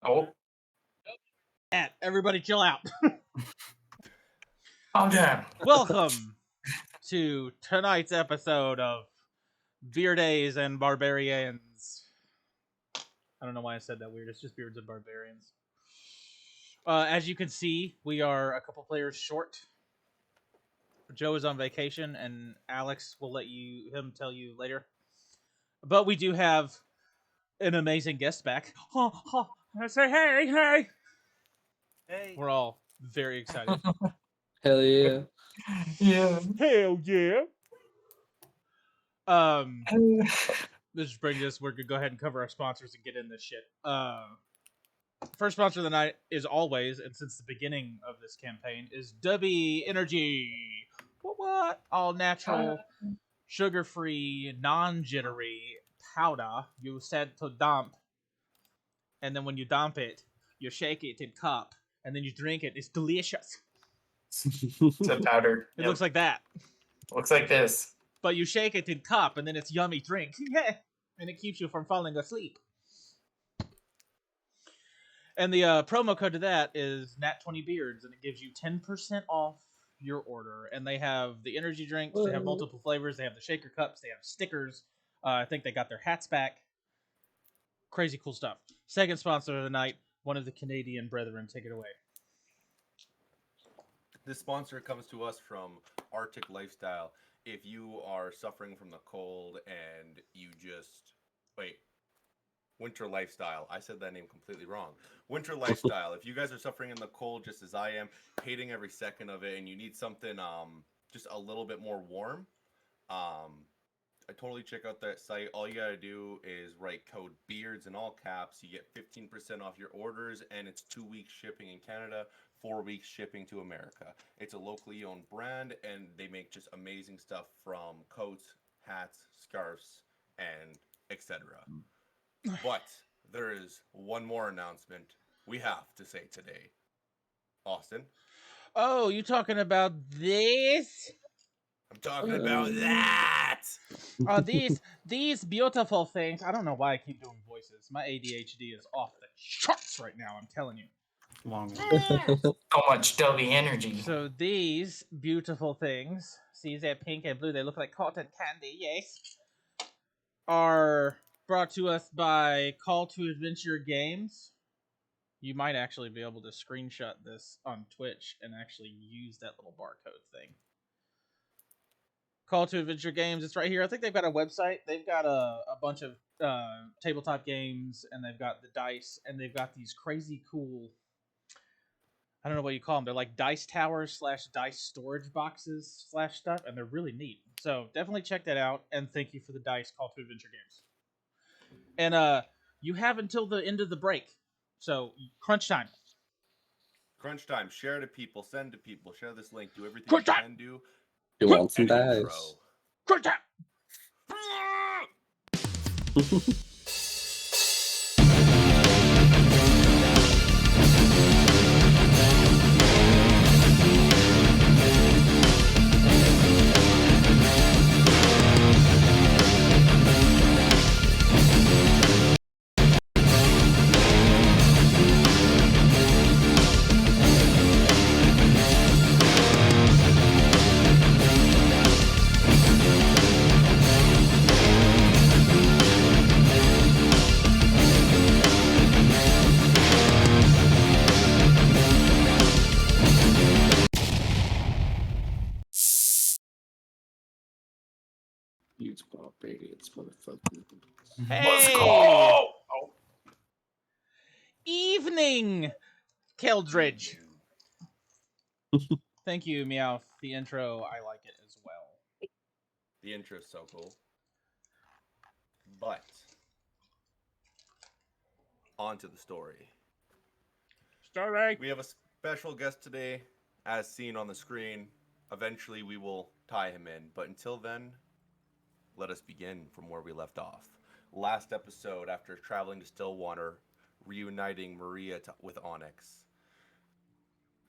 Oh, Everybody chill out. calm down. Welcome to tonight's episode of Beer Days and Barbarians. I don't know why I said that weird. It's just Beards and Barbarians. As you can see, we are a couple players short. Joe is on vacation, and Alex will let him tell you later. But we do have an amazing guest back. I say hey. Hey. We're all very excited. Hell yeah. Yeah. Hell yeah. Let's bring this. We're gonna go ahead and cover our sponsors and get in this shit. First sponsor of the night is always, and since the beginning of this campaign, is W Energy. What? All natural, sugar-free, non-jittery powder you set to dump, and then when you dump it, you shake it in cup, and then you drink it. It's delicious. It's a powder. It looks like that. Looks like this. But you shake it in cup, and then it's yummy drink. Yeah, and it keeps you from falling asleep. And the promo code to that is Nat20Beards, and it gives you 10% off your order. And they have the energy drinks, they have multiple flavors, they have the shaker cups, they have stickers. I think they got their hats back. Crazy cool stuff. Second sponsor of the night, one of the Canadian brethren. Take it away. This sponsor comes to us from Arctic Lifestyle. If you are suffering from the cold and you just... Wait. Winter Lifestyle. I said that name completely wrong. Winter Lifestyle. If you guys are suffering in the cold just as I am, hating every second of it, and you need something just a little bit more warm, I totally check out that site. All you gotta do is write code BEARDS in all caps. You get 15% off your orders, and it's 2 weeks shipping in Canada, 4 weeks shipping to America. It's a locally owned brand, and they make just amazing stuff from coats, hats, scarves, and etc. But there is one more announcement we have to say today. Austin? Oh, you talking about this? I'm talking about that! These beautiful things. I don't know why I keep doing voices. My ADHD is off the charts right now, I'm telling you. So much W energy. So these beautiful things, see, they're pink and blue, they look like cotton candy, yes, are brought to us by Call to Adventure Games. You might actually be able to screenshot this on Twitch and actually use that little barcode thing. Call to Adventure Games, it's right here. I think they've got a website. They've got a bunch of tabletop games, and they've got the dice, and they've got these crazy cool, I don't know what you call them. They're like dice towers / dice storage boxes / stuff, and they're really neat. So definitely check that out, and thank you for the dice Call to Adventure Games. And you have until the end of the break, so crunch time. Crunch time. Share to people. Send to people. Share this link. Do everything Crunch you time. can do. You want some Intro. dice? Crunch time. Use barbarians, motherfucker. Hey! Let's go! Oh. Evening, Keldridge. Thank you, Meowth. The intro, I like it as well. The intro is so cool. But on to the story. Story. We have a special guest today, as seen on the screen. Eventually, we will tie him in. But until then, let us begin from where we left off. Last episode, after traveling to Stillwater, reuniting Maria with Onyx,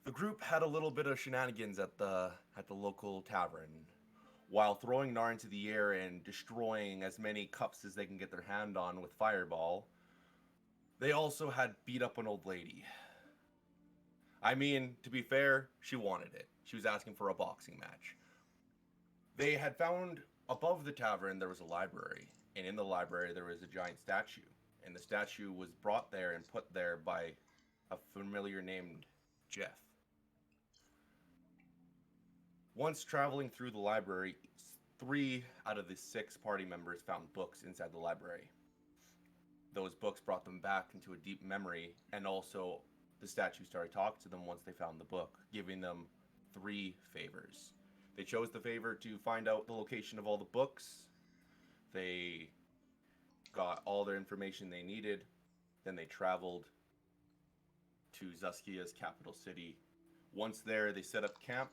the group had a little bit of shenanigans at the local tavern. While throwing Nar into the air and destroying as many cups as they can get their hand on with Fireball, They also had beat up an old lady. I mean, to be fair, she wanted it. She was asking for a boxing match. They had found above the tavern there was a library, and in the library there was a giant statue. And the statue was brought there and put there by a familiar named Jeff. Once traveling through the library, 3 out of the 6 party members found books inside the library. Those books brought them back into a deep memory, and also the statue started talking to them once they found the book, giving them 3 favors. They chose the favor to find out the location of all the books. They got all their information they needed. Then they traveled to Zaskia's capital city. Once there, they set up camp,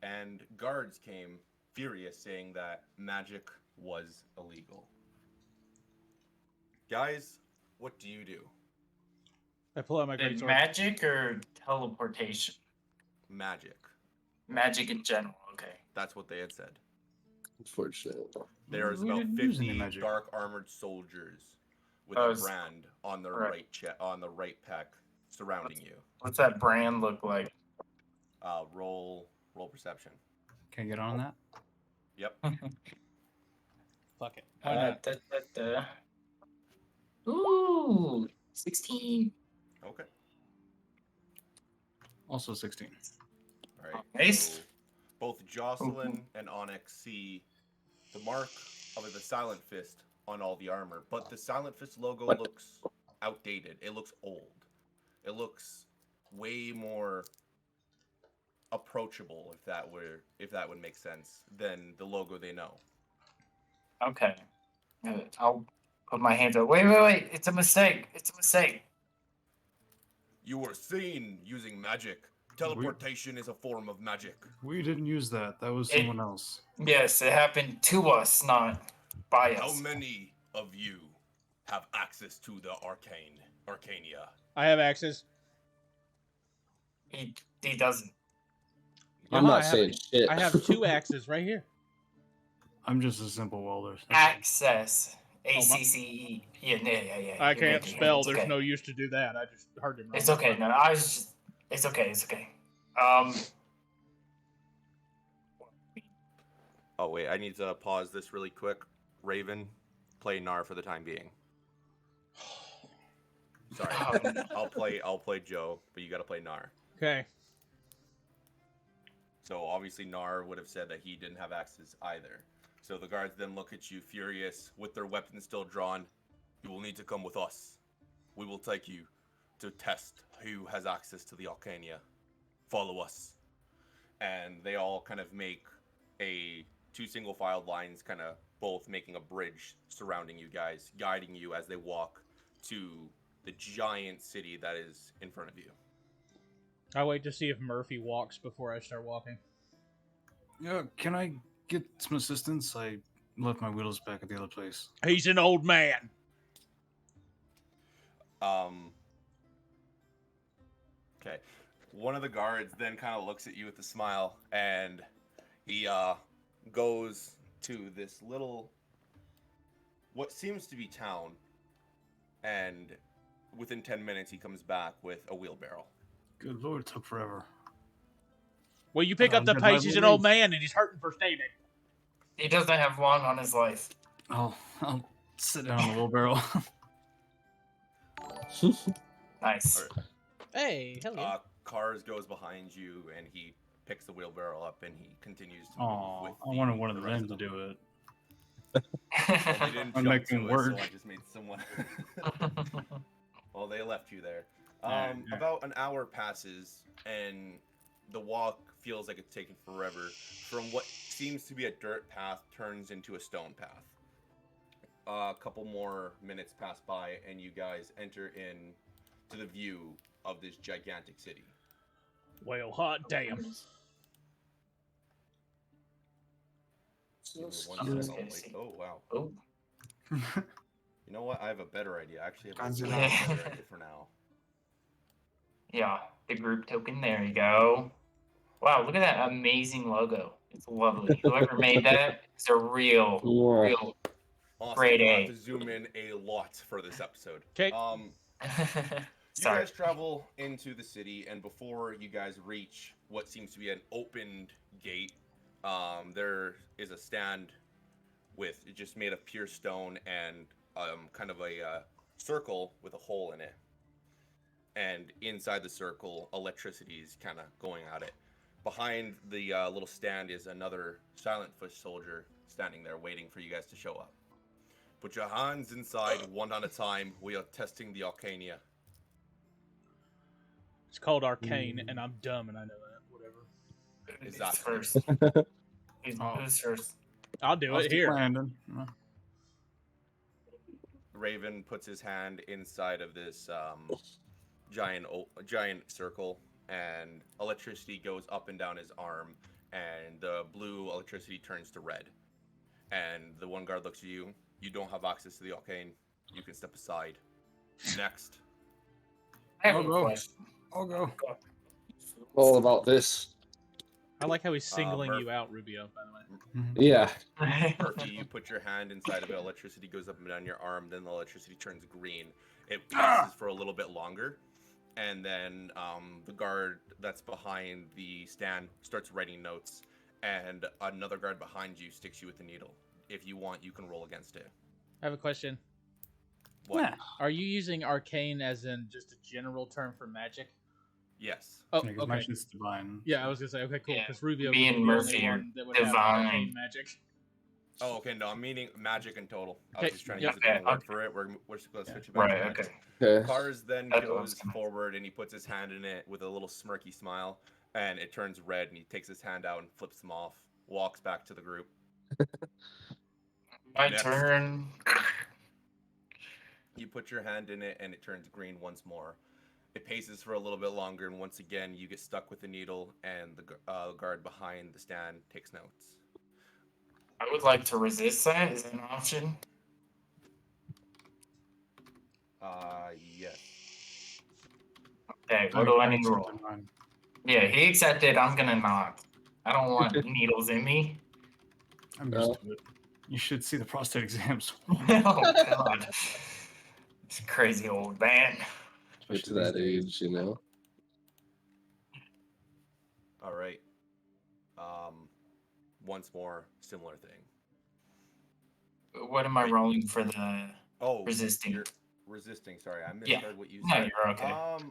and guards came, furious, saying that magic was illegal. Guys, what do you do? I pull out my Did greatsword. magic or teleportation? Magic. Magic in general. Okay. That's what they had said. Unfortunately. There's We about didn't use any 50 magic. dark armored soldiers with Oh, a it's- brand on their right. on the right pec surrounding you. What's that brand look like? Roll perception. Can I get on that? Yep. Fuck it. Uh, Ooh, 16. Okay. Also 16. All right. Nice. So both Jocelyn and Onyx see the mark of the Silent Fist on all the armor, but the Silent Fist logo What? looks outdated. It looks old. It looks way more approachable, if that would make sense, than the logo they know. Okay. I'll put my hands up. Wait. It's a mistake. It's a mistake. You were seen using magic. Teleportation is a form of magic. We didn't use that. That was It- someone else. Yes, it happened to us, not by How us. many of you have access to the Arcania? I have access. He doesn't. I'm Yeah, not I have- saying shit. I have 2 axes right here. I'm just a simple welder. Access. ACCE. Yeah. I You're can't good, spell. it's There's okay. no use to do that. I just heard him wrong. It's okay. No, I was just. It's okay. It's okay. Oh wait, I need to pause this really quick. Raven, play Nar for the time being. Sorry, I'll play Joe, but you got to play Nar. Okay. So obviously Nar would have said that he didn't have access either. So the guards then look at you furious with their weapons still drawn. You will need to come with us. We will take you to test who has access to the Arcania. Follow us. And they all kind of make 2 single filed lines, kind of both making a bridge surrounding you guys, guiding you as they walk to the giant city that is in front of you. I wait to see if Murphy walks before I start walking. Yeah, can I get some assistance? I left my wheels back at the other place. He's an old man. Okay. One of the guards then kind of looks at you with a smile, and he goes to this little, what seems to be town, and within 10 minutes he comes back with a wheelbarrow. Good lord, it took forever. Well, you pick up the Good pace. He's an old legs. man and he's hurting for stating. He doesn't have long on his life. I'll sit down on the wheelbarrow. Nice. All right. Hey, hell yeah. Cars goes behind you, and he picks the wheelbarrow up, and he continues to move Aw, with I wanted one the of rest them to do it. Well, they didn't I'm jump making to it, work. so I just made someone. Well, they left you there. Yeah. About an hour passes, and the walk feels like it's taking forever. From what seems to be a dirt path turns into a stone path. A couple more minutes pass by, and you guys enter in to the view of this gigantic city. Well, hot damn. Give me one Okay, second, I'll see. oh wow. Oh, You know what? I have a better idea. I actually have a Guns better it out. idea for now. yeah. The group token. There you go. Wow, look at that amazing logo. It's lovely. Whoever made that is a real Austin, Grade we'll A. have to zoom in a lot for this episode. 'Kay. You Sorry. guys travel into the city, and before you guys reach what seems to be an opened gate, there is a stand with just made of pure stone and kind of a circle with a hole in it. And inside the circle, electricity is kind of going at it. Behind the little stand is another silent foot soldier standing there waiting for you guys to show up. Put your hands inside one at a time. We are testing the Arcania. It's called Arcane, and I'm dumb, and I know that. Whatever. Is Who's that- first? Who's first? I'll do I'll it stick here. my hand in. Raven puts his hand inside of this giant circle, and electricity goes up and down his arm, and the blue electricity turns to red. And the one guard looks at you. You don't have access to the arcane. You can step aside. Next. I have I'll a go. question. I'll go. All about this. I like how he's singling Murph. you out, Rubio, by the way. Yeah. Murphy, you put your hand inside of it, electricity goes up and down your arm, then the electricity turns green. It passes for a little bit longer, and then the guard that's behind the stand starts writing notes, and another guard behind you sticks you with the needle. If you want, you can roll against it. I have a question. What? Yeah. Are you using arcane as in just a general term for magic? Yes. Oh, Yeah, 'cause okay. my shit's divine. Yeah, I was gonna say okay, cool, Yeah, because Rubio me would and be the Murphy only are one that would have divine. arcane magic. Oh, okay. No, I'm meaning magic in total. I Okay, was just trying to yep. use a different Okay, word for it. We're just going to switch it back Right. to magic. Okay. Okay. Cars then That's what I was goes gonna- forward and he puts his hand in it with a little smirky smile, and it turns red, and he takes his hand out and flips them off, walks back to the group. My Next. turn. You put your hand in it and it turns green once more. It paces for a little bit longer, and once again you get stuck with the needle, and the guard behind the stand takes notes. I would like to resist that. Is that an option? Yes. Okay. What do I need to roll? accepted mine. Yeah, he accepted. I'm gonna not. I don't want needles in me. I'm used to it. You should see the prostate exams. Oh God. This crazy old man. Get to especially these that days. age, you know. All right. Once more, similar thing. What am I Wait. rolling for the Oh, resisting? You're resisting. Sorry, I Yeah. misheard what you No, said. you're okay.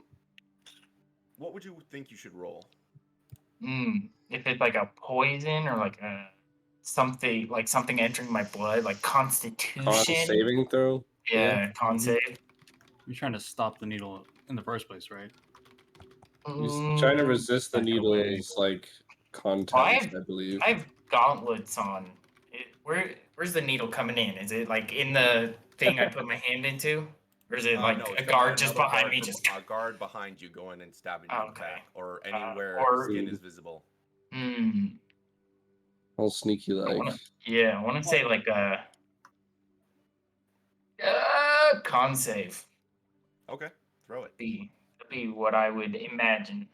What would you think you should roll? If it's like a poison or like a something entering my blood, like Constitution. Con saving throw. Yeah, con Mhm. save. You're trying to stop the needle in the first place, right? He's trying to resist the Back away. needle's like contents, I've- I believe. I have gauntlets on. Where's the needle coming in? Is it like in the thing I put my hand into, or is it like No, a it's guard another just behind guard me? from- Just a guard behind you going and stabbing you in the Okay. back, or anywhere or- skin is visible. All sneaky I like. wanna- Yeah, I want to say like a con save. Okay, throw it. That'd be what I would imagine.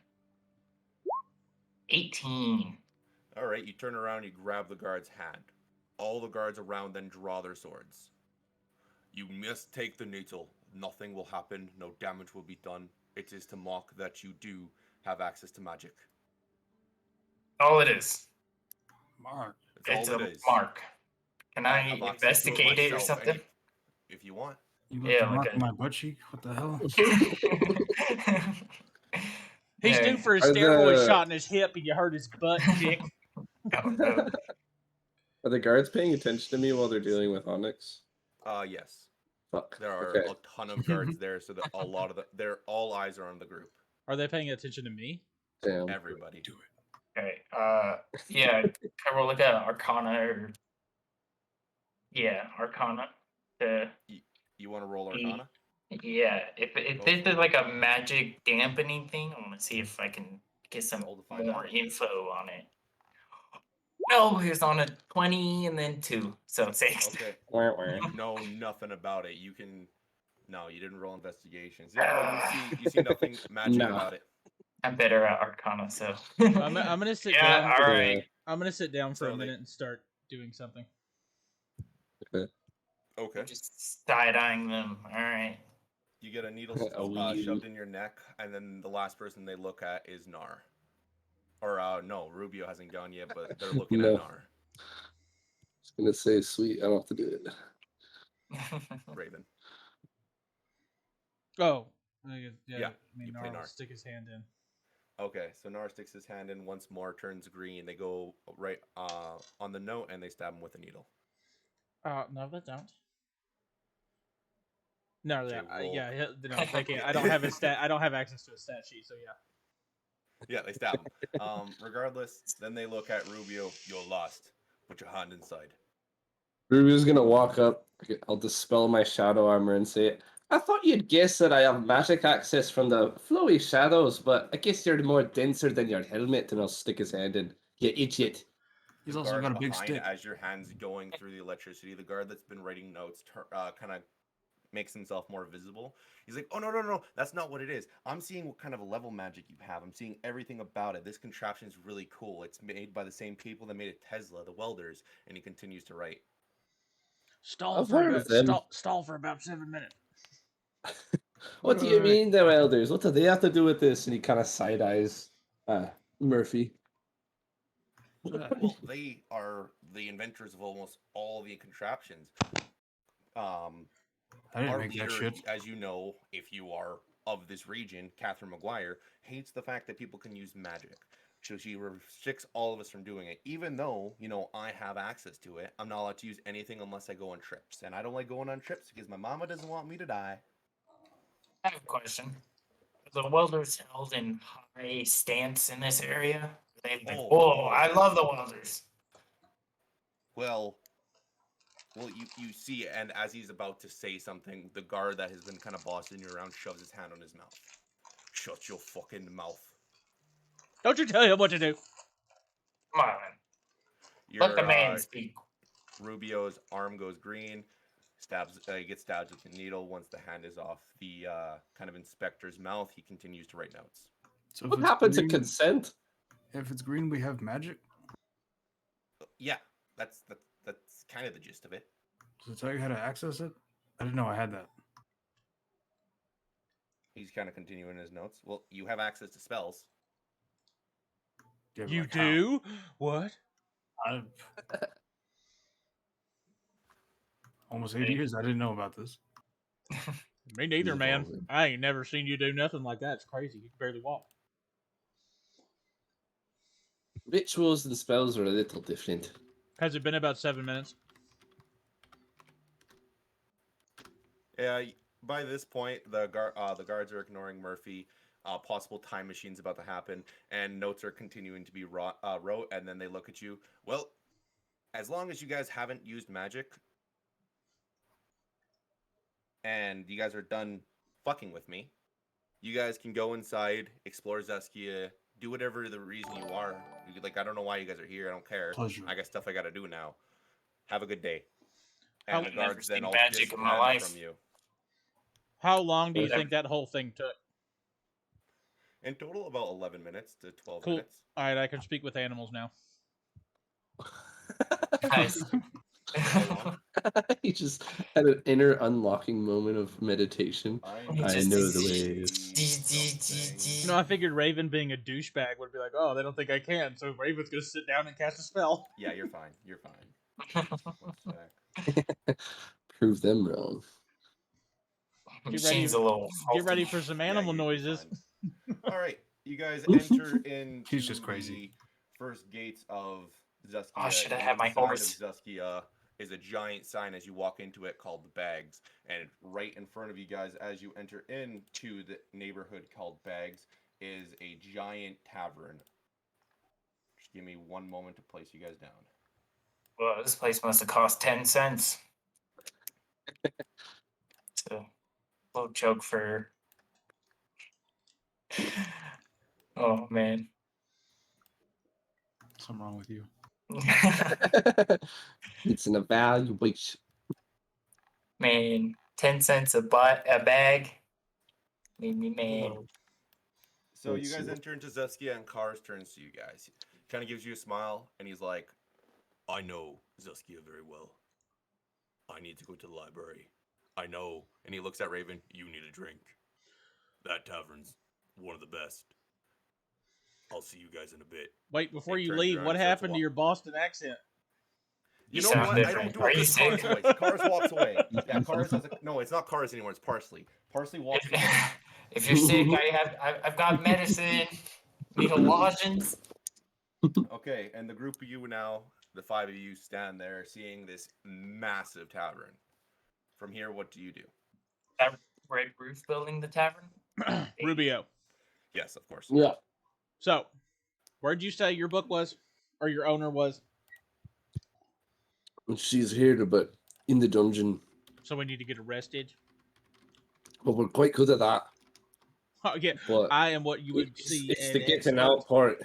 18. All right, you turn around, you grab the guard's hand. All the guards around then draw their swords. You must take the needle. Nothing will happen. No damage will be done. It is to mark that you do have access to magic. All it is. Mark. That's It's all a it is. mark. Can I have access to investigate it or myself, something? if you want. You left Yeah, a mark like on my butt cheek? What the hell? He's Yeah. due for a Are steroid the- shot in his hip, and you hurt his butt, dick. Oh, no. Are the guards paying attention to me while they're dealing with Onyx? Yes. Fuck. There are Okay. a ton of guards there, so that a lot of all eyes are on the group. Are they paying attention to me? Damn. Everybody. Do it. Okay. Yeah. Can I roll like a Arcana or? Yeah, Arcana. You want to roll E- Arcana? Yeah. If Go this for is it. like a magic dampening thing, I want to see if I can get some Roll to find more out. info on it. No, he was on a 20 and then 2, so 6. Okay. Wah, wah. You know nothing about it. You can. No, you didn't roll investigations. Yeah, no, you see nothing magic No. about it. I'm better at Arcana, so. I'm gonna sit Yeah. down. All right. I'm gonna sit down for So a they- minute and start doing something. Okay. Just side-eyeing them. All right. You get a needle A wee- shoved in your neck, and then the last person they look at is Nar. Or no, Rubio hasn't gone yet, but they're looking at No. Nar. I was gonna say, sweet. I don't have to do it. Raven. Oh, yeah. I mean, you play Nar will Nar. stick his hand in. Okay, so Nar sticks his hand in once more, turns green. They go right on the note, and they stab him with a needle. No, they don't. No, Okay, roll. no, they can't. I don't have a stat. I don't have access to a stat sheet, so yeah. Yeah, they stab him. Regardless, then they look at Rubio. You're lost. Put your hand inside. Ruby's gonna walk up. I'll dispel my shadow armor and say, I thought you'd guess that I have magic access from the flowy shadows, but I guess you're more denser than your helmet. And I'll stick his hand in. You idiot. He's The also guard got a big behind, stick. as your hand's going through the electricity, the guard that's been writing notes kind of makes himself more visible. He's like, oh, no, that's not what it is. I'm seeing what kind of a level magic you have. I'm seeing everything about it. This contraption is really cool. It's made by the same people that made a Tesla, the welders. And he continues to write. Stall I've for heard of them. stall for about 7 minutes. What do you Right. mean, they're elders? What do they have to do with this? And he kind of side eyes Murphy. Well, they are the inventors of almost all the contraptions. I didn't Our make that leader, shit. as you know, if you are of this region, Catherine McGuire, hates the fact that people can use magic. So she restricts all of us from doing it. Even though, I have access to it, I'm not allowed to use anything unless I go on trips. And I don't like going on trips because my mama doesn't want me to die. I have a question. Are the welders held in high stance in this area? Are they like, whoa, I love the welders. Well, you see, and as he's about to say something, the guard that has been kind of bossing you around shoves his hand on his mouth. Shut your fucking mouth. Don't you tell him what to do. Come on, let the man Your speak. Rubio's arm goes green. He gets stabbed with the needle. Once the hand is off the kind of inspector's mouth, he continues to write notes. So if What it's happened to green, consent? if it's green, we have magic. Yeah, that's kind of the gist of it. Does it tell you how to access it? I didn't know I had that. He's kind of continuing his notes. Well, you have access to spells. Yeah, but You like how? do? What? I've almost 8 years. I didn't know about this. Me neither, He's man. evolving. I ain't never seen you do nothing like that. It's crazy. You can barely walk. Rituals and spells are a little different. Has it been about 7 minutes? Yeah, by this point, the guards are ignoring Murphy. Possible time machine's about to happen, and notes are continuing to be wrote. And then they look at you. Well, as long as you guys haven't used magic, and you guys are done fucking with me, you guys can go inside, explore Zeskia, do whatever the reason you are. Like, I don't know why you guys are here. I don't care. Pleasure. I got stuff I got to do now. Have a good day. How- And the I've never guards then seen all magic in my disband life. from you. How long do you Yeah. think that whole thing took? In total, about 11 minutes to 12 Cool. minutes. All right, I can speak with animals now. Nice. He just had an inner unlocking moment of meditation. He I just- know the ways. You know, I figured Raven being a douchebag would be like, oh, they don't think I can, so Raven's gonna sit down and cast a spell. Yeah, you're fine. You're fine. 1 sec. Prove them wrong. Get ready- She's a little. Get ready faulty. for some Yeah, animal you're noises. fine. All right, you guys enter into He's just crazy. the first gates of Zuskia. Oh, should I and have my inside horse? of Zuskia is a giant sign as you walk into it called the Bags, and right in front of you guys as you enter into the neighborhood called Bags is a giant tavern. Just give me 1 moment to place you guys down. Well, this place must have cost 10 cents. It's a little joke for. Oh, man. Something wrong with you. It's an evaluation. Man, 10 cents a bag made me mad. So Let's you guys see. enter into Zuskia, and Cars turns to you guys. Kind of gives you a smile, and he's like, I know Zuskia very well. I I need to go to the library. I know. And he looks at Raven. You need a drink. That tavern's one of the best. I'll see you guys in a bit. Wait, before He you turns leave, around what and starts happened to walk- your Boston accent? You You know sound what? I different. don't do Are a you good Cars sick? voice. Cars walks away. Yeah, Cars has a... No, it's not Cars anymore. It's Parsley. Parsley walks away. If you're sick, I've got medicine. Need a lozenge. Okay, and the group of you now, the 5 of you, stand there seeing this massive tavern. From here, what do you do? That red roof building, the tavern. Rubio. Yes, of course. Yeah. So, where'd you say your book was? Or your owner was? She's here, but in the dungeon. So we need to get arrested? But we're quite good at that. Oh, yeah, But I am what you would it's, see it's an the getting expert. out part.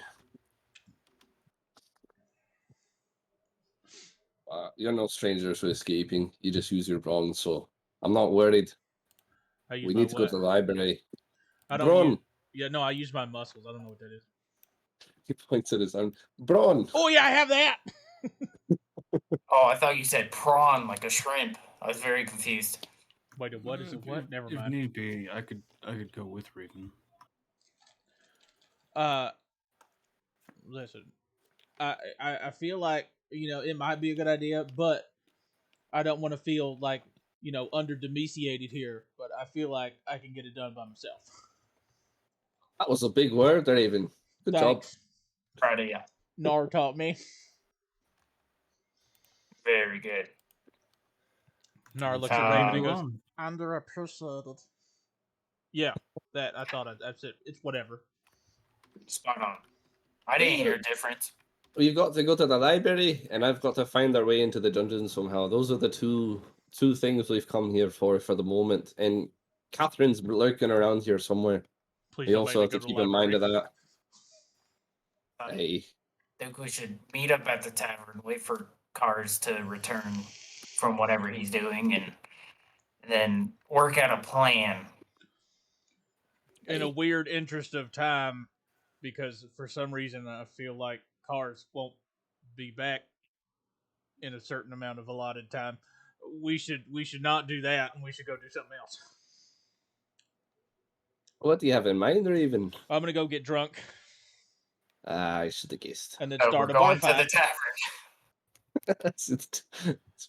You're no strangers to escaping. You just use your brawn, so I'm not worried. I use We my need to go what? to the library. I don't Brawn. use, yeah, no, I use my muscles. I don't know what that is. He points at his arm. Brawn. Oh, yeah, I have that! Oh, I thought you said prawn, like a shrimp. I was very confused. Wait, what is it? What? Never If mind. need be, I could go with Raven. Listen, I feel like, it might be a good idea, but I don't want to feel like, under domesticated here, but I feel like I can get it done by myself. That was a big word, Raven. Good job. Thanks. Proud of you. Nar taught me. Very good. Nar looks at Raven and Uh, goes, underappreciated. Yeah, that's it. It's whatever. Spot on. I didn't hear a difference. Well, you've got to go to the library, and I've got to find our way into the dungeon somehow. Those are the two things we've come here for the moment. And Catherine's lurking around here somewhere. Please We don't also make have me to go keep the in mind of library. that. I Hey, think we should meet up at the tavern, wait for Cars to return from whatever he's doing, and then work out a plan. In a weird interest of time, because for some reason I feel like Cars won't be back in a certain amount of allotted time. We should not do that, and we should go do something else. what do you have in mind, Raven? I'm gonna go get drunk I should have guessed. and then So start we're a bar going to the fight. tavern. That's what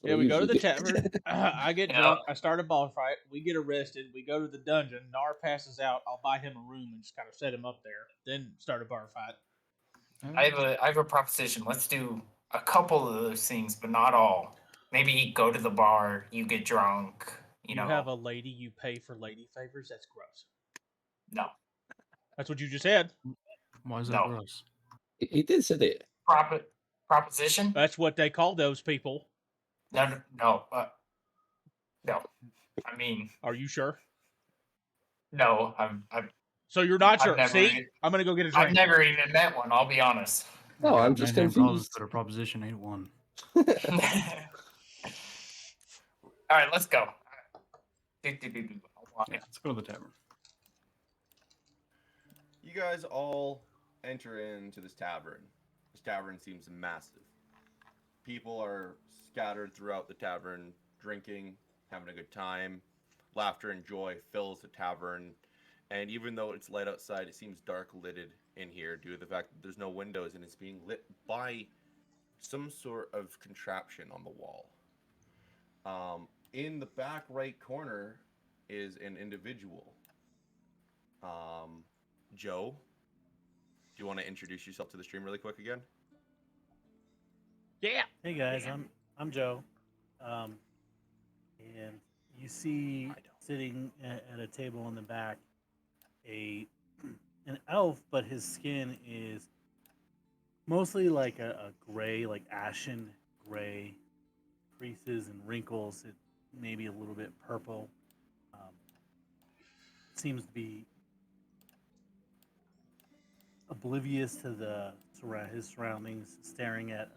Yeah, I we go to usually the do. tavern. I get Yeah. drunk. I start a bar fight. We get arrested. We go to the dungeon. Nar passes out. I'll buy him a room and just kind of set him up there. Then start a bar fight. I have a proposition. Let's do a couple of those things, but not all. Maybe go to the bar, you get drunk, you know. have a lady you pay for lady favors? That's gross. No. That's what you just said. Why is that No. gross? He did say that. Proposition? That's what they call those people. No. No. I mean, Are you sure? no. So you're not I've sure. never See? even- I'm gonna go get a I've drink. never even met one. I'll be honest. No, I'm just confused. That a proposition ain't one. All right, let's go. I'll walk in. Let's go to the tavern. You guys all enter into this tavern. This tavern seems massive. People are scattered throughout the tavern, drinking, having a good time. Laughter and joy fills the tavern. And even though it's light outside, it seems dark lidded in here due to the fact that there's no windows and it's being lit by some sort of contraption on the wall. In the back right corner is an individual. Joe, do you want to introduce yourself to the stream really quick again? Yeah. Hey guys, I'm Joe, and you see sitting at a table in the back an elf, but his skin is mostly like a gray, like ashen gray, creases and wrinkles. It maybe a little bit purple. Seems to be oblivious to his surroundings, staring at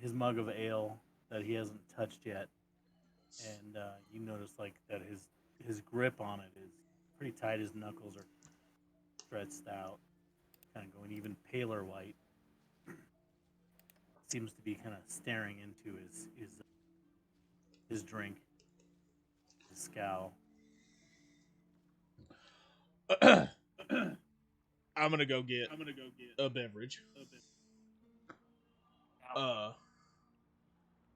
his mug of ale that he hasn't touched yet, and you notice like that his grip on it is pretty tight. His knuckles are stretched out, kind of going even paler white. Seems to be kind of staring into his his drink, his scowl. I'm gonna go get a beverage.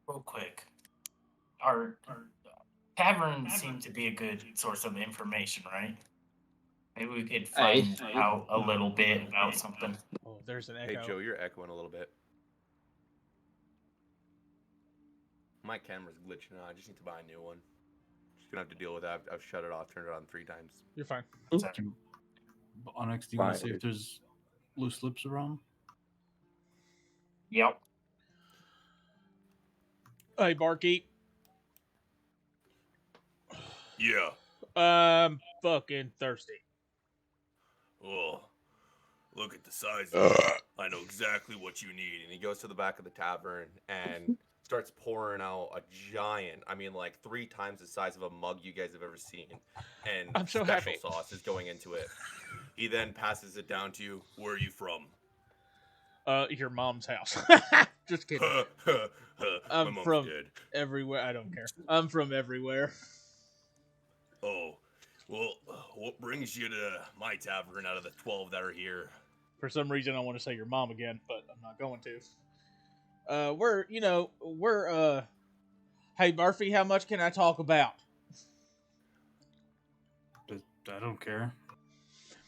Real quick, our tavern seemed to be a good source of information, right? Maybe we could find out a little bit about something. Oh, there's an Hey echo. Joe, you're echoing a little bit. My camera's glitching out. I just need to buy a new one. Just gonna have to deal with that. I've shut it off, turned it on 3 times. You're fine. Onyx, do you want to see Fine. if there's loose lips around? Yep. Hey, Barkeep. Yeah. I'm fucking thirsty. Oh, look at the size of it. I know exactly what you need. And he goes to the back of the tavern and starts pouring out a giant, I mean, like 3 times the size of a mug you guys have ever seen. And I'm so special happy. sauce is going into it. He then passes it down to you. Where are you from? Your mom's house. Just kidding. My I'm mom's from dead. everywhere. I don't care. I'm from everywhere. Oh, well, what brings you to my tavern out of the 12 that are here? For some reason, I want to say your mom again, but I'm not going to. Hey, Murphy, how much can I talk about? I don't care.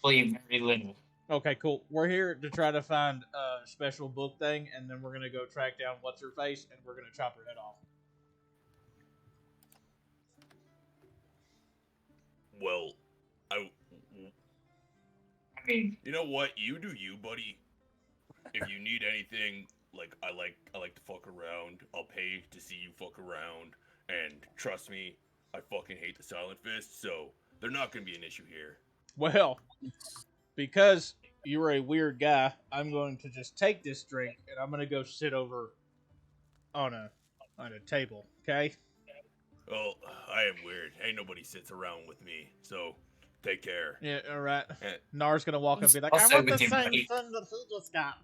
Believe very little. Okay, cool. We're here to try to find a special book thing, and then we're going to go track down What's-Her-Face, and we're going to chop her head off. Well, I mean, you know what? You do you, buddy. If you need anything, like I like to fuck around. I'll pay to see you fuck around. And trust me, I fucking hate the Silent Fist, so they're not gonna be an issue here. Well, because you're a weird guy, I'm going to just take this drink, and I'm going to go sit over on a table, okay? Well, I am weird. Ain't nobody sits around with me, so take care. Yeah, all right. Eh, Nar's going to walk up and be like, I'll I sit want the with you, same buddy." thing that he just got.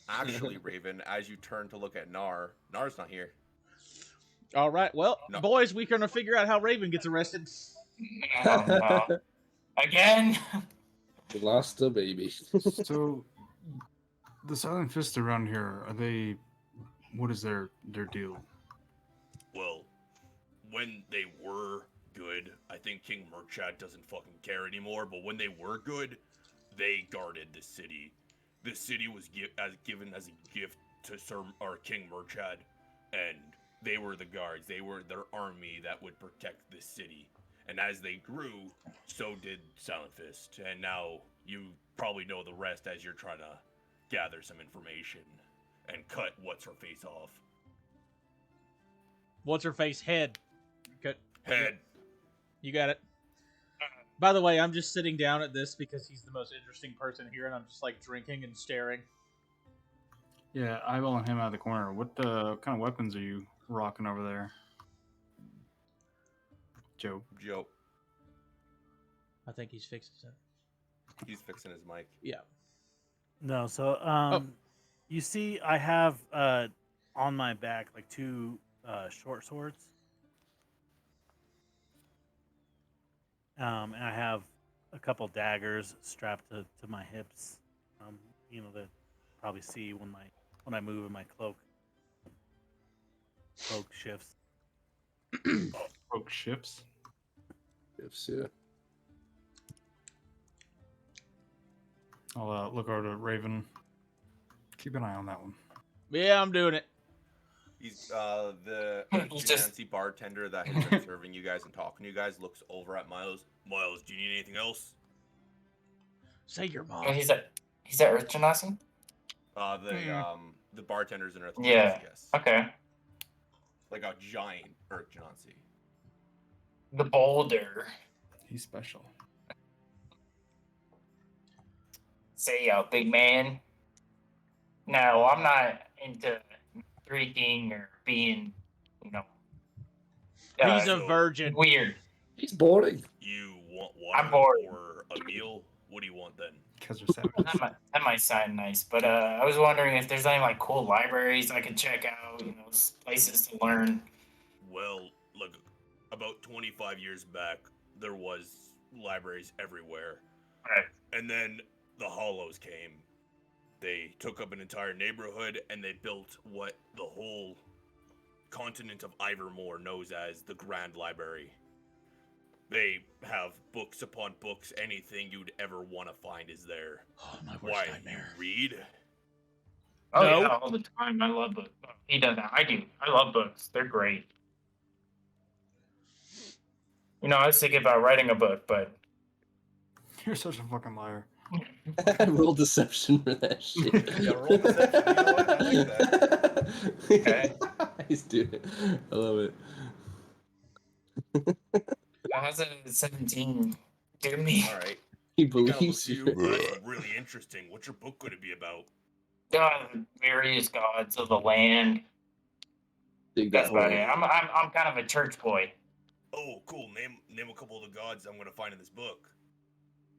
Actually, Raven, as you turn to look at Nar's not here. All right, well, No. boys, we're going to figure out how Raven gets arrested. No. Again? We lost a baby. So, the Silent Fist around here, are they? What is their deal? Well, when they were good, I think King Murchad doesn't fucking care anymore, but when they were good, they guarded the city. The city was given as a gift to Sir our King Murchad, and they were the guards. They were their army that would protect the city. And as they grew, so did Silent Fist. And now you probably know the rest as you're trying to gather some information and cut What's-Her-Face off. What's-Her-Face head. Cut. Head. You got it. By the way, I'm just sitting down at this because he's the most interesting person here, and I'm just like drinking and staring. Yeah, eyeballing him out of the corner. What kind of weapons are you rocking over there, Joe? Joe. I think he's fixing it. He's fixing his mic. Yeah. No, so you see, I have on my back like 2 short swords, and I have a couple daggers strapped to my hips. That probably see when I move in my cloak. Cloak shifts. Broke ships. Yes, yeah. I'll look over to Raven. Keep an eye on that one. Yeah, I'm doing it. He's the He's just- Nancy bartender that has been serving you guys and talking to you guys looks over at Miles. Miles, do you need anything else? Say your mom. Oh, he's at Earth Genasi? The bartender's in Earth. Yeah. Yes. Okay. Like a giant Earth Genasi. The boulder. He's special. Say, big man. No, I'm not into drinking or being, He's a so- virgin. weird. He's boring. You want I'm water bored. or a meal? What do you want then? Because they're savages. That might sound nice, but I was wondering if there's any like cool libraries I could check out. You know, places to learn. Well, look, about 25 years back, there was libraries everywhere. Right. And then the Hollows came. They took up an entire neighborhood and they built what the whole continent of Ivermore knows as the Grand Library. They have books upon books. Anything you'd ever want to find is there. Oh, my worst Why, nightmare. you read? Oh No. yeah, all the time. I love books. He does that. I do. I love books. They're great. You know, I was thinking about writing a book, but You're such a fucking liar. Roll deception for that shit. Yeah, roll deception. You know what? I like that. Okay. Nice, dude. I love it. how's a 17 do me? All right. He He kind of looks believes at you. you. That's really interesting. What's your book going to be about? Various gods of the land. Dig That's that about hole. it. I'm kind of a church boy. Oh, cool. Name a couple of the gods I'm going to find in this book.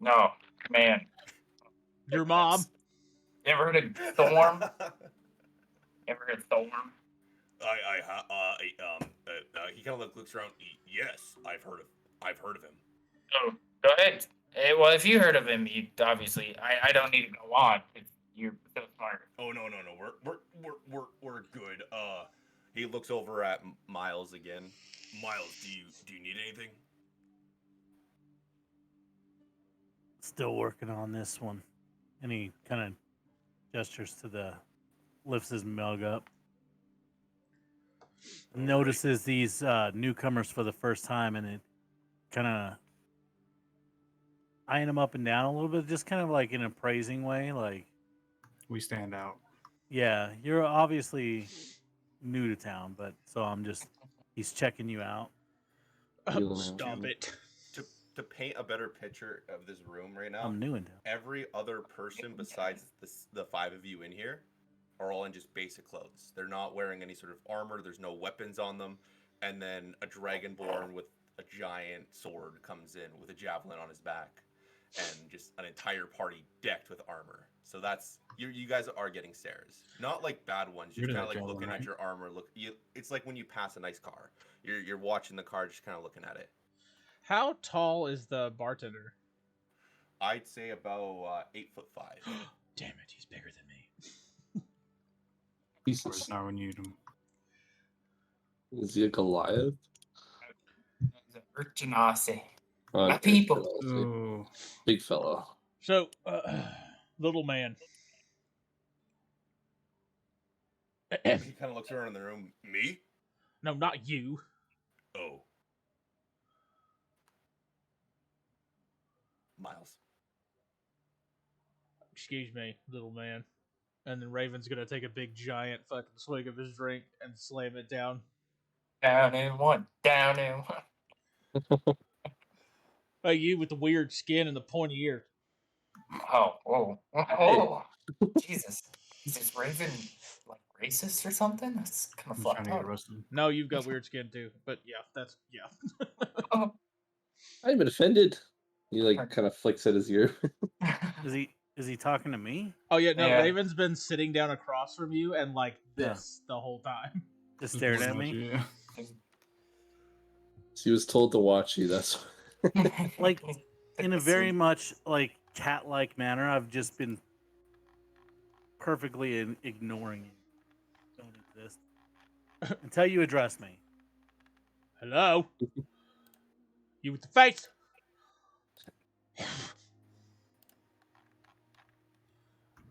No, man. Your mom. You ever heard of Storm? Ever heard of Storm? He kind of looks around. Yes, I've heard of him. Oh, go ahead. Well, if you heard of him, you obviously. I don't need to go on. You're so smart. Oh no. We're good. He looks over at Miles again. Miles, do you need anything? Still working on this one. And he kind of gestures to lifts his mug up. Notices these newcomers for the first time, and it kind of eyeing them up and down a little bit, just kind of like in an appraising way. Like, We stand out. yeah, you're obviously new to town, but so he's checking you out. Stop it. To paint a better picture of this room right now, I'm new in town. every other person besides the five of you in here are all in just basic clothes. They're not wearing any sort of armor. There's no weapons on them. And then a dragonborn with a giant sword comes in with a javelin on his back, and just an entire party decked with armor. So that's you guys are getting stares, not like bad ones. You're Just that kind of like javelin, looking at right? your armor. It's like when you pass a nice car. You're watching the car, just kind of looking at it. How tall is the bartender? I'd say about 8'5". Damn it, he's bigger than me. Where's Jesus. now when you need him? Is he a Goliath? Urchinase. Oh, My okay. people. Oh, Big fella. So, little man. He kind of looks around in the room. Me? No, not you. Oh. Miles. Excuse me, little man. And then Raven's gonna take a big giant fucking swig of his drink and slam it down. Down in one. Down in one. Hey, you with the weird skin and the pointy ear. Oh. Jesus. Is this Raven like racist or something? That's kind of I'm trying fucked to get up. arrested. No, you've got weird skin too. But yeah, Oh. I'm even offended. He like kind of flicks at his ear. Is he talking to me? Oh yeah, no, Yeah. Raven's been sitting down across from you and like this the whole time. Just Just stared looking at me. you, yeah. He was told to watch you. That's Like, in a very much like cat-like manner. I've just been perfectly ignoring you. Don't exist until you address me. Hello? You with the face?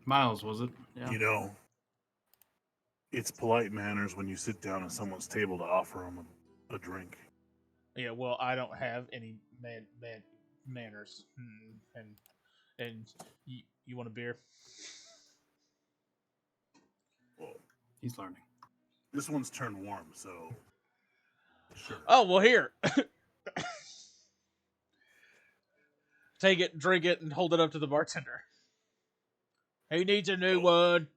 Miles, was it? Yeah. You know, it's polite manners when you sit down at someone's table to offer them a drink. Yeah, well, I don't have any manners. And you want a beer? Well, He's learning. this one's turned warm, so sure. Oh, well, here. Take it, drink it, and hold it up to the bartender. He needs a new one.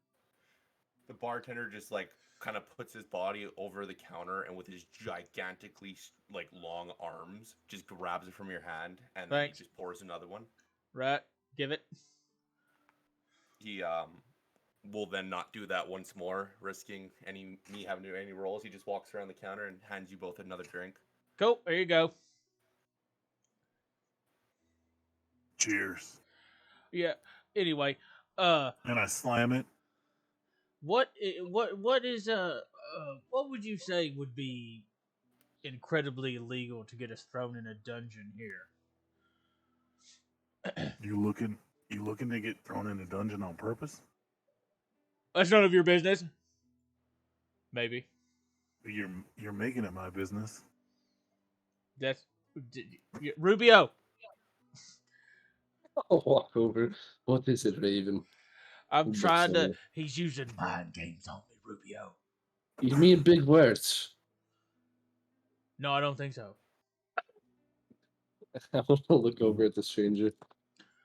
The bartender just like kind of puts his body over the counter and with his gigantically like long arms just grabs it from your hand and then he Thanks. just pours another one. Right, give it. he will then not do that once more, risking me having to do any rolls. He just walks around the counter and hands you both another drink. Cool. There you go. Cheers. Yeah. Anyway, And I slam it. what is what would you say would be incredibly illegal to get us thrown in a dungeon here? You looking to get thrown in a dungeon on purpose? That's none of your business. Maybe. You're making it my business. That's Rubio. I'll walk over. What is it, Raven? I'm Big trying to. fella. He's using mind games on me, Rubio. You mean big words? No, I don't think so. I want to look over at the stranger.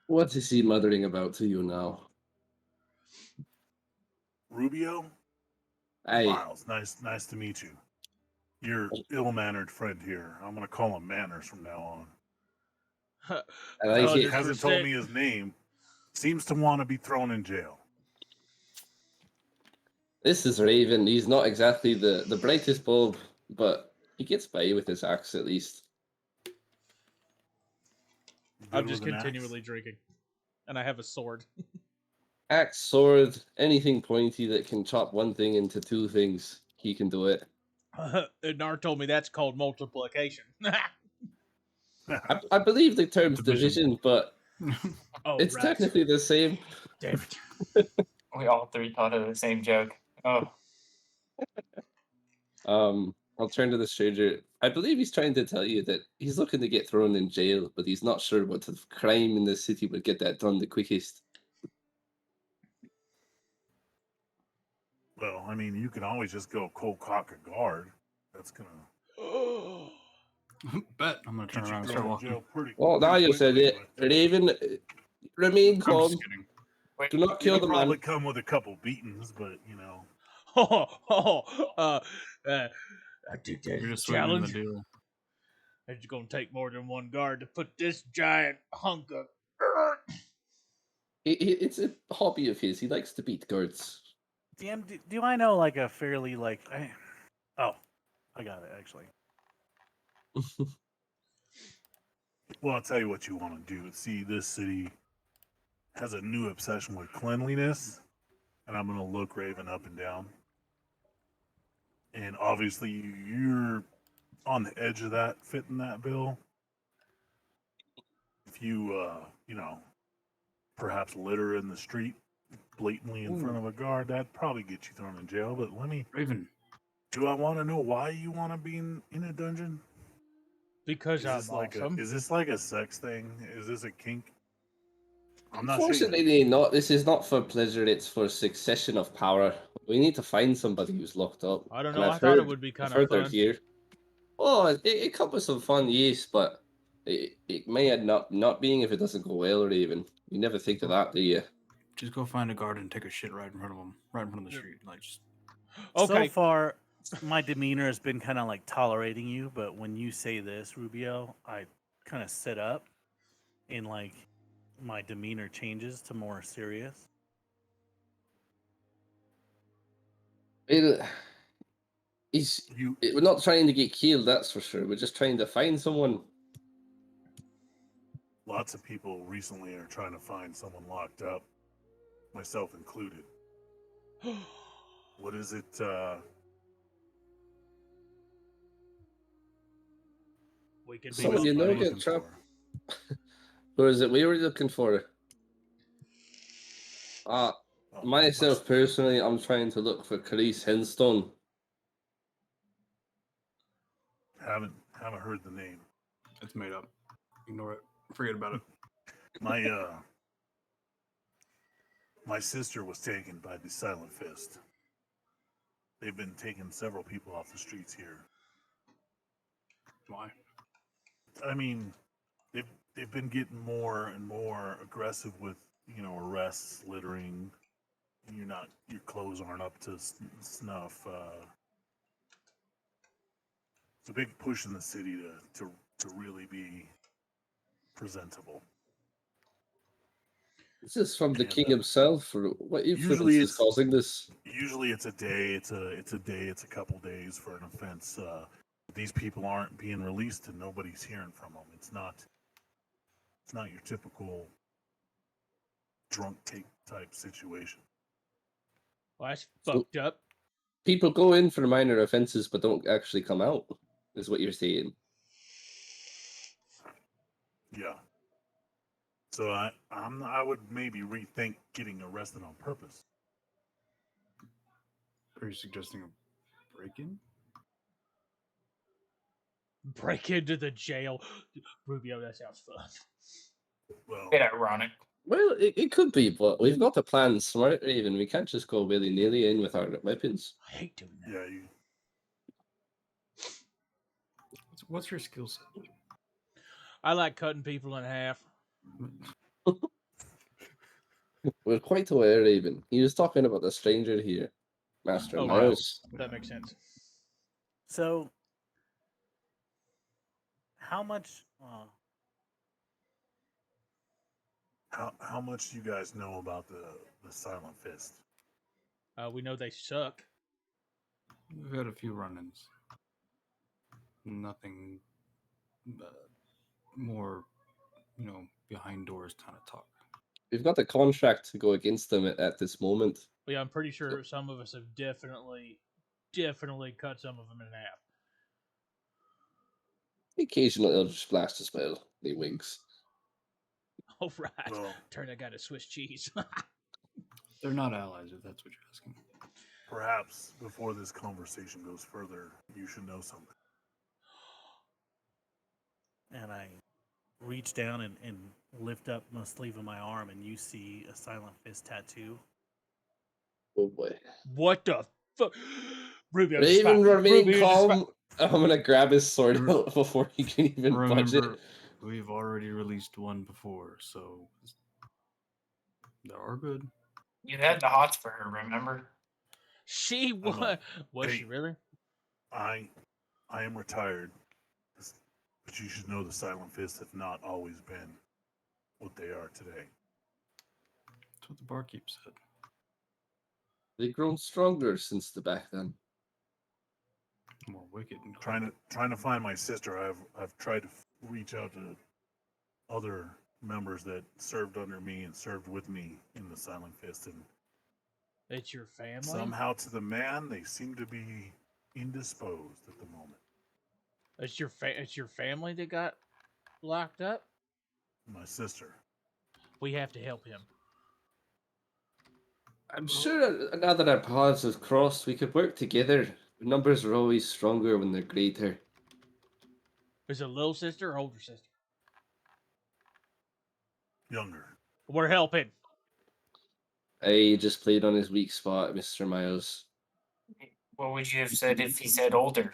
What is he muttering about to you now? Rubio? Aye. Miles, nice to meet you. Your ill-mannered friend here. I'm gonna call him Manners from now on. I like He it. hasn't told me his name. Seems to want to be thrown in jail. This is Raven. He's not exactly the brightest bulb, but he gets by with his axe at least. I'm Good just with an axe? continually drinking, and I have a sword. Axe, sword, anything pointy that can chop one thing into two things, he can do it. And Nar told me that's called multiplication. I believe the term's Division. division, but Oh, it's right. technically the same. Damn it. We all three thought of the same joke. Oh, I'll turn to the stranger. I believe he's trying to tell you that he's looking to get thrown in jail, but he's not sure what crime in the city would get that done the quickest. Well, I mean, you can always just go cold cock a guard. That's gonna Bet I'm gonna turn get you around and start thrown in walking. jail pretty. Well, now pretty you said quickly, it. but, Raven, remain I'm calm. just kidding. wait, Do not kill It'll the probably man. come with a couple beatings, but you know. I think that's You're a just sweetening the challenge. deal. It's gonna take more than one guard to put this giant hunk of. It's a hobby of his. He likes to beat guards. DM, do I know like a fairly like? Oh, I got it actually. Well, I'll tell you what you want to do. See, this city has a new obsession with cleanliness, and I'm gonna look Raven up and down. And obviously, you're on the edge of that, fitting that bill. If you, perhaps litter in the street blatantly in front of a guard, that'd probably get you thrown in jail. But Raven, do I want to know why you want to be in a dungeon? Because Is I'm this like awesome. is this like a sex thing? Is this a kink? I'm not Unfortunately, not. This is not for pleasure. It's for succession of power. We need to find somebody who's locked up. I don't And know. I've I thought it heard- would be kind I've of heard they're fun. here. Oh, it comes with some fun, yes, but it may end up not being if it doesn't go well, or even. You never think of that, do you? just go find a guard and take a shit right in front of him, right in front of the street. Like, just Okay. So far, my demeanor has been kind of like tolerating you, but when you say this, Rubio, I kind of sit up, and like my demeanor changes to more serious. We're not trying to get killed, that's for sure. We're just trying to find someone. Lots of people recently are trying to find someone locked up, myself included. What is it? We can be Someone you know buddies. get trapped. Or is it we were looking for? Myself personally, I'm trying to look for Carice Henstone. Haven't heard the name. it's made up. Ignore it. Forget about it. My sister was taken by the Silent Fist. They've been taking several people off the streets here. Why? I mean, they've been getting more and more aggressive with arrests, littering. Your clothes aren't up to snuff. It's a big push in the city to really be presentable. Is This is from the And, king himself, or what influence usually is it's- causing this? Usually it's a day, it's a couple days for an offense. These people aren't being released and nobody's hearing from them. It's not your typical drunk take type situation. Well, that's So- fucked up. People go in for minor offenses but don't actually come out, is what you're saying. Yeah. So I would maybe rethink getting arrested on purpose. Are you suggesting a break-in? Break into the jail. Rubio, that sounds fun. Well, Bit ironic. Well, it could be, but we've got to plan smart, Raven. We can't just go willy-nilly in with our weapons. I hate doing that. yeah, you What's your skill set? I like cutting people in half. We're quite aware, Raven. He was talking about the stranger here, Master Oh, Miles. That makes sense. So, how much? how much do you guys know about the Silent Fist? We know they suck. We've had a few run-ins. Nothing more, behind doors kind of talk. We've got the contract to go against them at this moment. But yeah, I'm pretty sure some of us have definitely cut some of them in half. Occasionally, they'll just blast a spell. They winks. All right. Well, Turn that guy to Swiss cheese. They're not allies, if that's what you're asking. perhaps before this conversation goes further, you should know something. And I reach down and lift up my sleeve of my arm, and you see a Silent Fist tattoo. Oh boy. What the fuck? Rubio, just Raven, fine. remain Rubio, just calm. I'm gonna grab his sword out before he can even budge it. Remember, we've already released one before, so they are good. You had the hots for her, remember? She know. was. Was Hey. she really? I am retired, but you should know the Silent Fists have not always been what they are today. That's what the barkeep said. They've grown stronger since the back then. More wicked and Trying to find my sister. I've tried to reach out to other members that served under me and served with me in the Silent Fist, and It's your family. somehow to the man they seem to be indisposed at the moment. It's your family that got locked up. My sister. We have to help him. I'm sure now that our paths have crossed, we could work together. Numbers are always stronger when they're greater. Is it a little sister or older sister? Younger. We're helping. I just played on his weak spot, Mr. Miles. What would you have said if he said older?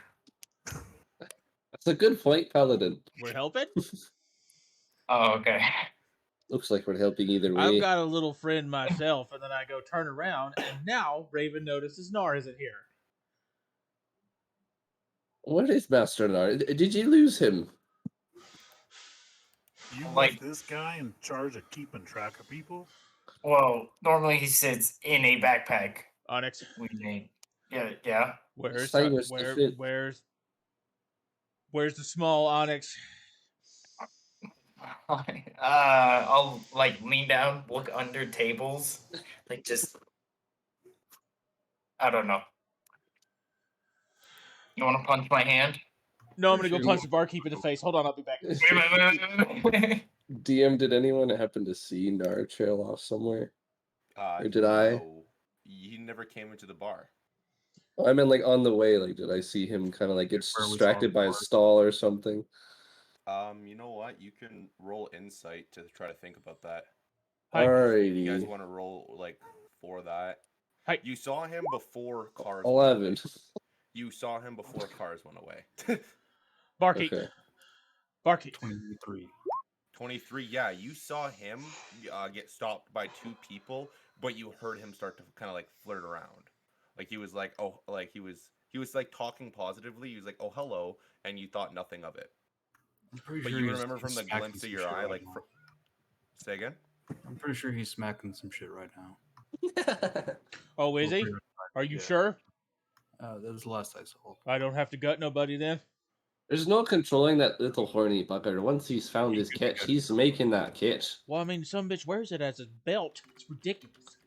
That's a good point, Paladin. We're helping. Oh, okay. Looks like we're helping either way. I've got a little friend myself, and then I go turn around, and now Raven notices Nar isn't here. What is Master Nar? Did you lose him? You Like- left this guy in charge of keeping track of people? Well, normally he sits in a backpack. Onyx, We made. Yeah. where's Sign was different. where's the small Onyx? I'll like lean down, look under tables, like just. I don't know. You want to punch my hand? No, I'm gonna go punch the barkeep in the face. Hold on, I'll be back. DM, did anyone happen to see Nar trail off somewhere? Or did I? No, he never came into the bar. Oh, I meant like on the way. Like, did I see him kind of like get Where we saw distracted by a Bart. stall or something? You know what? You can roll insight to try to think about that. Hi. If you guys Alrighty. want to roll like for that. Hi. You saw him before cars. went 11. away. You saw him before cars went away. Barkeep. Okay. Barkeep. 23. 23. Yeah, you saw him get stopped by two people, but you heard him start to kind of like flirt around. Like he was like, oh, like he was like talking positively. He was like, oh, hello, and you thought nothing of it. I'm pretty But sure you he's remember from the smacking glimpse of some your shit eye, right like, now. say again. I'm pretty sure he's smacking some shit right now. Oh, is Well, he? pretty much, Are you yeah. sure? That was the last I saw. I don't have to gut nobody then. There's no controlling that little horny bugger. Once he's found He his could be catch, good. he's making that catch. Well, I mean, some bitch wears it as a belt. It's ridiculous.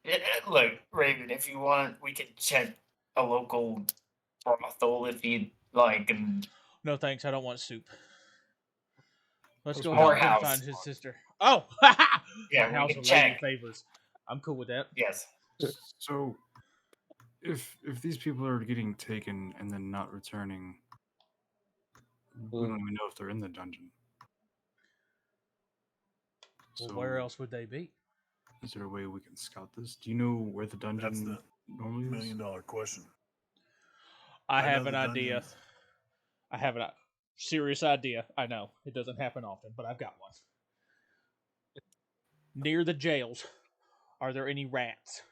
Yeah, look, Raven, if you want, we can check a local brothel if you'd like, and No thanks. I don't want soup. Let's Plus go we help Or him house. find his sister. Oh, Yeah, my we house can of lady check. favors. I'm cool with that. yes. So, if these people are getting taken and then not returning, we don't even know if they're in the dungeon. Well, So, where else would they be? is there a way we can scout this? Do you know where the dungeon That's the normally is? $1,000,000 question. I know have the an idea. dungeons- I have a serious idea. I know it doesn't happen often, but I've got one. Near the jails, are there any rats?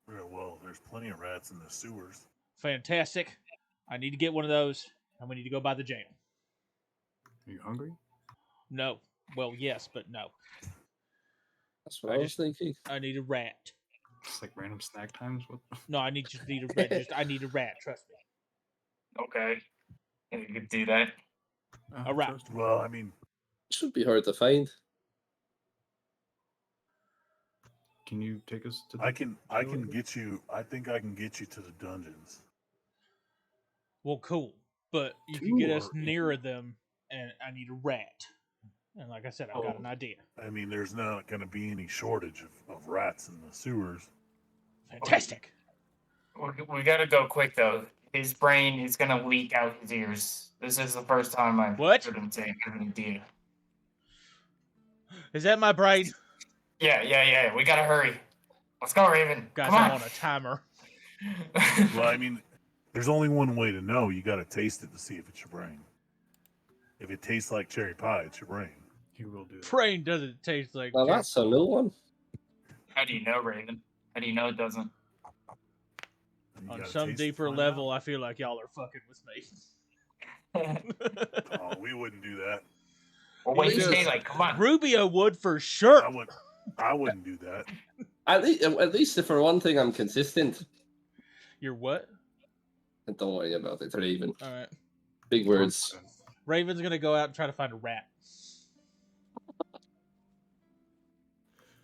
Yeah, well, there's plenty of rats in the sewers. Fantastic. I need to get one of those, and we need to go by the jail. Are you hungry? No. Well, yes, but no. That's what I I was just- thinking. I need a rat. It's like random snack times. What? No, I need just need a rat. I need a rat. Trust me. Okay. If you could do that. A rat. trust me. Well, I mean, Should be hard to find. Can you take us to? I can get you. I think I can get you to the dungeons. Well, cool. But you can Two get us or nearer them, and I need a rat. And like I said, I've got an idea. I mean, there's not going to be any shortage of rats in the sewers. Fantastic. We gotta go quick though. His brain is gonna leak out his ears. This is the first time I've What? heard him say an idea. Is that my brain? Yeah. We gotta hurry. Let's go, Raven. Guys, Come I'm on. on a timer. Well, I mean, there's only one way to know. You got to taste it to see if it's your brain. If it tastes like cherry pie, it's your brain. He will do. That. Brain doesn't taste like Well, cherry- that's a new one. How do you know, Raven? How do you know it doesn't? You On gotta some taste it to deeper find level, out. I feel like y'all are fucking with me. Oh, we wouldn't do that. Well, what do you Just- say? Like, come on. Rubio would for sure. I wouldn't do that. At least for one thing, I'm consistent. You're what? And don't worry about it, Raven. All right. Big words. Raven's gonna go out and try to find a rat.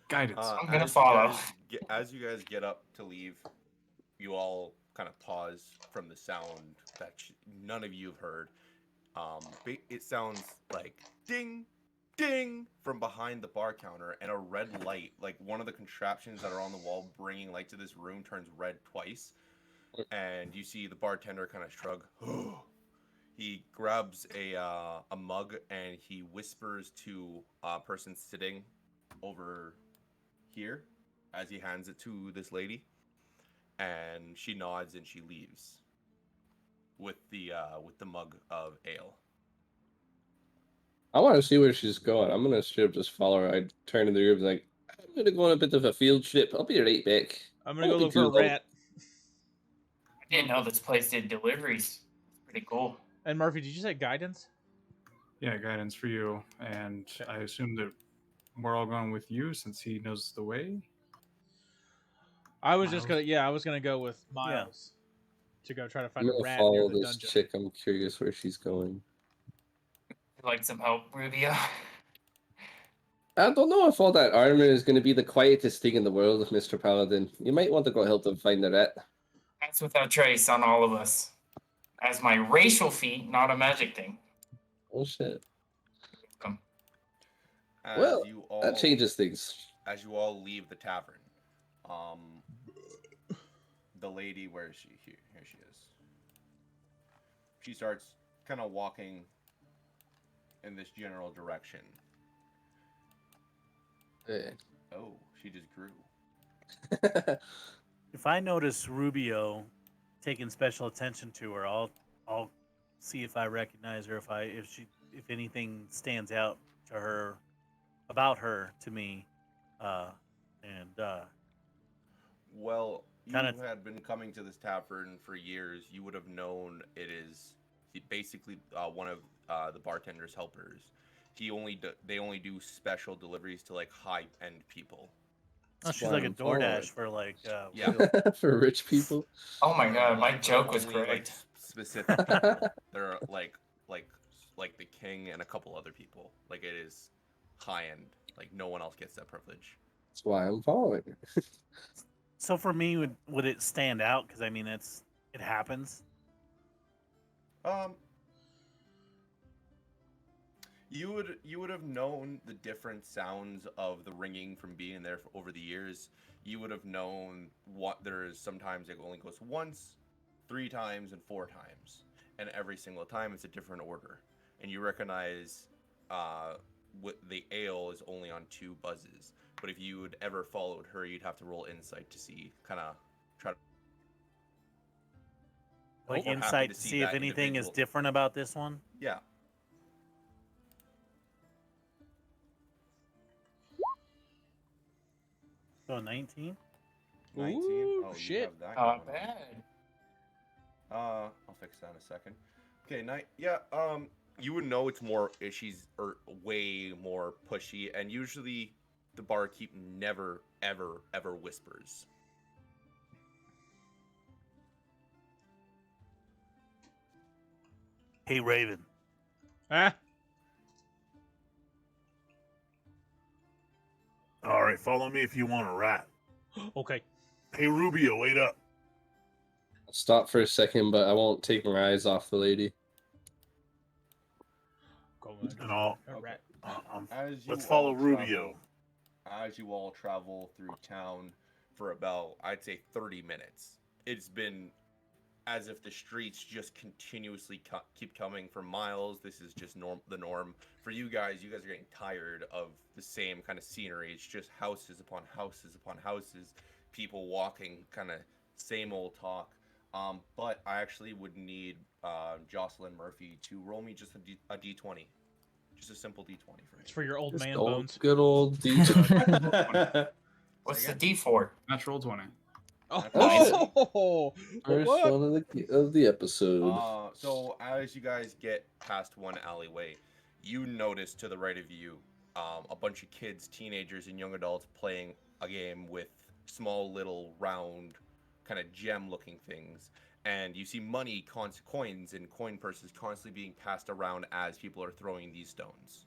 Guidance. I'm gonna as follow. as you guys get up to leave, you all kind of pause from the sound that none of you have heard. It sounds like ding, ding from behind the bar counter, and a red light, like one of the contraptions that are on the wall bringing light to this room, turns red twice. And you see the bartender kind of shrug. He grabs a mug and he whispers to a person sitting over here as he hands it to this lady, and she nods and she leaves with the mug of ale. I want to see where she's going. I'm gonna straight up just follow her. I turn in the room like, I'm gonna go on a bit of a field trip. I'll be right back. I'm gonna go Won't be look for a too long. rat. I didn't know this place did deliveries. Pretty cool. And Murphy, did you say guidance? Yeah, guidance for you, and I assume that we're all going with you since he knows the way. I was just Miles? gonna, I was gonna go with Miles to go try to I'm find a gonna rat near follow the this dungeon. chick. I'm curious where she's going. Like some help, Rubio. I don't know if all that armor is going to be the quietest thing in the world, Mr. Paladin. You might want to go help them find the rat. That's without trace on all of us. As my racial feat, not a magic thing. Oh shit. As Well, you all That changes things. as you all leave the tavern, the lady, where is she? Here she is. She starts kind of walking in this general direction. Yeah. Oh, she just grew. If I notice Rubio taking special attention to her, I'll see if I recognize her. If anything stands out to her about her to me, Well, you Kinda- had been coming to this tavern for years. You would have known it is basically one of the bartender's helpers. They only do special deliveries to like high end people. Oh, That's she's why like a I'm following. DoorDash for like Yeah. wheels. For rich people. Oh my god, my They're joke was only, like, great. specific people. They're like the king and a couple other people. Like it is high end. Like no one else gets that privilege. That's why I'm following. So for me, would it stand out? Because I mean, it happens. Um, you would have known the different sounds of the ringing from being there for, over the years. You would have known what there is. Sometimes it only goes once, 3 times, and 4 times, and every single time it's a different order. And you recognize what the ale is only on 2 buzzes. But if you had ever followed her, you'd have to roll insight to see, kind of try to Like we're happy insight to to see see if that anything is individual. different about this one. Yeah. So 19. 19. Ooh, Oh, you shit. have that Not going on. bad. I'll fix that in a second. Okay, yeah, you would know it's more she's or way more pushy, and usually the barkeep never ever whispers. Hey Raven. Huh? All right, follow me if you want a rat. Okay. Hey, Rubio, wait up. I'll stop for a second, but I won't take my eyes off the lady. Go And I'll. a rat. As you Let's follow all Rubio. As you all travel through town for about, I'd say, 30 minutes, it's been as if the streets just continuously keep coming for miles. This is just the norm. For you guys are getting tired of the same kind of scenery. It's just houses upon houses upon houses, people walking, kind of same old talk. But I actually would need Jocelyn Murphy to roll me just a D20. Just a simple D20 for me. It's for your old Just man old, bones. good old DJ. What's the D for? Natural 20. Oh, First what? one of the episode. So as you guys get past one alleyway, you notice to the right of you a bunch of kids, teenagers, and young adults playing a game with small little round kind of gem-looking things. And you see money, coins, and coin purses constantly being passed around as people are throwing these stones.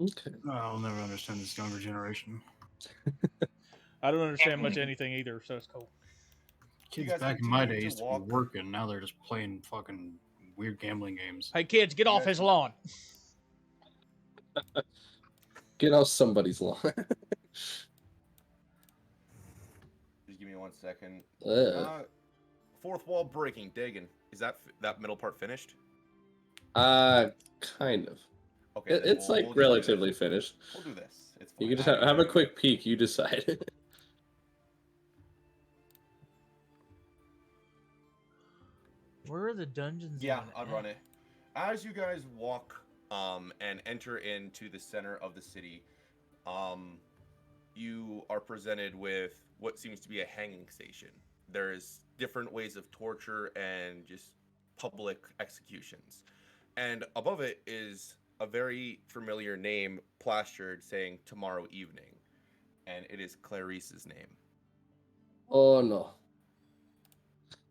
Okay. I'll never understand this younger generation. I don't understand much anything either, so it's cool. Kids guys back in my continue day to used to be walk. working. Now they're just playing fucking weird gambling games. Hey kids, get off his lawn. Get off somebody's lawn. Just give me 1 second. uh, Fourth wall breaking, Dagon. Is that middle part finished? kind of. Okay, then It's we'll like just do relatively this. finished. We'll do this. It's You fine. can just have a quick peek. You decide. Where are the dungeons? Yeah, I'll run it. As you guys walk and enter into the center of the city, you are presented with what seems to be a hanging station. There's different ways of torture and just public executions. And above it is a very familiar name plastered saying tomorrow evening. And it is Clarice's name. Oh no.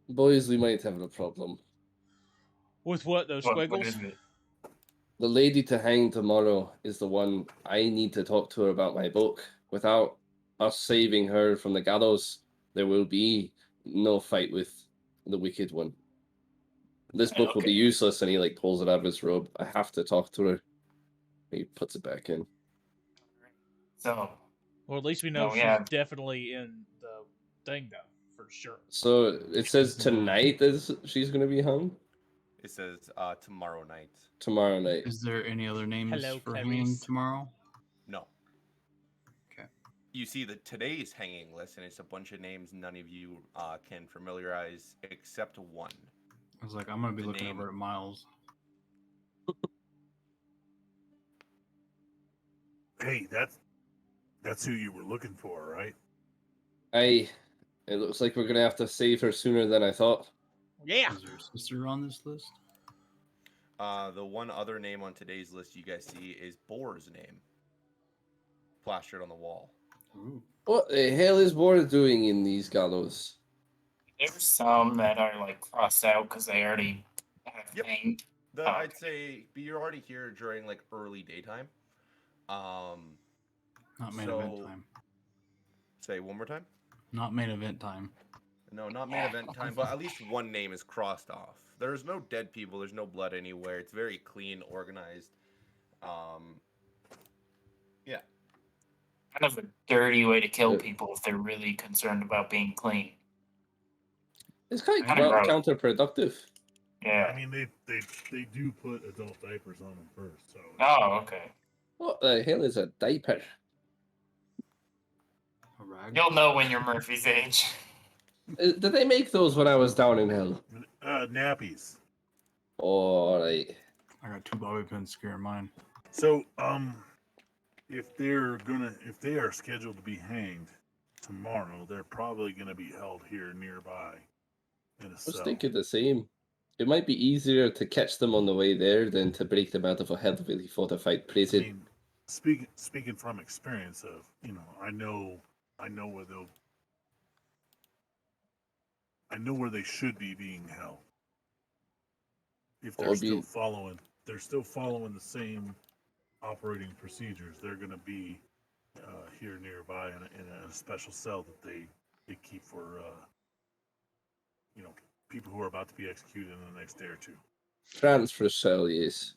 Boys, we might have a problem. With what? Those What squiggles? is it? The lady to hang tomorrow is the one I need to talk to her about my book. Without us saving her from the gallows, there will be no fight with the wicked one. This book will be Okay. useless, and he like pulls it out of his robe. I have to talk to her. He puts it back in. So, Well, at least we know No, she's yeah. definitely in the thing, though, for sure. So it says tonight that she's going to be hung. It says tomorrow night. Tomorrow night. Is there any other names Hello, for Clarice. hanging tomorrow? No. Okay. You see the today's hanging list, and it's a bunch of names none of you can familiarize except one. I was like, I'm gonna be The looking name- over at Miles. Hey, that's who you were looking for, right? It looks like we're going to have to save her sooner than I thought. Yeah. Is there a sister on this list? The one other name on today's list you guys see is Boar's name, plastered on the wall. Ooh. What the hell is Bor doing in these gallows? There's some that are like crossed out because they already have Yep. paint. I'd say you're already here during like early daytime. Not main event So- time. Say one more time. Not main event time. No, not main event time, but at least one name is crossed off. There's no dead people. There's no blood anywhere. It's very clean, organized. Yeah. Kind of a dirty way to kill Yeah. people if they're really concerned about being clean. It's quite Kinda gross. counterproductive. Yeah. I mean, they do put adult diapers on them first, so. Oh, okay. What the hell is a diaper? A rag. You'll know when you're Murphy's age. Did they make those when I was down in hell? Nappies. All right. I got 2 bobby pins scaring mine. So, if they are scheduled to be hanged tomorrow, they're probably gonna be held here nearby in a I was cell. thinking the same. It might be easier to catch them on the way there than to break them out of a heavily fortified I prison. mean, speaking from experience of, I know where they should be being held. If they're Or still be- following the same operating procedures, they're going to be here nearby in a special cell that they keep for people who are about to be executed in the next day or two. Transfer cell, yes.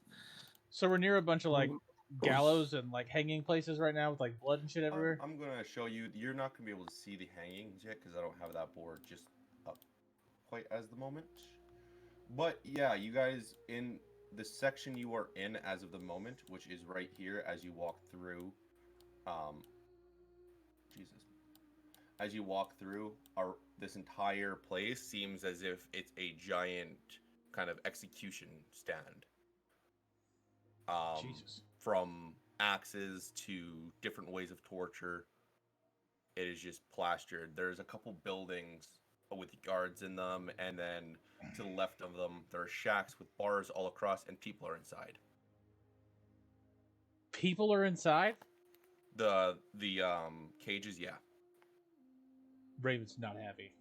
So we're near a bunch of like gallows and like hanging places right now with like blood and shit everywhere. I'm gonna show you. You're not gonna be able to see the hangings yet because I don't have that board just up quite as the moment. But yeah, you guys in the section you are in as of the moment, which is right here as you walk through. As you walk through, this entire place seems as if it's a giant kind of execution stand. Jesus. From axes to different ways of torture, it is just plastered. There's a couple buildings with guards in them, and then to the left of them, there are shacks with bars all across, and people are inside. People are inside? The cages, yeah, Raven's not happy.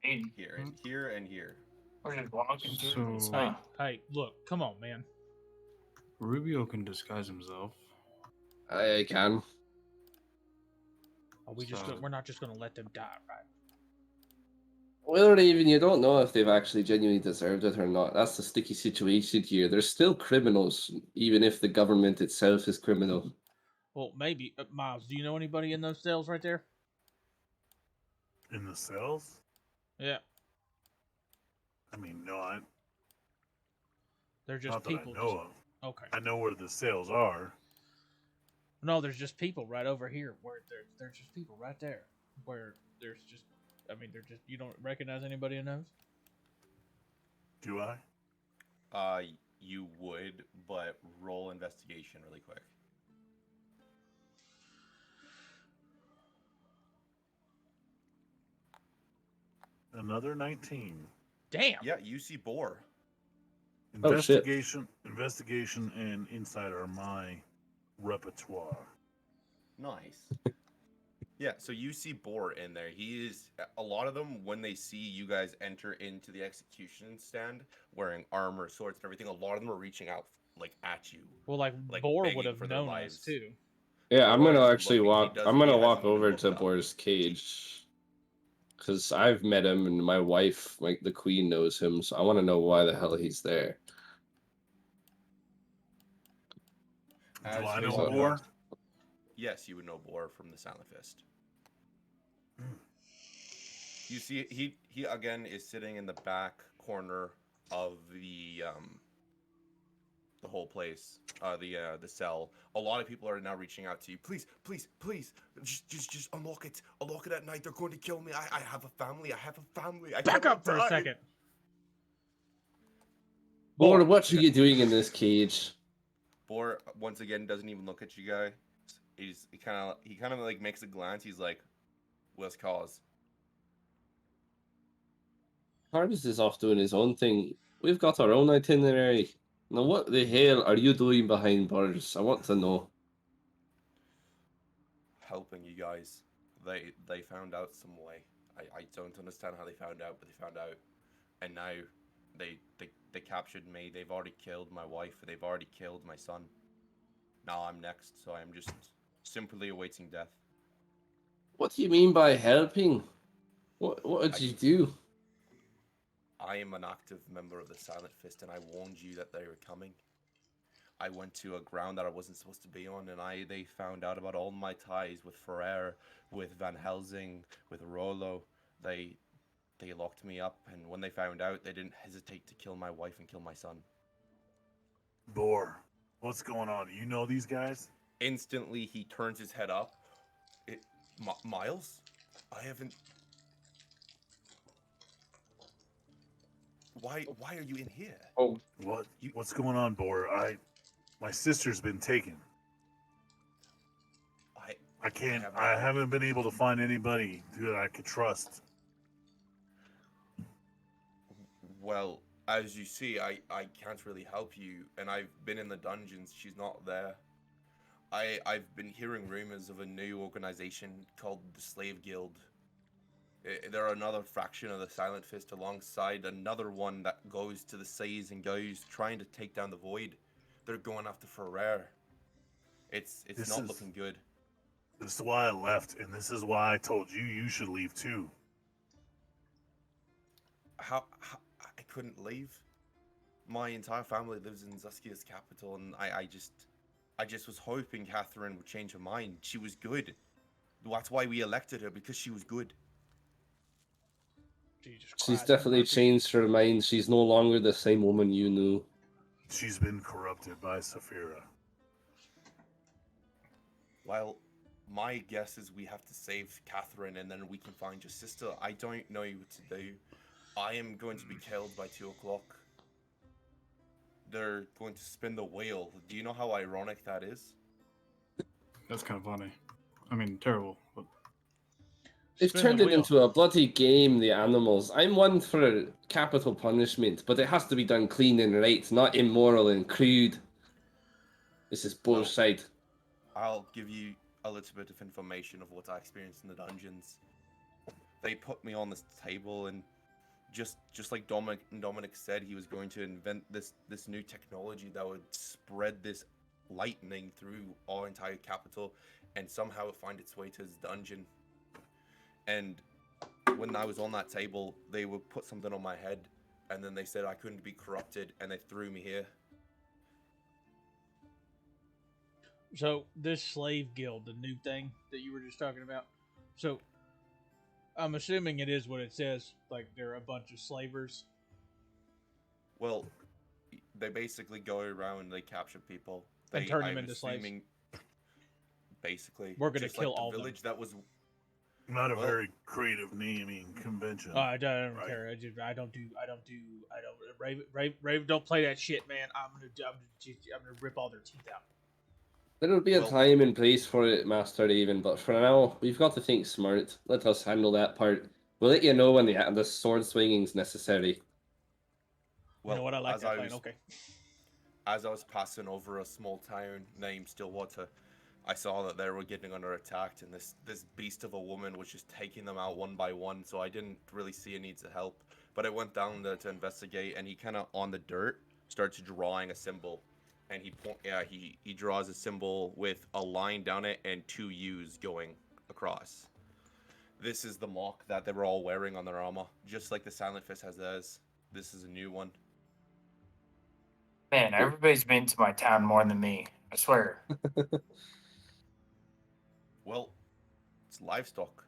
Hey, here and here and here. we're just walking through this. So- Hey, hey, look, come on, man. Rubio can disguise himself. I can. Are we just So- we're not just gonna let them die, right? Well, Raven, you don't know if they've actually genuinely deserved it or not. That's the sticky situation here. They're still criminals, even if the government itself is criminal. Well, maybe. Miles, do you know anybody in those cells right there? In the cells? Yeah, I mean, no, they're just not that people. I know of. Okay. I know where the cells are. No, there's just people right over here. Where there's just people right there. Where there's just, I mean, they're just. You don't recognize anybody in those? Do I? You would, but roll investigation really quick. Another 19. Damn. Yeah, you see Boar. Oh, shit. Investigation, and insight are my repertoire. Nice. Yeah, so you see Boar in there. He is a lot of them when they see you guys enter into the execution stand wearing armor, swords, and everything. A lot of them are reaching out like at you. Well, like Like, Boar begging would have for their known lives. us too. Yeah, I'm Boar gonna is actually looking- he walk. doesn't- I'm he gonna hasn't walk even over looked to up. Boar's cage because I've met him, and my wife, like the queen, knows him. So I want to know why the hell he's there. Do As I you know walk more? up- Yes, you would know Boar from the Silent Fist. You see, he again is sitting in the back corner of the whole place, the cell. A lot of people are now reaching out to you. Please, please, please, just unlock it. Unlock it at night. They're going to kill me. I have a family. I have a family. I Back cannot up for a die." second. Boar, what are you doing in this cage? Boar once again doesn't even look at you guys. He kind of like makes a glance. He's like, "What's cause?" Hardest is off doing his own thing. We've got our own itinerary. Now, what the hell are you doing behind bars? I want to know. Helping you guys. They found out some way. I don't understand how they found out, but they found out, and now they captured me. They've already killed my wife. They've already killed my son. Now I'm next, so I'm just simply awaiting death. What do you mean by helping? What did you do? I am an active member of the Silent Fist, and I warned you that they were coming. I went to a ground that I wasn't supposed to be on, and they found out about all my ties with Ferrer, with Van Helsing, with Rollo. They they locked me up, and when they found out, they didn't hesitate to kill my wife and kill my son. Bor, what's going on? Do you know these guys? Instantly, he turns his head up. Miles? I haven't. Why are you in here? Oh, What's going on, Bor? My sister's been taken. I can't. I haven't been able to find anybody that I could trust. Well, as you see, I can't really help you, and I've been in the dungeons. She's not there. I've been hearing rumors of a new organization called the Slave Guild. They're another fraction of the Silent Fist alongside another one that goes to the seas and goes trying to take down the Void. They're going after Ferrer. It's not looking good. This is why I left, and this is why I told you you should leave too. How I couldn't leave? My entire family lives in Zuskia's capital, and I just was hoping Catherine would change her mind. She was good. That's why we elected her, because she was good. Jesus she's Christ, definitely Murphy. changed her mind. She's no longer the same woman you knew. She's been corrupted by Saphira. Well, my guess is we have to save Catherine, and then we can find your sister. I don't know what to do. I am going to be killed by 2 o'clock. They're going to spin the wheel. Do you know how ironic that is? That's kind of funny. I mean, terrible. But They've Spin turned the it wheel. into a bloody game, the animals. I'm one for capital punishment, but it has to be done clean and right, not immoral and crude. This is Well, both side. I'll give you a little bit of information of what I experienced in the dungeons. They put me on this table, and just like Dominic said, he was going to invent this new technology that would spread this lightning through our entire capital, and somehow find its way to his dungeon. And when I was on that table, they would put something on my head, and then they said I couldn't be corrupted, and they threw me here. So this slave guild, the new thing that you were just talking about. So I'm assuming it is what it says. Like they're a bunch of slavers. Well, they basically go around and they capture people. And turn them I'm into slaves. assuming, basically, We're gonna just kill like the all of them. village that was. Not a Well- very creative naming convention. I don't Right. care. I don't. Rave, don't play that shit, man. I'm gonna rip all their teeth out. There'll be a Well- time and place for it, Master Raven, but for now, we've got to think smart. Let us handle that part. We'll let you know when the sword swinging's necessary. Well, You know what? I like as that I plan. was, Okay. as I was passing over a small town named Stillwater, I saw that they were getting under attack, and this beast of a woman was just taking them out one by one. So I didn't really see a need to help, but I went down there to investigate, and he kind of on the dirt starts drawing a symbol, and he draws a symbol with a line down it and 2 U's going across. This is the mock that they were all wearing on their armor, just like the Silent Fist has theirs. This is a new one. Man, everybody's been to my town more than me. I swear. Well, it's livestock.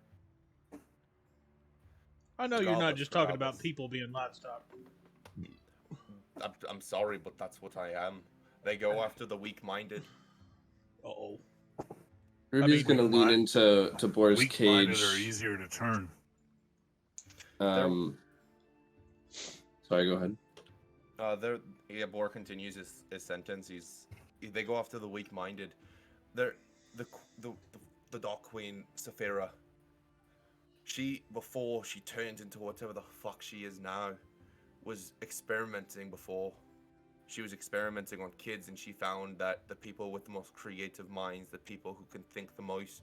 I know you're not Regardless, just talking about regardless. people being livestock. I'm sorry, but that's what I am. They go after the weak-minded. Uh-oh. Ruby's mean, gonna lean into Bor's Weak-minded cage. are easier to turn. Sorry, go ahead. Bor continues his sentence. They go after the weak-minded. They're the Dark Queen Saphira. She, before she turned into whatever the fuck she is now, was experimenting before. She was experimenting on kids, and she found that the people with the most creative minds, the people who can think the most,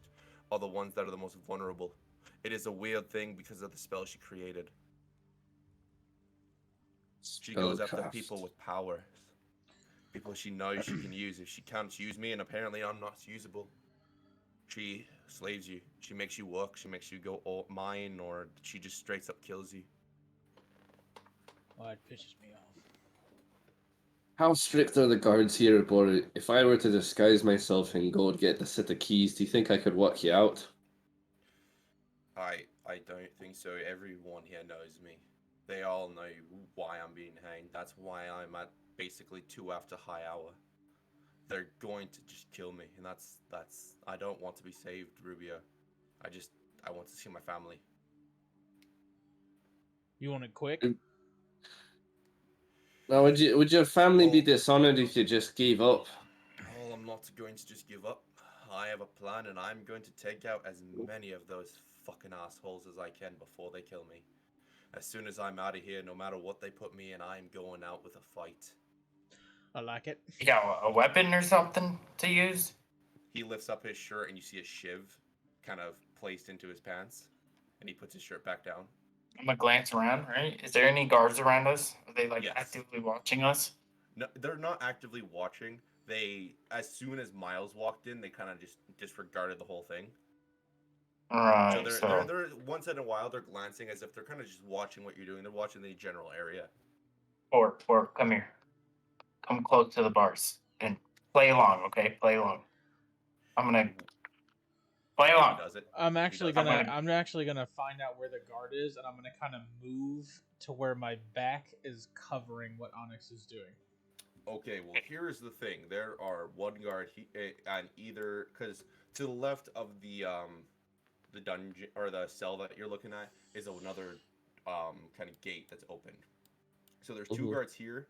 are the ones that are the most vulnerable. It is a weird thing because of the spell she created. She goes after people with power. People she knows she can use. If she can't use me, and apparently I'm not usable, she slaves you. She makes you work. She makes you go all mine, or she just straight up kills you. Well, it pisses me off. How strict are the guards here about it? If I were to disguise myself and go and get the set of keys, do you think I could work you out? I don't think so. Everyone here knows me. They all know why I'm being hanged. That's why I'm at basically 2 after high hour. They're going to just kill me, and that's I don't want to be saved, Rubio. I want to see my family. You want it quick? Now, would your family be dishonored if you just gave up? Oh, I'm not going to just give up. I have a plan, and I'm going to take out as many of those fucking assholes as I can before they kill me. As soon as I'm out of here, no matter what they put me in, I'm going out with a fight. I like it. You got a weapon or something to use? He lifts up his shirt, and you see a shiv kind of placed into his pants, and he puts his shirt back down. I'm gonna glance around, right? Is there any guards around us? Are they like Yes. actively watching us? No, they're not actively watching. They, as soon as Miles walked in, they kind of just disregarded the whole thing. Right. So they're once in a while they're glancing as if they're kind of just watching what you're doing. They're watching the general area. Or come here. Come close to the bars and play along, okay? Play along. I'm gonna play along. He does it. I'm actually does. gonna I'm actually gonna find out where the guard is, and I'm gonna kind of move to where my back is covering what Onyx is doing. Okay, well here's the thing. There are one guard on either, because to the left of the dungeon or the cell that you're looking at is another kind of gate that's opened. So there's 2 guards here,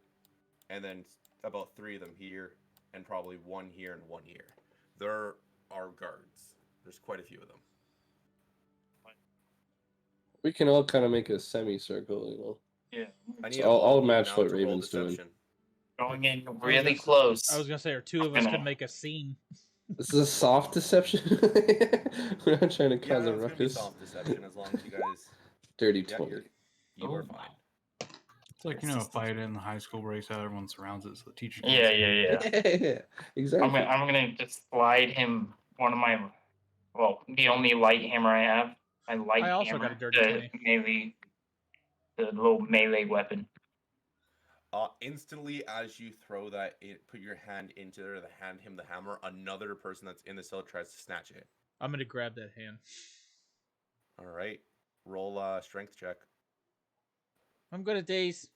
and then about 3 of them here, and probably 1 here and 1 here. There are guards. There's quite a few of them. We can all kind of make a semicircle, you know. Yeah. I need So all I'll of you match now what to roll Raven's doing. deception. Going in I was really gonna- close. I was gonna say, or two of us could make a scene. This is a soft deception. We're not trying to Yeah, cause a it's gonna be ruckus. soft deception as long as you guys. Dirty Yeah, 20. you are fine. It's like, a fight in the high school breaks out, everyone surrounds it, so the teacher can't Yeah, see it. yeah. Exactly. I'm gonna just slide him one of my, well, the only light hammer I have. My light I also hammer, got a dirty the 20. melee, the little melee weapon. Instantly, as you throw that, put your hand into there to hand him the hammer. Another person that's in the cell tries to snatch it. I'm gonna grab that hand. All right, roll a strength check. I'm good at these.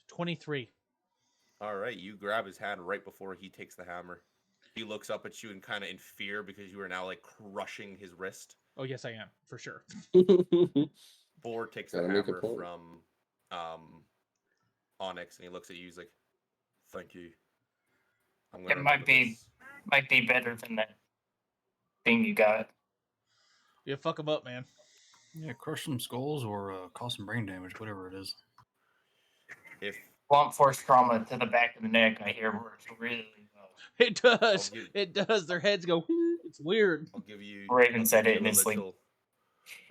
23. All right, you grab his hand right before he takes the hammer. He looks up at you and kind of in fear because you are now like crushing his wrist. Oh yes, I am for sure. Boar takes Gotta the make a hammer point. from Onyx and he looks at you. He's like, "Thank you." It might be better than that thing you got. Yeah, fuck him up, man. Yeah, crush some skulls or cause some brain damage, whatever it is. If Blunt force trauma to the back of the neck, I hear works really well. It does. It does. Their heads go. It's weird. I'll give you. Raven I'll said give it you in his sleep.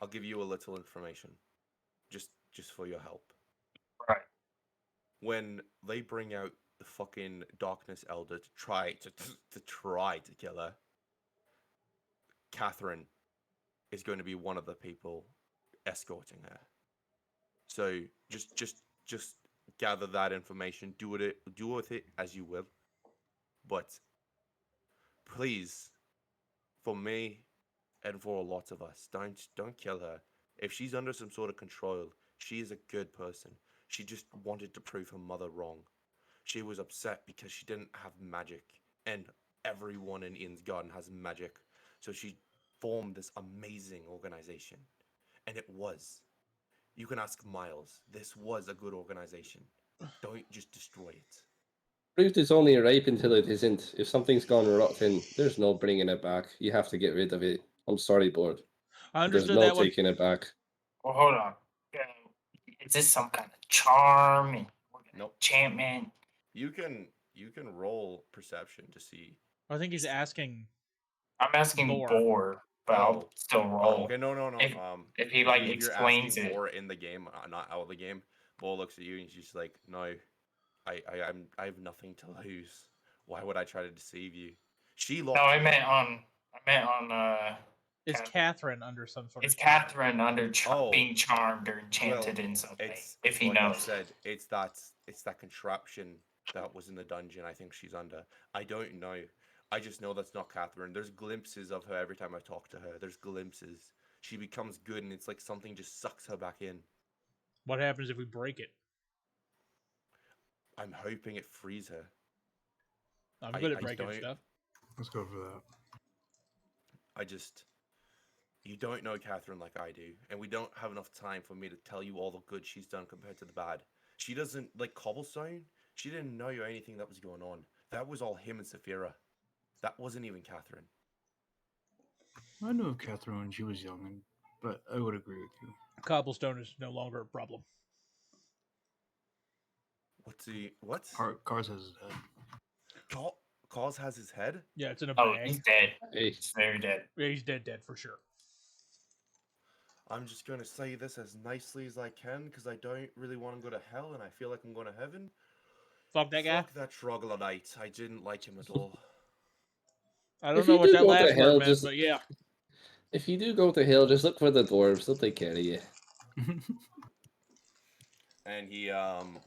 I'll give you a little information, just for your help. Right. When they bring out the fucking Darkness Elder to try to kill her, Catherine is going to be one of the people escorting her. So just gather that information. Do with it as you will. But please, for me and for a lot of us, don't kill her. If she's under some sort of control, she is a good person. She just wanted to prove her mother wrong. She was upset because she didn't have magic, and everyone in Ian's Garden has magic. So she formed this amazing organization, and it was. You can ask Miles. This was a good organization. Don't just destroy it. Fruit is only ripe until it isn't. If something's gone rotten, there's no bringing it back. You have to get rid of it. I'm sorry, board. I There's understood no that one. taking it back. Well, hold on. Is this some kind of charm and Nope. enchantment? You can roll perception to see. I think he's asking. I'm asking Boar. Boar, but I'll still Oh, roll. okay, no. If he like if you're explains asking it, Boar in the game, not out of the game, Boar looks at you and she's like, "No, I have nothing to lose. Why would I try to deceive you?" She looked. no, I meant on. Is Catherine under some sort Is of charm? Catherine under being charmed or enchanted in some way? If he like knows, I said, it's that contraption that was in the dungeon. I think she's under. I don't know. I just know that's not Catherine. There's glimpses of her every time I talk to her. There's glimpses. She becomes good, and it's like something just sucks her back in. What happens if we break it? I'm hoping it frees her. I'm good at breaking stuff. Let's go for that. You don't know Catherine like I do, and we don't have enough time for me to tell you all the good she's done compared to the bad. She doesn't, like Cobblestone, she didn't know anything that was going on. That was all him and Saphira. That wasn't even Catherine. I knew of Catherine when she was young, but I would agree with you. Cobblestone is no longer a problem. What? Cars has his head. Cars has his head? Yeah, it's in a oh, bag. he's dead. He's very dead. Yeah, he's dead for sure. I'm just going to say this as nicely as I can because I don't really want to go to hell and I feel like I'm going to heaven. Fuck that guy. Fuck that troglodyte. I didn't like him at all. I don't know what that last word meant, but yeah. If you do go to hell, just look for the dwarves. They'll take care of you. And he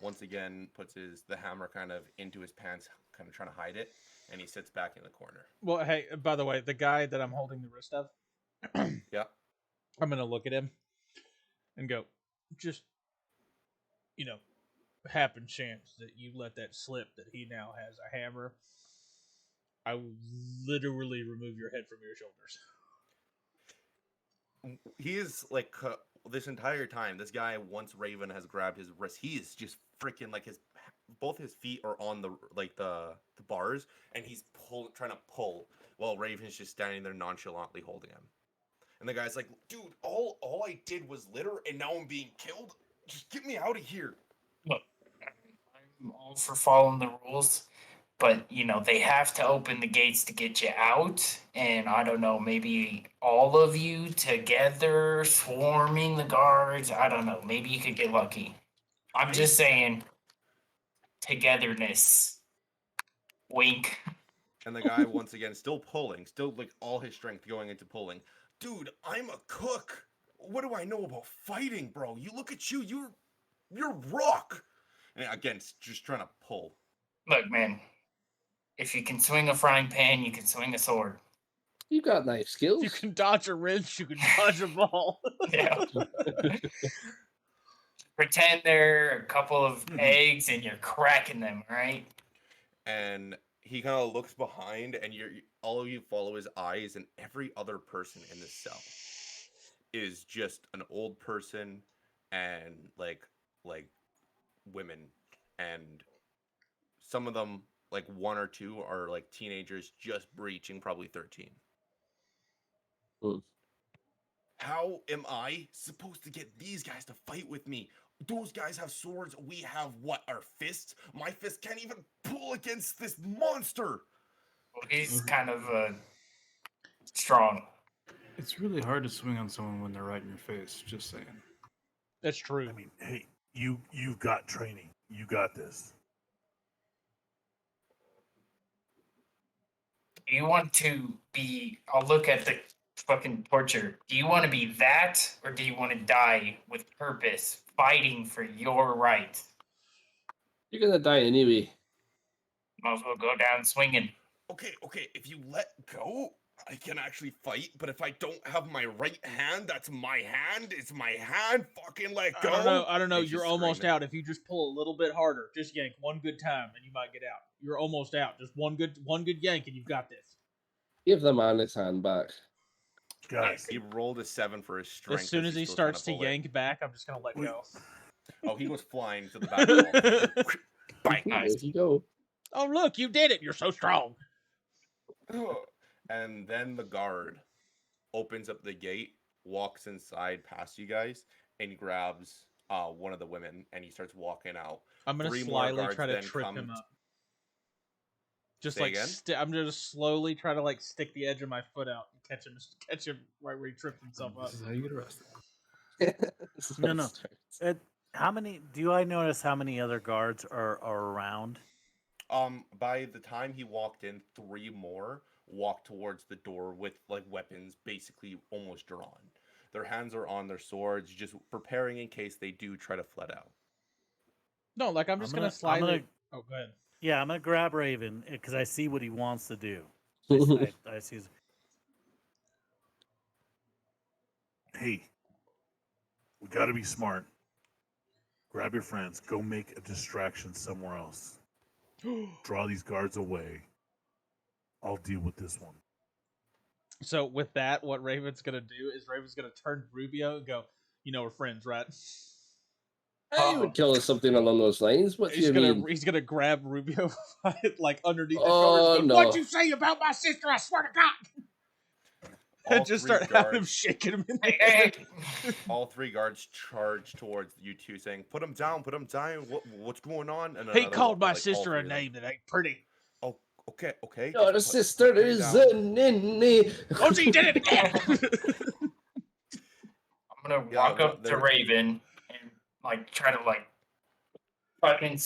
once again puts the hammer kind of into his pants, kind of trying to hide it, and he sits back in the corner. Well, hey, by the way, the guy that I'm holding the wrist of, yeah, I'm gonna look at him and go, just, happen chance that you let that slip that he now has a hammer, I will literally remove your head from your shoulders. He is like this entire time. This guy, once Raven has grabbed his wrist, he is just freaking like both his feet are on the bars, and he's trying to pull while Raven's just standing there nonchalantly holding him. And the guy's like, "Dude, all I did was litter, and now I'm being killed. Just get me out of here." Look, I'm all for following the rules, but they have to open the gates to get you out, and I don't know, maybe all of you together swarming the guards. I don't know, maybe you could get lucky. I'm just saying, togetherness. Wink. And the guy once again still pulling, still like all his strength going into pulling. Dude, I'm a cook. What do I know about fighting, bro? You look at you, you're rock. And again, just trying to pull. Look, man, if you can swing a frying pan, you can swing a sword. You got knife skills. You can dodge a wrench, you can dodge a ball. Yeah. Pretend they're a couple of eggs and you're cracking them, right? And he kind of looks behind, and all of you follow his eyes, and every other person in the cell is just an old person and like women, and some of them, like one or two, are like teenagers just breaching probably 13. How am I supposed to get these guys to fight with me? Those guys have swords. We have what? Our fists? My fist can't even pull against this monster. Well, he's kind of strong. It's really hard to swing on someone when they're right in your face. Just saying. That's true. I mean, hey, you've got training. You got this. Do you want to be? I'll look at the fucking torture. Do you want to be that, or do you want to die with purpose, fighting for your right? You're gonna die anyway. Might as well go down swinging. Okay. If you let go, I can actually fight. But if I don't have my right hand, that's my hand. It's my hand. Fucking let go. I don't know. You're almost out. If you just pull a little bit harder, just yank one good time, and you might get out. You're almost out. Just one good yank, and you've got this. Give the man his hand back. Guys, he rolled a 7 for his strength. As soon as he starts to yank back, I'm just gonna let go. Oh, he goes flying to the back wall. Bang! There you go. Oh, look, you did it. You're so strong. And then the guard opens up the gate, walks inside past you guys, and grabs one of the women, and he starts walking out. I'm gonna 3 more slyly guards try to then trip come him up. Just Say like again? I'm gonna slowly try to like stick the edge of my foot out and catch him right where he tripped himself up. This is how you get arrested. This is No, how it no. starts. How many? Do I notice how many other guards are around? By the time he walked in, 3 more walked towards the door with like weapons basically almost drawn. Their hands are on their swords, just preparing in case they do try to flood out. No, like I'm just gonna I'm slyly. gonna, Oh, go ahead. yeah, I'm gonna grab Raven because I see what he wants to do. I see. Hey, we got to be smart. Grab your friends. Go make a distraction somewhere else. Draw these guards away. I'll deal with this one. So with that, what Raven's gonna do is Raven's gonna turn to Rubio and go, "You know we're friends, right?" I would tell us something along those lines. What do you mean? He's gonna grab Rubio like underneath his Oh, shoulders. And go, no. What'd you say about my sister? I swear to God! And All just 3 start having him guards, shaking him in the Hey, air. all 3 guards charge towards you two, saying, "Put him down! Put him down! What's going on?" And He another called one, my like, all sister a 3 of them. name that ain't pretty. Oh, okay. Your just sister put him is down. a ninny. Oh, she did it again! I'm gonna Yeah, walk up to Raven and like try to like fucking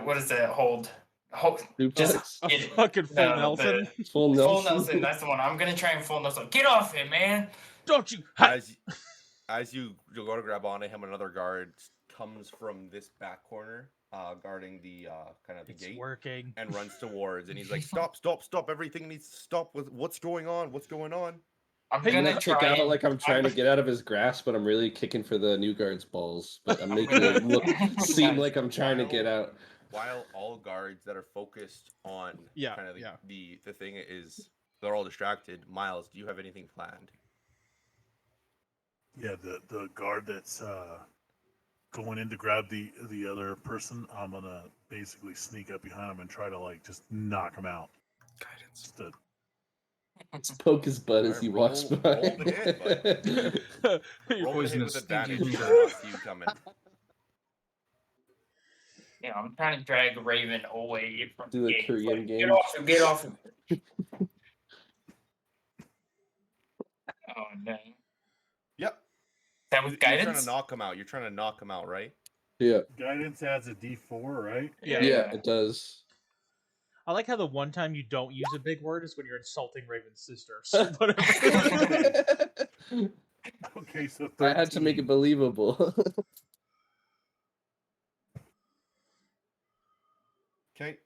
what is that hold? Just Duplex? A get it. fucking full No, Nelson. Full Full Nelson. Nelson, that's the one. I'm gonna try and full Nelson. Get off him, man. Don't you? Hi. As you go to grab onto him, another guard comes from this back corner, guarding the kind of the It's gate, working. and runs towards. And he's like, "Stop! Everything needs to stop. What's going on? What's going on?" I'm Hey, I'm gonna gonna kick try out and like I'm trying to get out of his grasp, but I'm really kicking for the new guard's balls. But I'm making it look seem Nice. like I'm trying to get out. While all guards that are focused on Yeah, kind of yeah. the thing is they're all distracted. Miles, do you have anything planned? Yeah, the guard that's going in to grab the other person, I'm gonna basically sneak up behind him and try to like just knock him out. Guidance. Just to, Just poke his butt as Alright, he walks by. roll the hit, bud. Roll the hit with Poisonous advantage. stinky He does needle. not see you coming. Yeah, I'm trying to drag Raven away from Do the the gate. Korean Like, game. get off him, get off him. Oh no. Yep. That was You're trying guidance? to knock him out. You're trying to knock him out, right? Yeah, guidance adds a D4, right? Yeah. yeah, it does. I like how the one time you don't use a big word is when you're insulting Raven's sister. So whatever. Okay, so 13. I had to make it believable. Okay.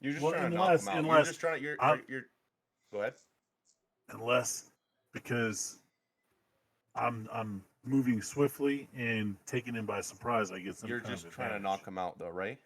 You're just Well, trying to knock him out. You're just trying. You're. Go ahead. Unless because I'm moving swiftly and taking him by surprise, I get some. You're kind just of trying to advantage. knock him out, though, right?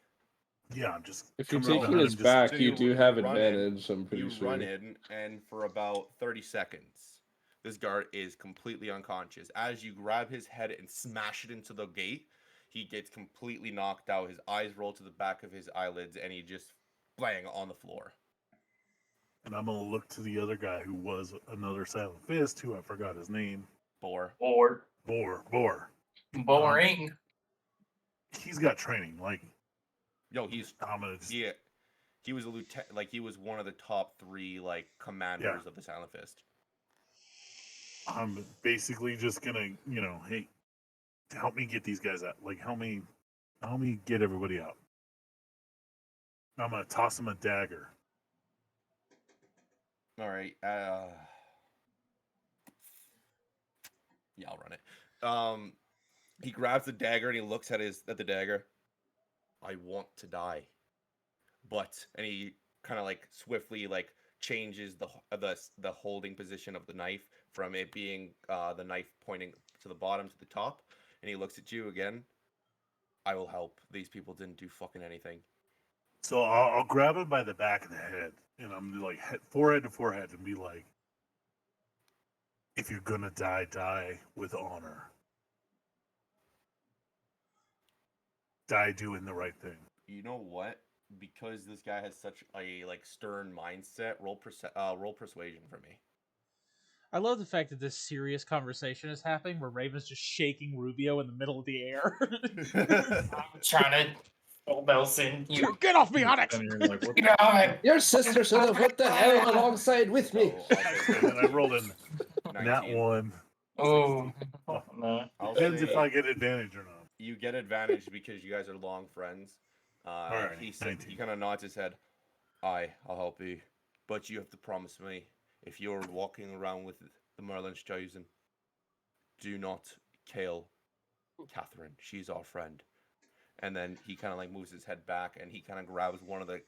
Yeah, I'm just. If you're coming up taking behind his him, back, So you you do have run in, advantage, I'm pretty You sure. run in, and for about 30 seconds, this guard is completely unconscious. As you grab his head and smash it into the gate, he gets completely knocked out. His eyes roll to the back of his eyelids, and he just bang on the floor. And I'm gonna look to the other guy who was another Silent Fist, who I forgot his name. Boar. Or Boar. boring. He's got training. Like Yo, he's I'm gonna just, he was a lieutenant. Like he was one of the top 3 like commanders of the Silent Fist. I'm basically just gonna, hey, help me get these guys out. Like help me get everybody out. I'm gonna toss him a dagger. All right. Yeah, I'll run it. He grabs the dagger and he looks at the dagger. I want to die, and he kind of like swiftly like changes the holding position of the knife from it being the knife pointing to the bottom to the top, and he looks at you again. I will help. These people didn't do fucking anything. So I'll grab him by the back of the head, and I'm like forehead to forehead, and be like, "If you're gonna die, die with honor. Die doing the right thing." You know what? Because this guy has such a like stern mindset, roll persuasion for me. I love the fact that this serious conversation is happening where Raven's just shaking Rubio in the middle of the air. I'm trying to pull Nelson. You Get off me, Onyx! And you're like, what? get on. Your sister should have put the hell alongside with me. So And then I rolled in that 19. one. Oh, no. I'll Depends if say I get advantage or not. you get advantage because you guys are long friends. Alright, He said, 19. he kind of nods his head. I'll help you, but you have to promise me if you're walking around with the Merlin's chosen, do not kill Catherine. She's our friend. And then he kind of like moves his head back and he kind of grabs one of the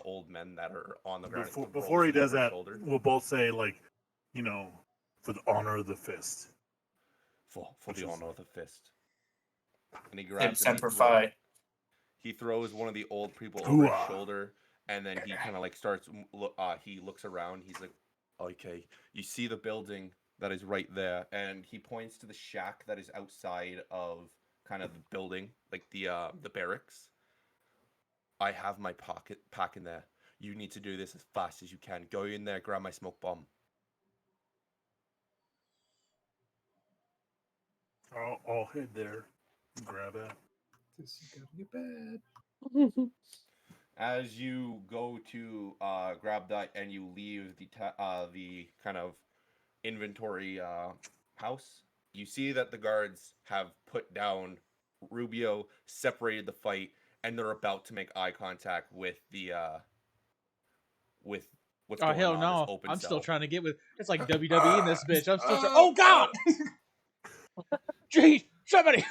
old men that are on the ground. Before he does that, shoulder. we'll both say, like, you know, for the honor of the fist. For Which the is- honor of the fist. And he grabs him, Semper Fi. he throws one of the old people over his Hooah. shoulder, and then he kind of like starts. He looks around. He's like, "Okay, you see the building that is right there," and he points to the shack that is outside of kind of the building, like the barracks. I have my pack in there. You need to do this as fast as you can. Go in there, grab my smoke bomb. I'll head there, grab it. This is gonna get bad. As you go to grab that and you leave the kind of inventory house, you see that the guards have put down Rubio, separated the fight, and they're about to make eye contact with the with what's Oh going hell on. no! This open I'm cell. still trying to get with. It's like WWE in this bitch. I'm still. Oh god! Jeez, somebody!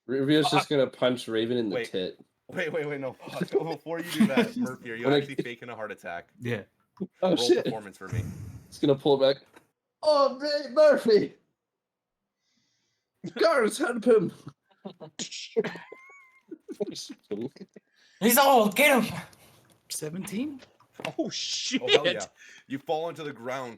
Rubio's just gonna punch Raven in the Wait. tit. Wait, no. Before you do that, Murphy, are you When I- actually faking a heart attack? Yeah. Oh Roll shit! performance for me. He's gonna pull back. Oh, Murphy! Guards, help him! He's old. Get him. 17? Oh shit! Oh hell yeah! You fall into the ground.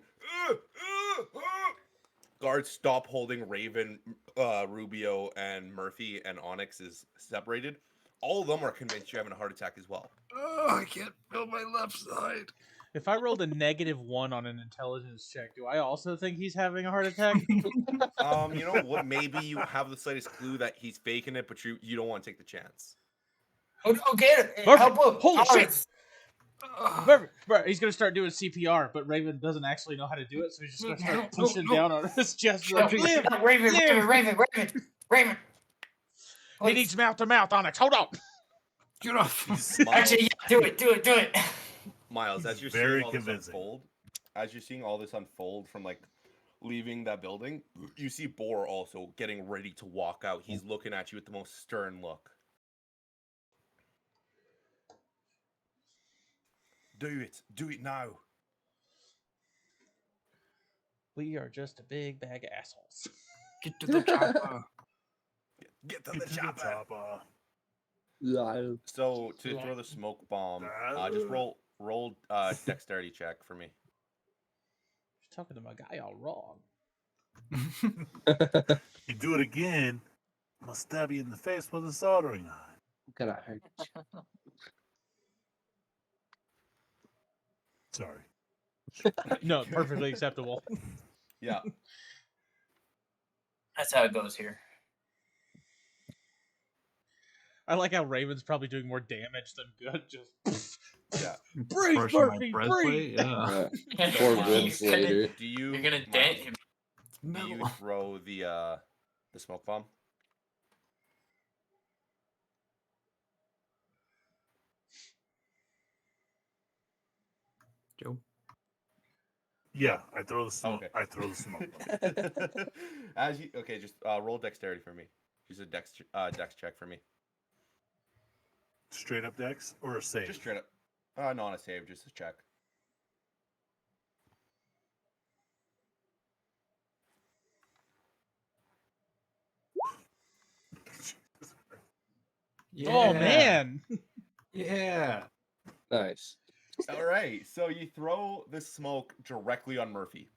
Guards stop holding Raven, Rubio, and Murphy, and Onyx is separated. All of them are convinced you're having a heart attack as well. Oh, I can't feel my left side. If I rolled a -1 on an intelligence check, do I also think he's having a heart attack? You know what? Maybe you have the slightest clue that he's faking it, but you don't want to take the chance. Oh, no, get him. Murphy, Help him. holy shit. Alex. Bro, he's gonna start doing CPR, but Raven doesn't actually know how to do it, so he's just gonna start pushing down on his chest. Like, live, Raven, live. Raven. He needs mouth to mouth, Onyx. Hold up. Get off. Miles, Actually, yeah, do it. Miles, as you're Very seeing all this convincing. unfold, as you're seeing all this unfold from like leaving that building, you see Boar also getting ready to walk out. He's looking at you with the most stern look. Do it now. We are just a big bag of assholes. Get to the chopper. Get to Get the to the chopper. chopper. Yeah. So to throw the smoke bomb, just roll dexterity check for me. You're talking to my guy all wrong. You do it again, I'm gonna stab you in the face with a soldering iron. Gonna hurt. Sorry. No, perfectly acceptable. Yeah. That's how it goes here. I like how Raven's probably doing more damage than good. Just Yeah. breathe, Crushing my Murphy, breastplate, breathe. yeah. Yeah. 4 ribs later. Do you? You're gonna Miles, dent him. Do you throw the smoke bomb? Joe. Yeah, I throw the smoke. Okay. I throw the smoke. As you just roll dexterity for me. Use a dex check for me. Straight up dex or a save? Just straight up. Not a save, just a check. Yeah. Oh man. Yeah. Nice. All right, so you throw the smoke directly on Murphy.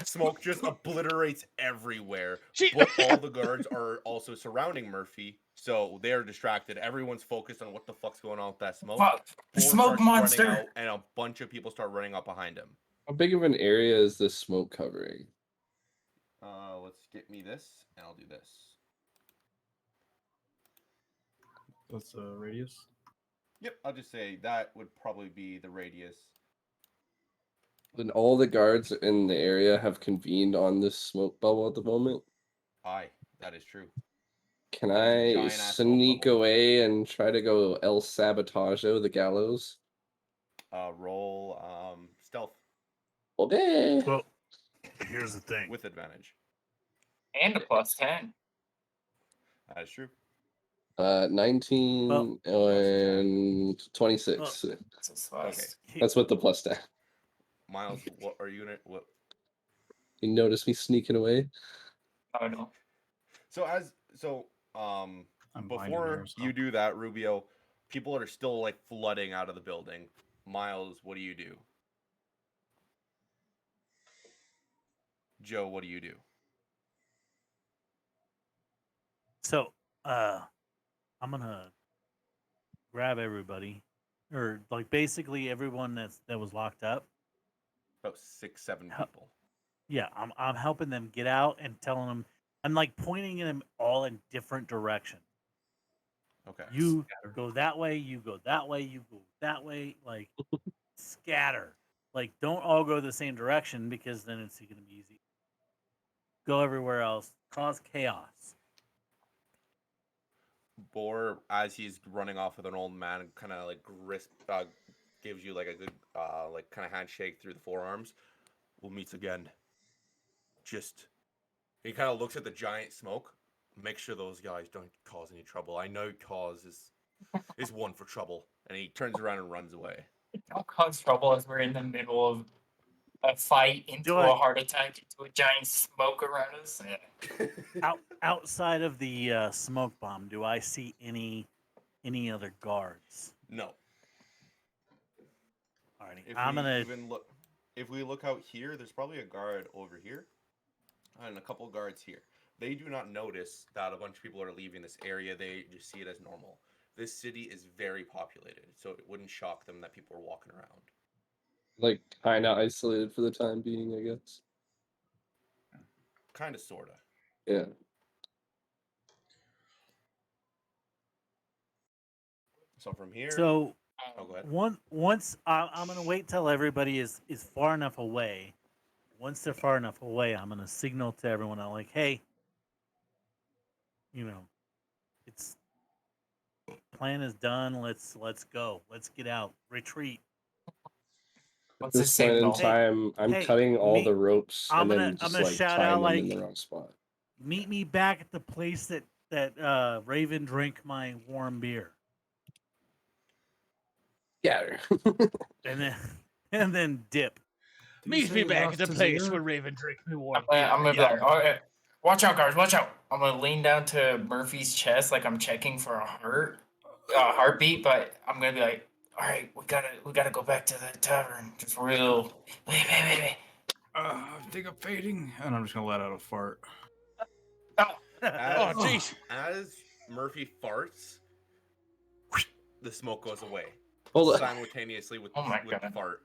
Smoke just obliterates everywhere. She- But all the guards are also surrounding Murphy, so they're distracted. Everyone's focused on what the fuck's going on with that smoke. Fuck. Boar Smoke starts running monster. out, and a bunch of people start running up behind him. How big of an area is this smoke covering? Let's get me this, and I'll do this. That's a radius. Yep, I'll just say that would probably be the radius. Then all the guards in the area have convened on this smoke bubble at the moment. Aye, that is true. Can That is a I giant-ass smoke sneak bubble. away and try to go El Sabotajo, the gallows? Roll stealth Okay. Well, here's the thing. with advantage. And a +10. That is true. 19 and 26. That's a slice. That's with the plus 10. Miles, what are you gonna what? You notice me sneaking away? Oh no. I'm blinded Before here, so- you do that, Rubio, people are still like flooding out of the building. Miles, what do you do? Joe, what do you do? So, I'm gonna grab everybody, or like basically everyone that was locked up. About 6, 7 How- people. Yeah, I'm helping them get out and telling them. I'm like pointing them all in different directions. Okay. You go that way. You go that way. You go that way. Like scatter. Like don't all go the same direction because then it's gonna be easy. Go everywhere else. Cause chaos. Boar, as he's running off with an old man, kind of like gives you like a good like kind of handshake through the forearms. We'll meet again. Just he kind of looks at the giant smoke. Make sure those guys don't cause any trouble. I know cause is one for trouble, and he turns around and runs away. Don't cause trouble as we're in the middle of a fight into Do a I- heart attack into a giant smoke around us. Outside of the smoke bomb, do I see any other guards? No. Alrighty, If I'm we gonna. even look, if we look out here, there's probably a guard over here, and a couple guards here. They do not notice that a bunch of people are leaving this area. They just see it as normal. This city is very populated, so it wouldn't shock them that people are walking around. Like, kind of isolated for the time being, I guess. Kind of, sorta. Yeah. So from here, So oh, go ahead. once I'm gonna wait till everybody is far enough away. Once they're far enough away, I'm gonna signal to everyone. I'm like, hey, it's plan is done. Let's go. Let's get out. Retreat. At What's the this point in signal? time, I'm Hey, cutting all me- the ropes I'm and gonna- then I'm just gonna like shout tying out, them in like- the wrong spot. Meet me back at the place that Raven drank my warm beer, Yeah. and then dip. Did you Meet say me he's back off at the to place Zia? where Raven drink me I'm warm gonna be beer. like, all right, watch out, guys, watch out. I'm gonna lean down to Murphy's chest like I'm checking for a heartbeat, but I'm gonna be like, all right, we gotta go back to the tavern. Just real. Wait. I think I'm fading, and I'm just gonna let out a fart. Oh, Oh, jeez. As Murphy farts, the smoke goes away Hold on. simultaneously with Oh my with the God. fart.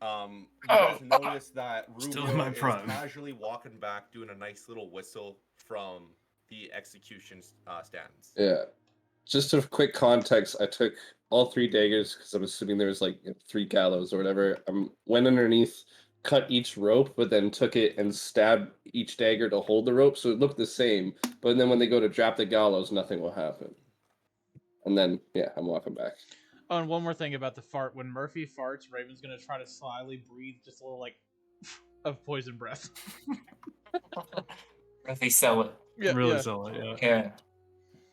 You guys notice that Still Rubio in my is prime. casually walking back, doing a nice little whistle from the execution stands. Yeah. Just a quick context, I took all 3 daggers because I'm assuming there was like 3 gallows or whatever. I went underneath, cut each rope, but then took it and stabbed each dagger to hold the rope, so it looked the same. But then when they go to drop the gallows, nothing will happen. And then, yeah, I'm walking back. Oh, and one more thing about the fart. When Murphy farts, Raven's gonna try to slyly breathe just a little like of poison breath. Murphy, sell it. Really sell it, yeah. Yeah.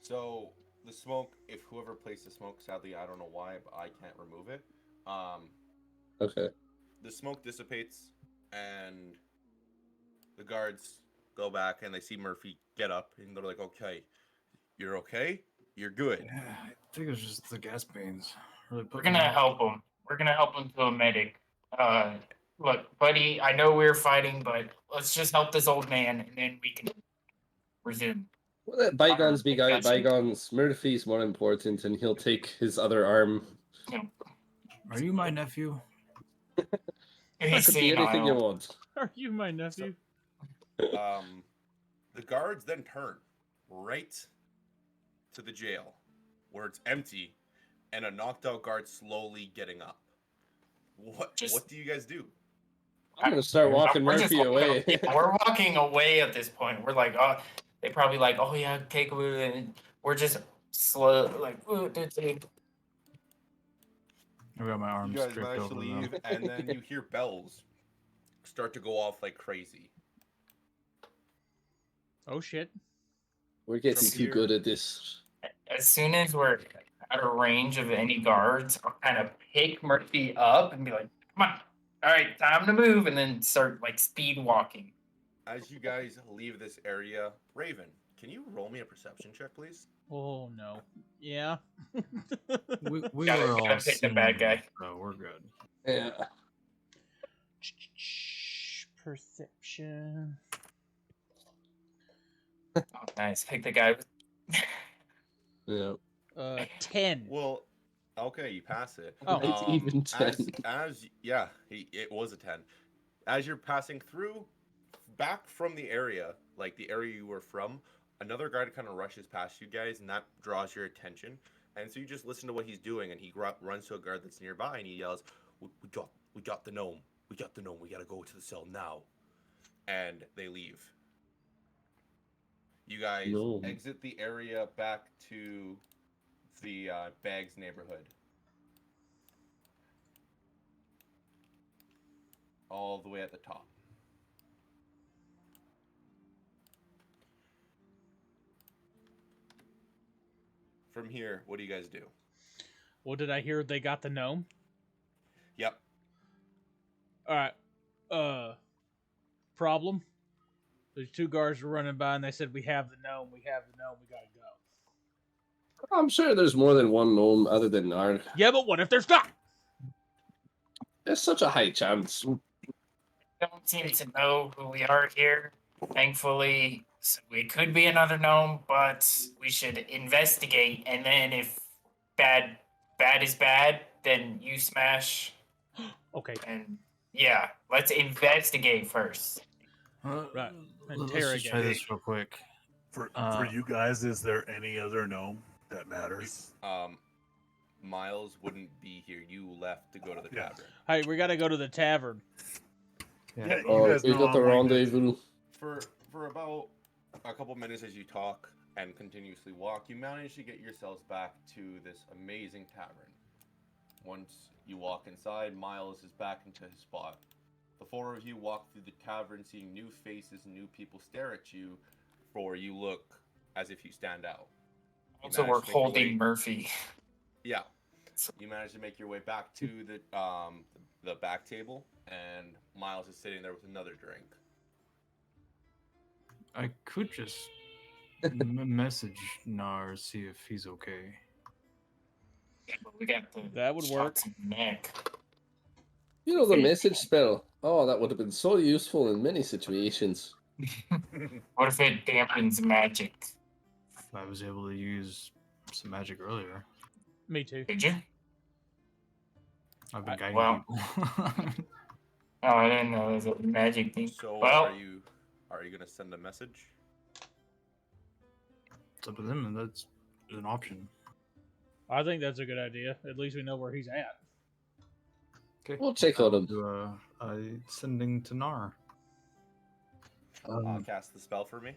So the smoke, if whoever placed the smoke, sadly I don't know why, but I can't remove it. Okay. The smoke dissipates, and the guards go back and they see Murphy get up, and they're like, "Okay, you're okay. You're good." Yeah, I think it was just the gas pains. Really We're put me gonna off. help him. We're gonna help him to a medic. Look, buddy, I know we're fighting, but let's just help this old man, and then we can resume. Well, let bygones be Gotcha. bygones. Murphy's more important, and he'll take his other arm. Are you my nephew? He's Could be anything you senile. want. Are you my nephew? The guards then turn right to the jail, where it's empty, and a knocked out guard slowly getting up. What do you guys do? I'm gonna start walking We're just Murphy walking away. yeah, we're walking away at this point. We're like, oh, they probably like, oh yeah, take away, and we're just slow, like, oh, take. I got my You arms guys stripped manage to over them. leave, and then you hear bells start to go off like crazy. Oh shit. We're getting From too here- good at this. As soon as we're out of range of any guards, I'll kind of pick Murphy up and be like, come on, all right, time to move, and then start like speed walking. As you guys leave this area, Raven, can you roll me a perception check, please? Oh no. Yeah. We Gotta- were gotta all pick the bad seeing, guy. so we're good. Yeah. Perception. Oh, nice, pick the guy. Yeah. 10. Well, okay, you pass it. Oh. It's even 10. It was a 10. As you're passing through, back from the area, like the area you were from, another guard kind of rushes past you guys, and that draws your attention. And so you just listen to what he's doing, and he runs to a guard that's nearby, and he yells, "We got the gnome. We got the gnome. We gotta go to the cell now." And they leave. You guys Gnome. exit the area back to the Bags neighborhood. All the way at the top. From here, what do you guys do? Well, did I hear they got the gnome? Yep. Alright. Problem? There's two guards were running by and they said, we have the gnome, we gotta go. I'm sure there's more than one gnome other than Nard. Yeah, but what if there's not? There's such a high chance. Don't seem to know who we are here. Thankfully, so it could be another gnome, but we should investigate. And then if bad is bad, then you smash. Okay. And yeah, let's investigate first. Right. Let's just try this real quick. For Uh, you guys, is there any other gnome that matters? Miles wouldn't be here. You left to go to the Yeah. tavern. Hey, we gotta go to the tavern. Yeah, you Oh, guys we know got the I'm like this. rendezvous. For about a couple minutes as you talk and continuously walk, you manage to get yourselves back to this amazing tavern. Once you walk inside, Miles is back into his spot. The four of you walk through the tavern, seeing new faces and new people stare at you, for you look as if you stand out. You Also, we're managed to make your holding way- Murphy. Yeah. You manage to make your way back to the back table, and Miles is sitting there with another drink. I could just message Nar, see if he's okay. But we got the That would work. shots in the neck. You know the message spell. Oh, that would have been so useful in many situations. What if it dampens magic? I was able to use some magic earlier. Me too. Did you? I've been guiding well- people. Oh, I didn't know it was a magic thing. So Well- are you gonna send a message? It's up to them, and that's an option. I think that's a good idea. At least we know where he's at. Okay. We'll check on him. Do a sending to Nar. Cast the spell for me.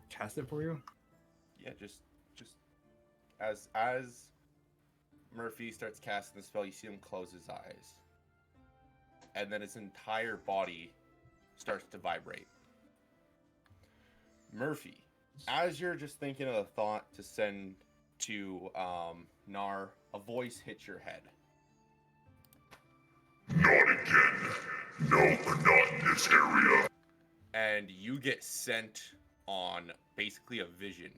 Cast it for you. Yeah, just as Murphy starts casting the spell, you see him close his eyes, and then his entire body starts to vibrate. Murphy, as you're just thinking of a thought to send to Nar, a voice hits your head. Not again. No, not in this area. And you get sent on basically a vision.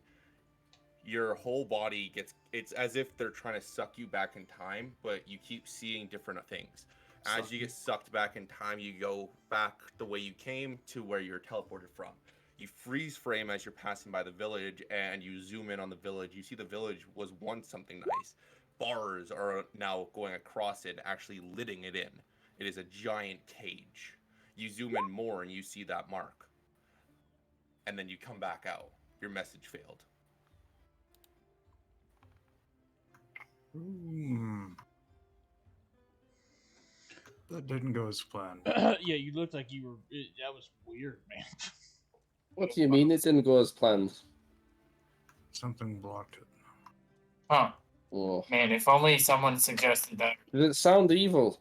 Your whole body it's as if they're trying to suck you back in time, but you keep seeing different things. As you get sucked back in time, you go back the way you came to where you're teleported from. You freeze frame as you're passing by the village, and you zoom in on the village. You see the village was once something nice. Bars are now going across it, actually lidding it in. It is a giant cage. You zoom in more and you see that mark. And then you come back out. Your message failed. That didn't go as planned. Yeah, you looked like you were. That was weird, man. What do you mean it didn't go as planned? Something blocked it. Huh. Oh. Man, if only someone suggested that. Did it sound evil?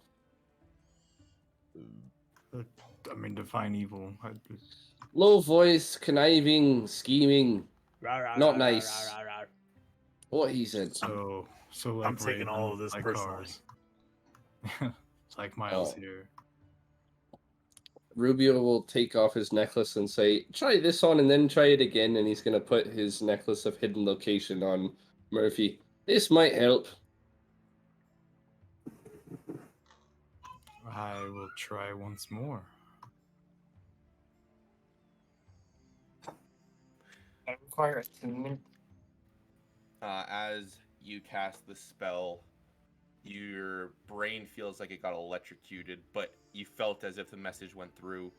I mean, define evil. Low voice, conniving, scheming. Not nice. What he said. So like I'm taking all of this like personally. cars. Like Miles Oh. here. Rubio will take off his necklace and say, try this on and then try it again. And he's going to put his necklace of hidden location on Murphy. This might help. I will try once more. I require attunement. As you cast the spell, your brain feels like it got electrocuted, but you felt as if the message went through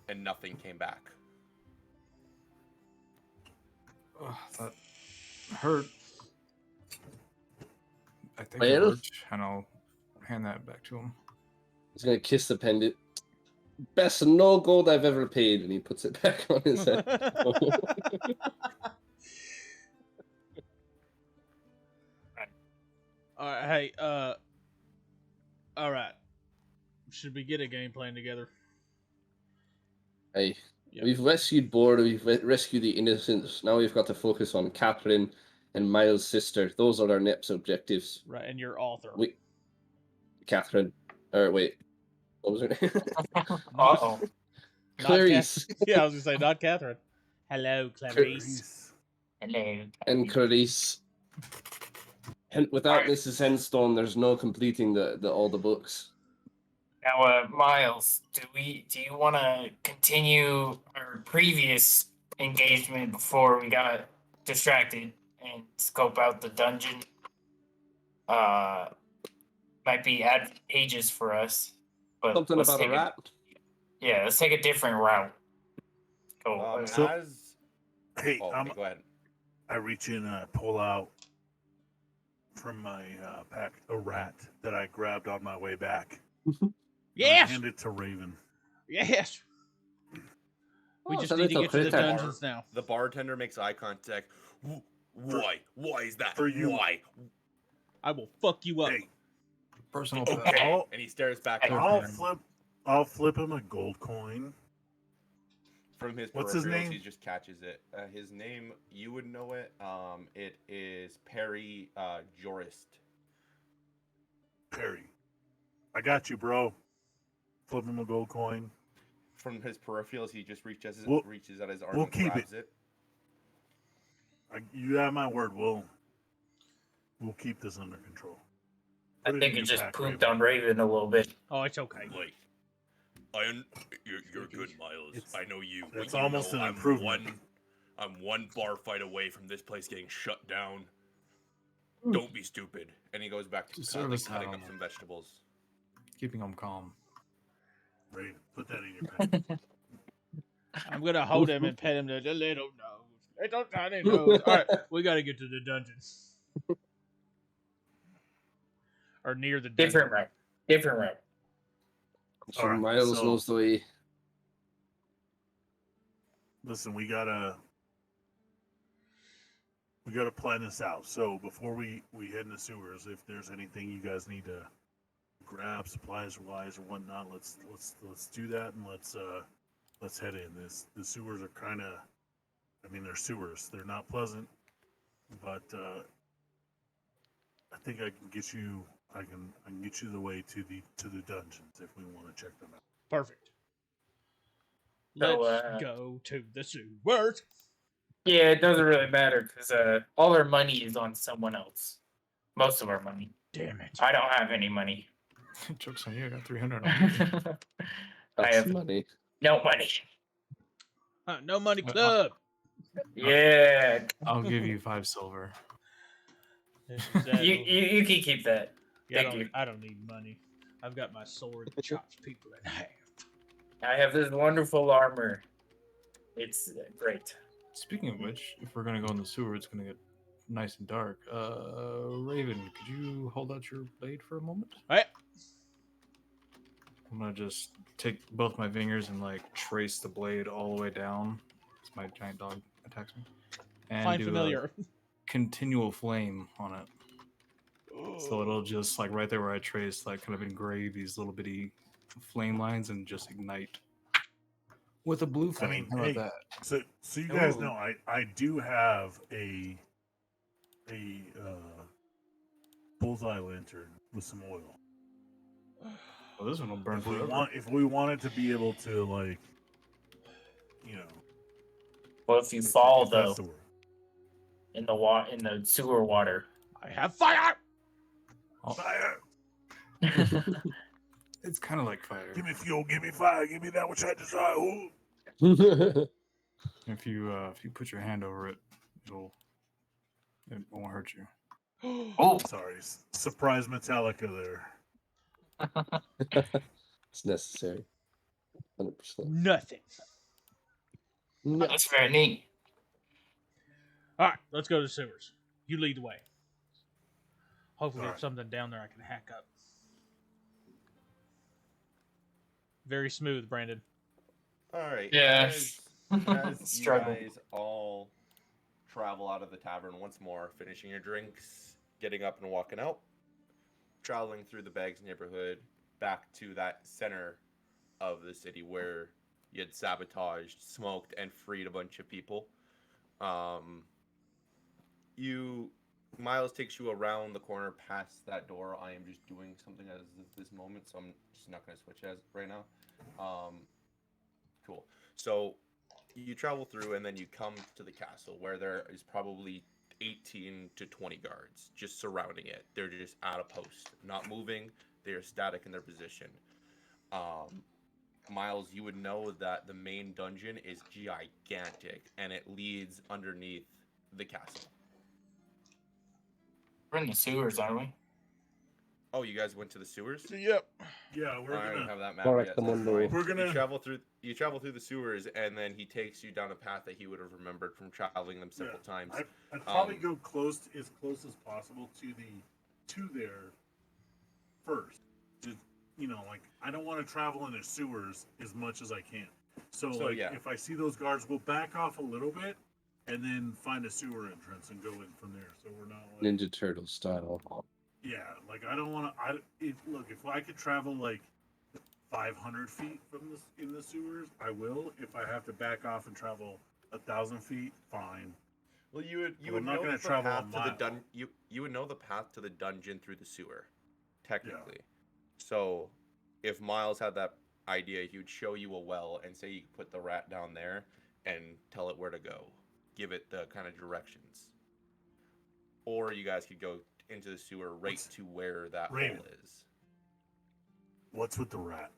and nothing came back. That hurt. I think Well? it worked, and I'll hand that back to him. He's going to kiss the pendant. Best no gold I've ever paid. And he puts it back on his head. All right, hey, all right. Should we get a game plan together? Hey, Yep. we've rescued Board, we've rescued the innocents. Now we've got to focus on Catherine and Miles' sister. Those are our next objectives. Right, and your author. Catherine. Or wait, what was her name? Uh-oh. Clarice. Yeah, I was gonna say not Catherine. Hello, Clarice. Hello. And Clarice. And without Mrs. Henstone, there's no completing the all the books. Now, Miles, do you want to continue our previous engagement before we got distracted and scope out the dungeon? Might be advantageous for us, but Something let's about a take rat? Yeah, let's take a different route. Go. Hey, okay, go ahead. I reach in and I pull out from my pack a rat that I grabbed on my way back. Yes! Hand it to Raven. Yes! We Oh, just it's a need to little get to the critter. dungeons now. The bartender makes eye contact. Why? Why is that? For you. Why? I will fuck you up. Hey, Personal Okay. And he stares back at I'll you. flip him a gold coin. From his What's his peripherals, name? he just catches it. His name, you would know it. It is Perry Jorist. Perry. I got you, bro. Flip him a gold coin. From his peripherals, he just reaches out his arm we'll and keep grabs it. You have my word. We'll keep this under control. I Put it think in it your just pack, pooped Raven. on Raven a little bit. Oh, it's okay. Like, you're good, Miles. I know you. But It's you almost know an improvement. I'm one bar fight away from this place getting shut down. Don't be stupid. And he goes back to Service cutting up animal. some vegetables. Keeping him calm. Raven, put that in your pack. I'm gonna hold him and pet him to the little nose. Little tiny nose. Alright, we gotta get to the dungeons. Or near the dungeon. Different route. So Alright, Miles so- knows the way. Listen, we gotta plan this out. So before we head in the sewers, if there's anything you guys need to grab, supplies wise or whatnot, let's do that, and let's head in. The sewers are kind of, I mean, they're sewers. They're not pleasant, but I think I can get you. I can get you the way to the dungeons if we want to check them out. Perfect. So, Let's go to the sewers. Yeah, it doesn't really matter because all our money is on someone else. Most of our money. Damn it. I don't have any money. Joke's on you. I got 300 on I That's have money. no money. No money club. Yeah, I'll give you 5 silver. you can keep that. Yeah, Thank you. I don't need money. I've got my sword that chops people in half. I have this wonderful armor. It's great. Speaking of which, if we're gonna go in the sewer, it's gonna get nice and dark. Raven, could you hold out your blade for a moment? Right? I'm gonna just take both my fingers and like trace the blade all the way down. As my giant dog attacks me, and Find do familiar. a continual flame on it. So it'll just like right there where I traced, like kind of engrave these little bitty flame lines and just ignite with a blue I flame. mean, How about hey, that? so you guys Ooh. know I do have a bullseye lantern with some oil. Well, this one will burn forever. If we wanted to be able to like, you know, What if you fall if that's though the word. in the sewer water? I have fire! Fire! It's kind of like fire. Give me fuel, give me fire, give me that which I desire. Ooh. If you put your hand over it, it won't hurt you. Oh, Sorry, surprise Metallica there. It's necessary. 100%. Nothing. No. that's very neat. Alright, let's go to the sewers. You lead the way. Hopefully there's Alright. something down there I can hack up. Very smooth, Brandon. All right. Yeah. As you Struggle. guys all travel out of the tavern once more, finishing your drinks, getting up and walking out, traveling through the Bags neighborhood back to that center of the city where you had sabotaged, smoked, and freed a bunch of people. You Miles takes you around the corner past that door. I am just doing something as of this moment, so I'm just not going to switch as right now. Cool. So you travel through, and then you come to the castle where there is probably 18 to 20 guards just surrounding it. They're just at a post, not moving. They're static in their position. Miles, you would know that the main dungeon is gigantic, and it leads underneath the castle. We're in the sewers, aren't we? Oh, you guys went to the sewers? Yep. Yeah, we're I don't gonna have that map Correct yet. the So it's mundo. fine. We're gonna- you travel through the sewers, and then he takes you down a path that he would have remembered from traveling them several times. I'd probably go as close as possible to there first. Just, like I don't want to travel in the sewers as much as I can. So like yeah. if I see those guards, we'll back off a little bit and then find a sewer entrance and go in from there. So we're not like Ninja Turtle style. yeah, like I don't want to. If I could travel like 500 feet in the sewers, I will. If I have to back off and travel 1,000 feet, fine. Well, you would I'm not know gonna the travel path a to the mile. you would know the path to the dungeon through the sewer, technically. So, if Miles had that idea, he would show you a well and say you could put the rat down there and tell it where to go, give it the kind of directions. Or you guys could go into the sewer right to where that Raven. hole is. What's with the rat?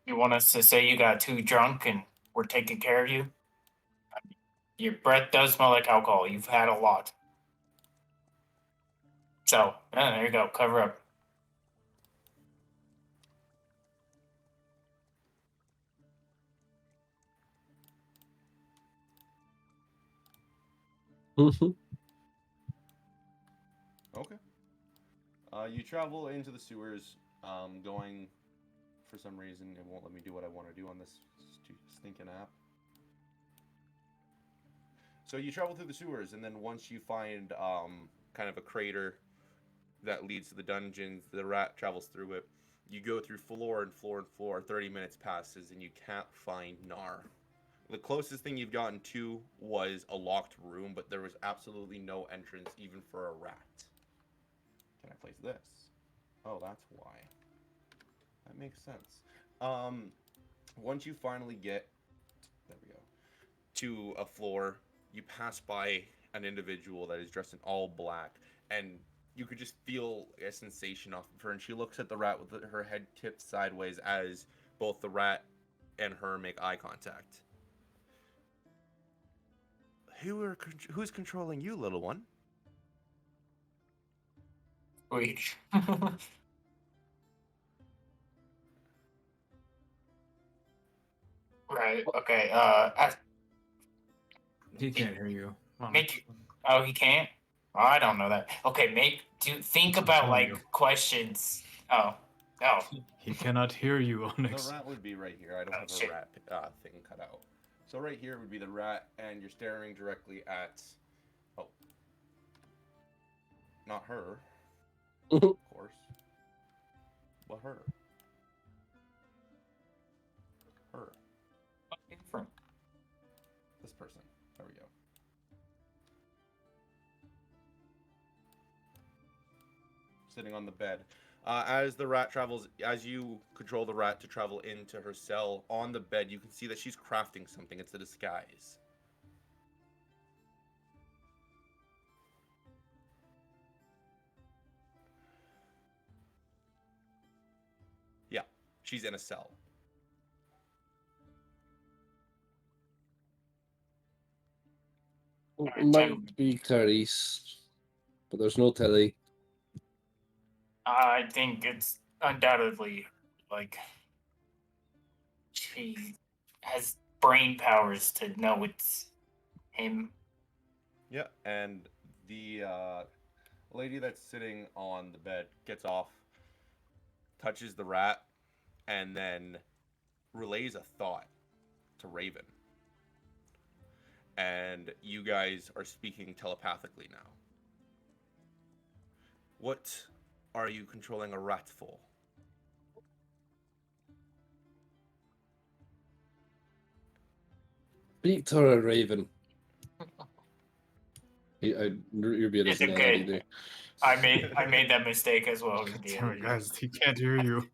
You want us to say you got too drunk and we're taking care of you? Your breath does smell like alcohol. You've had a lot. So, there you go. Cover up. Okay. You travel into the sewers, going for some reason it won't let me do what I want to do on this stinking app. So you travel through the sewers, and then once you find kind of a crater that leads to the dungeons, the rat travels through it. You go through floor and floor and floor. 30 minutes passes, and you can't find Nar. The closest thing you've gotten to was a locked room, but there was absolutely no entrance even for a rat. Can I place this? Oh, that's why. That makes sense. Once you finally get, there we go, to a floor, you pass by an individual that is dressed in all black, and you could just feel a sensation off of her, and she looks at the rat with her head tipped sideways as both the rat and her make eye contact. Who's controlling you, little one? Wait. Right. Okay. He can't hear you. Make. Oh, he can't. Oh, I don't know that. Okay. Think That's what I'm about telling like you. questions. Oh. Oh. He cannot hear you, The Onyx. rat would be right here. I don't Oh, have shit. a rat thing cut out. So right here would be the rat, and you're staring directly at. Oh, not her, of course, but her. Her. Different. This person. There we go. Sitting on the bed. As the rat travels, as you control the rat to travel into her cell, on the bed, you can see that she's crafting something. It's a disguise. Yeah, she's in a cell. Might be Clarice, but there's no telly. I think it's undoubtedly like she has brain powers to know it's him. Yeah, and the lady that's sitting on the bed gets off, touches the rat, and then relays a thought to Raven. And you guys are speaking telepathically now. What are you controlling a rat for? Speak to her, Raven. You're being It's as mad okay. either. I made that mistake as well. Damn it, guys. He can't hear you.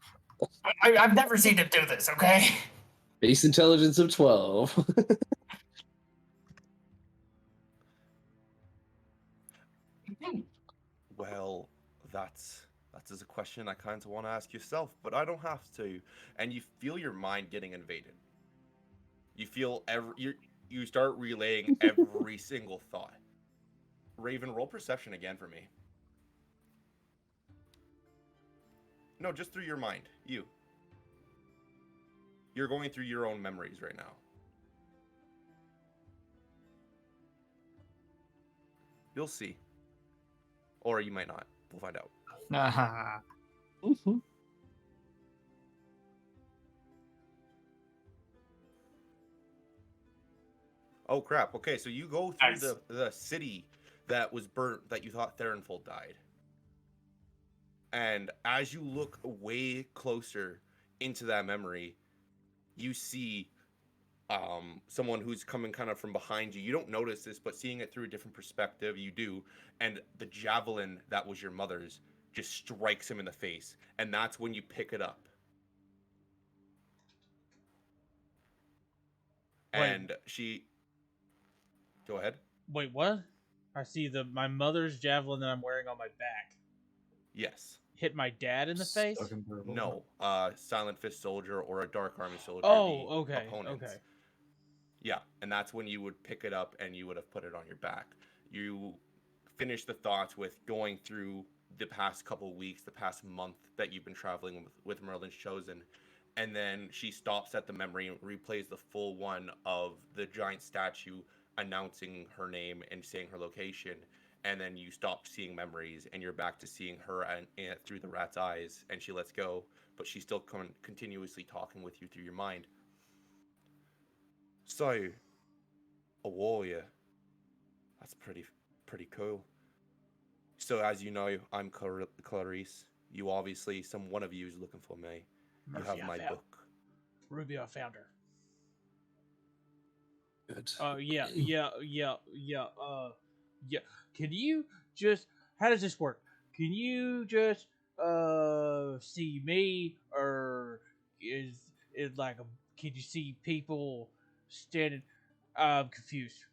I've never seen him do this. Okay. Base intelligence of 12. Well, that's a question I kind of want to ask yourself, but I don't have to. And you feel your mind getting invaded. You feel you start relaying every single thought. Raven, roll perception again for me. No, just through your mind. You're going through your own memories right now. You'll see. Or you might not. We'll find out. Oh crap. Okay, so you go through Nice. the city that was burnt that you thought Theronfold died. And as you look way closer into that memory, you see someone who's coming kind of from behind you. You don't notice this, but seeing it through a different perspective, you do. And the javelin that was your mother's just strikes him in the face. And that's when you pick it up. Wait. And she... Go ahead. Wait, what? I see my mother's javelin that I'm wearing on my back Yes. hit my dad in the face. Stuck in purple. No. Silent Fist soldier or a Dark Army soldier. Oh, the okay, opponents. okay. Yeah, and that's when you would pick it up and you would have put it on your back. You finish the thoughts with going through the past couple weeks, the past month that you've been traveling with Merlin's Chosen. And then she stops at the memory and replays the full one of the giant statue announcing her name and saying her location. And then you stop seeing memories and you're back to seeing her through the rat's eyes. And she lets go, but she's still continuously talking with you through your mind. So, a warrior. That's pretty cool. So, as you know, I'm Clarice. You obviously, one of you is looking for me. You have my book. Rubio found her. Good. Yeah. Can you just? How does this work? Can you just see me, or is it like can you see people standing? I'm confused.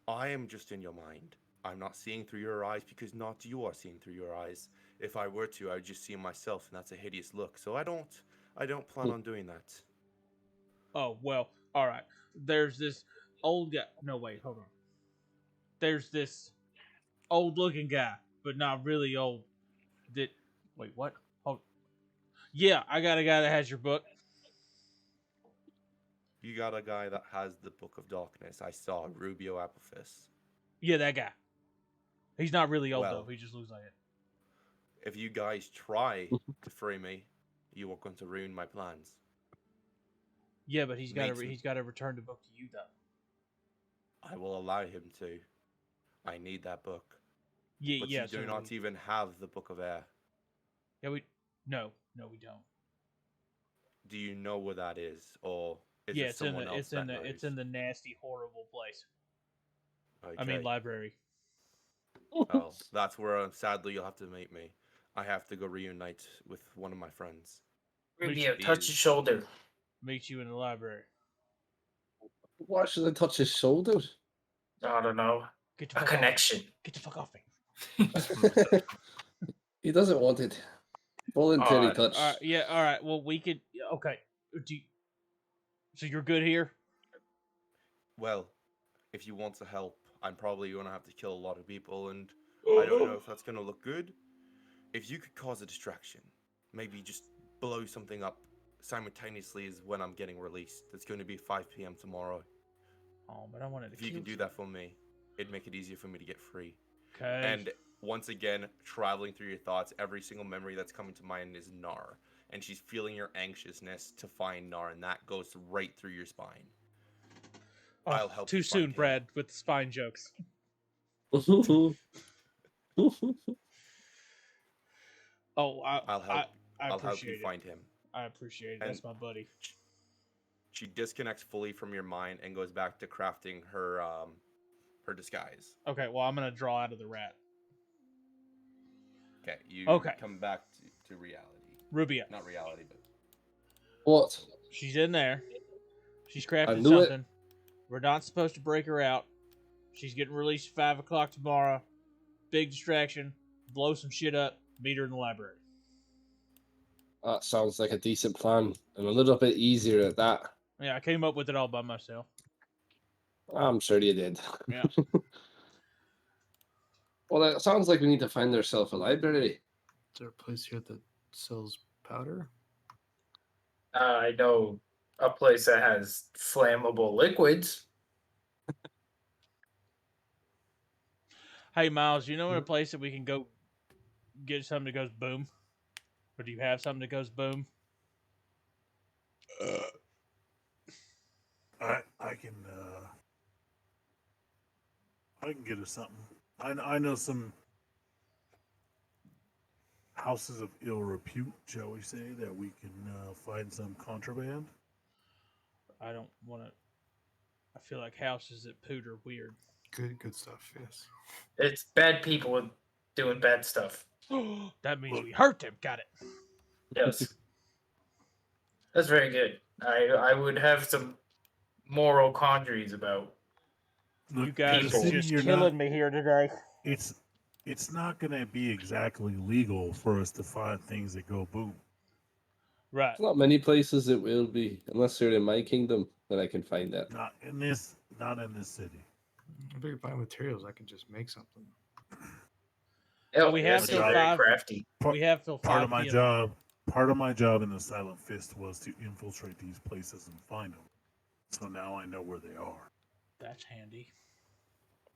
I am just in your mind. I'm not seeing through your eyes because not you are seeing through your eyes. If I were to, I would just see myself, and that's a hideous look. So I don't plan on doing that. Oh, well, all right. There's this old guy. No, wait, hold on. There's this old-looking guy, but not really old. That wait, what? Hold. Yeah, I got a guy that has your book. You got a guy that has the Book of Darkness. I saw Rubio Applefist. Yeah, that guy. He's not really old Well, though. He just looks like it. if you guys try to free me, you are going to ruin my plans. Yeah, but he's got to Makes him- he's got to return the book to you though. I will allow him to. I need that book. Yeah, But yeah. you do so not even have the Book of Air. Yeah, no, we don't. Do you know where that is, or is Yeah, it someone else that knows? it's in the nasty, horrible place. Okay. I mean, library. Oh, that's where sadly you'll have to meet me. I have to go reunite with one of my friends. Rubio, He touch is- his shoulder. Meet you in the library. Why should I touch his shoulder? I don't know. Get the A fuck off me. connection. Get the fuck off me. He doesn't want it. Voluntary touch. All right, yeah, all right. Well, we could. Okay. So you're good here? Well, if you want to help, I'm probably going to have to kill a lot of people, and I don't know if that's going to look good. If you could cause a distraction, maybe just blow something up simultaneously as when I'm getting released. It's going to be 5 p.m. tomorrow. Oh, but I wanted to. If you could do that for me, it'd make it easier for me to get free. Okay. And once again, traveling through your thoughts, every single memory that's coming to mind is Nar. And she's feeling your anxiousness to find Nar, and that goes right through your spine. Oh, I'll help too you soon, find him. Brad, with the spine jokes. Oh, I'll help. I I'll help you appreciate it. find him. I appreciate it. And- That's my buddy. She disconnects fully from your mind and goes back to crafting her her disguise. Okay, well, I'm gonna draw out of the rat. Okay, you Okay. come back to reality. Rubio. Not reality, but What? She's in there. She's crafting knew it. something. We're not supposed to break her out. She's getting released at 5 o'clock tomorrow. Big distraction. Blow some shit up. Meet her in the library. That sounds like a decent plan, and a little bit easier at that. Yeah, I came up with it all by myself. I'm sure you did. Yeah. Well, it sounds like we need to find ourselves a library. Is there a place here that sells powder? I know a place that has flammable liquids. Hey, Miles, you know a place that we can go get something that goes boom? Or do you have something that goes boom? I can get us something. I know some houses of ill repute, shall we say, that we can find some contraband. I don't want to. I feel like houses that poot are weird. Good stuff. Yes. It's bad people doing bad stuff. That means we hurt them. Got it. Yes. That's very good. I would have some moral quandaries about. Look, You guys the people. are city, just you're killing not- me here today. It's not going to be exactly legal for us to find things that go boom. Right. There's not many places it will be, unless you're in my kingdom, that I can find that. Not in this city. If we buy materials, I can just make something. Oh, we have that's till very 5. crafty. We have till 5 Part of my PM. job, part of my job in the Silent Fist was to infiltrate these places and find them. So now I know where they are. That's handy.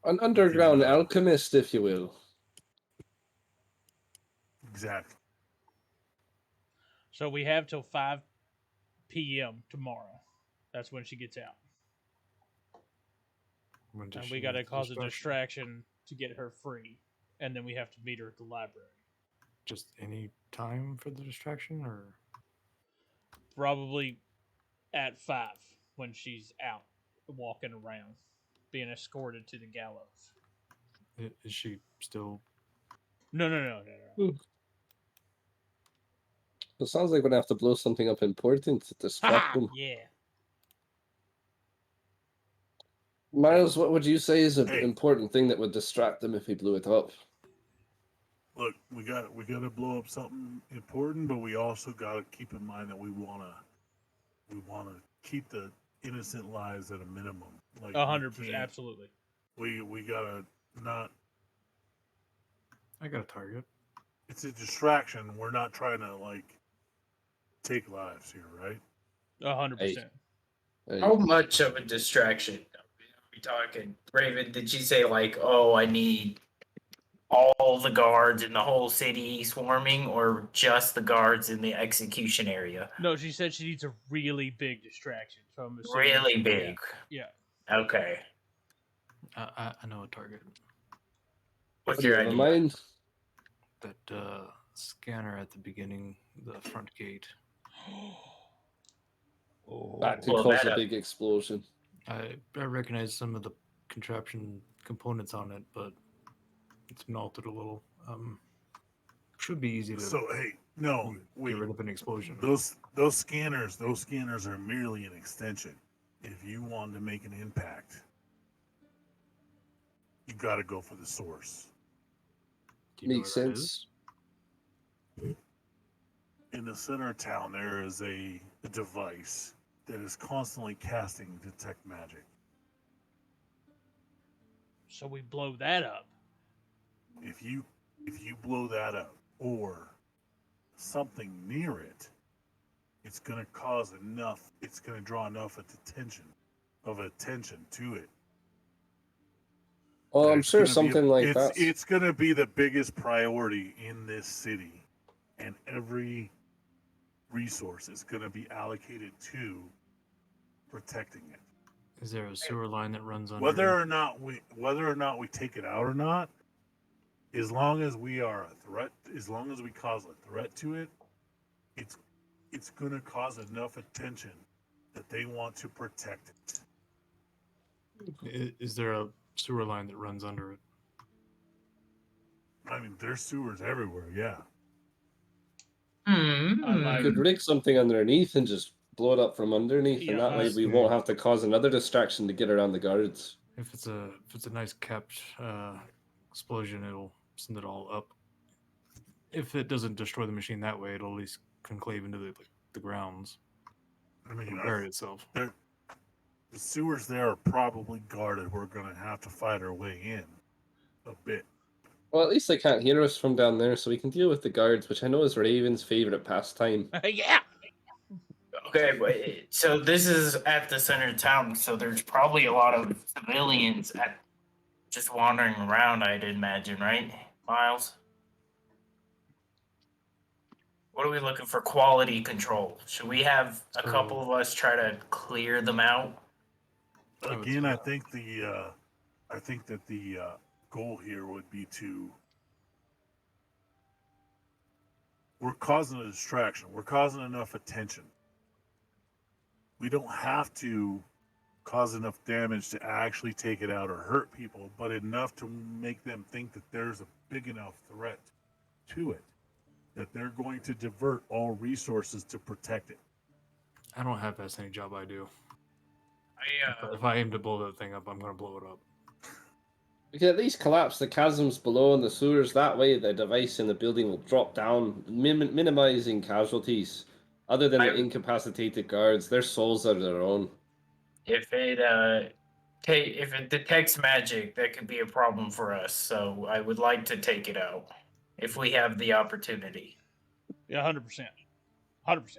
An underground alchemist, if you will. Exactly. So we have till 5 p.m. tomorrow. That's when she gets out. When does And she we got to make the cause a destruction? distraction to get her free. And then we have to meet her at the library. Just any time for the distraction, or Probably at 5 when she's out walking around, being escorted to the gallows. is she still? No. It sounds like we're gonna have to blow something up important to distract them. Yeah. Miles, what would you say is an Hey. important thing that would distract them if we blew it up? Look, we got to blow up something important, but we also got to keep in mind that we wanna keep the innocent lives at a minimum. Like 100%, absolutely. We gotta not. I got a target. It's a distraction. We're not trying to like take lives here, right? 100%. How much of a distraction are we talking? Raven, did she say like, oh, I need all the guards in the whole city swarming, or just the guards in the execution area? No, she said she needs a really big distraction. So I'm assuming. Really big. Yeah. Okay. I know a target. What's Do you your have a idea? mind? That scanner at the beginning, the front gate. That could Blow cause that a up. big explosion. I recognize some of the contraption components on it, but it's been altered a little. Should be easy to So hey, no, get wait. rid of an explosion. Those scanners are merely an extension. If you want to make an impact, you got to go for the source. Do you know Makes where that is? sense. In the center of town, there is a device that is constantly casting detect magic. So we blow that up. If you blow that up or something near it, it's going to cause enough. It's going to draw enough attention to it. Well, I'm It's sure gonna be something like that. it's going to be the biggest priority in this city, and every resource is going to be allocated to protecting it. Is there a sewer line that runs under? Whether or not we take it out or not, as long as we are a threat, as long as we cause a threat to it, it's going to cause enough attention that they want to protect it. Is there a sewer line that runs under it? I mean, there's sewers everywhere. Yeah. I You like. could rig something underneath and just blow it up from underneath, Yeah, and that way we won't have to cause another distraction to get around the guards. If it's a nice capped explosion, it'll send it all up. If it doesn't destroy the machine that way, it'll at least conclave into the grounds. I mean, It'll bury itself. the sewers there are probably guarded. We're going to have to fight our way in a bit. Well, at least they can't hear us from down there, so we can deal with the guards, which I know is Raven's favorite pastime. Yeah. Okay, but so this is at the center of town, so there's probably a lot of civilians just wandering around, I'd imagine, right, Miles? What are we looking for? Quality control. Should we have a couple of us try to clear them out? Again, I think that the goal here would be to. We're causing a distraction. We're causing enough attention. We don't have to cause enough damage to actually take it out or hurt people, but enough to make them think that there's a big enough threat to it that they're going to divert all resources to protect it. I don't have that's any job I do. If I aim to blow that thing up, I'm going to blow it up. We can at least collapse the chasms below in the sewers. That way, the device in the building will drop down, minimizing casualties. Other than the incapacitated guards, their souls are their own. If it detects magic, that could be a problem for us. So I would like to take it out if we have the opportunity. Yeah, 100%. 100%.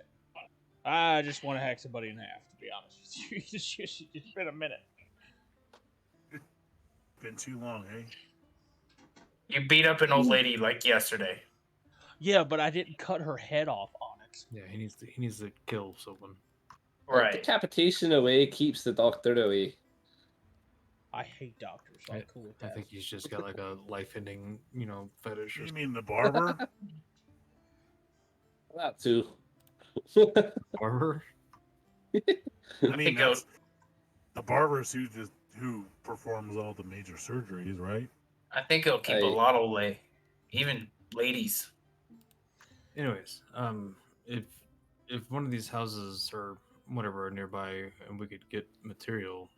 I just want to hack somebody in half, to be honest with you. It's been a minute. Been too long, eh? You beat up an old lady like yesterday. Yeah, but I didn't cut her head off on it. Yeah, he needs to kill someone. Right. Decapitation away keeps the doctor away. I hate doctors. So I'm cool with that. I think he's just got like a life-ending, fetish. You mean the barber? That too. Barber? I mean, that's the barbers who performs all the major surgeries, right? I think it'll keep a lot away, even ladies. Anyways, if one of these houses or whatever are nearby and we could get material,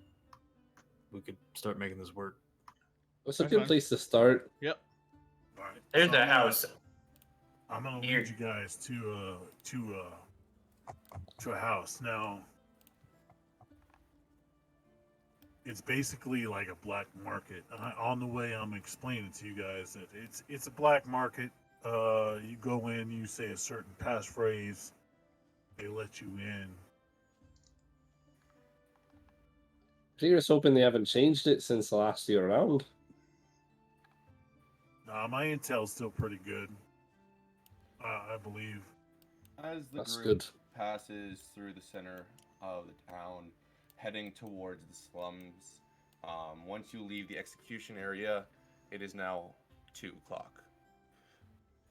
we could start making this work. What's a That's good fine. place to start? Yep. All right, There's so the I'm gonna- house. I'm gonna Here. lead you guys to a house. Now, it's basically like a black market. On the way, I'm explaining to you guys that it's a black market. You go in, you say a certain passphrase, they let you in. I'm just hoping they haven't changed it since the last year around. My intel's still pretty good. I believe. As the That's group good. passes through the center of the town, heading towards the slums, once you leave the execution area, it is now 2 o'clock.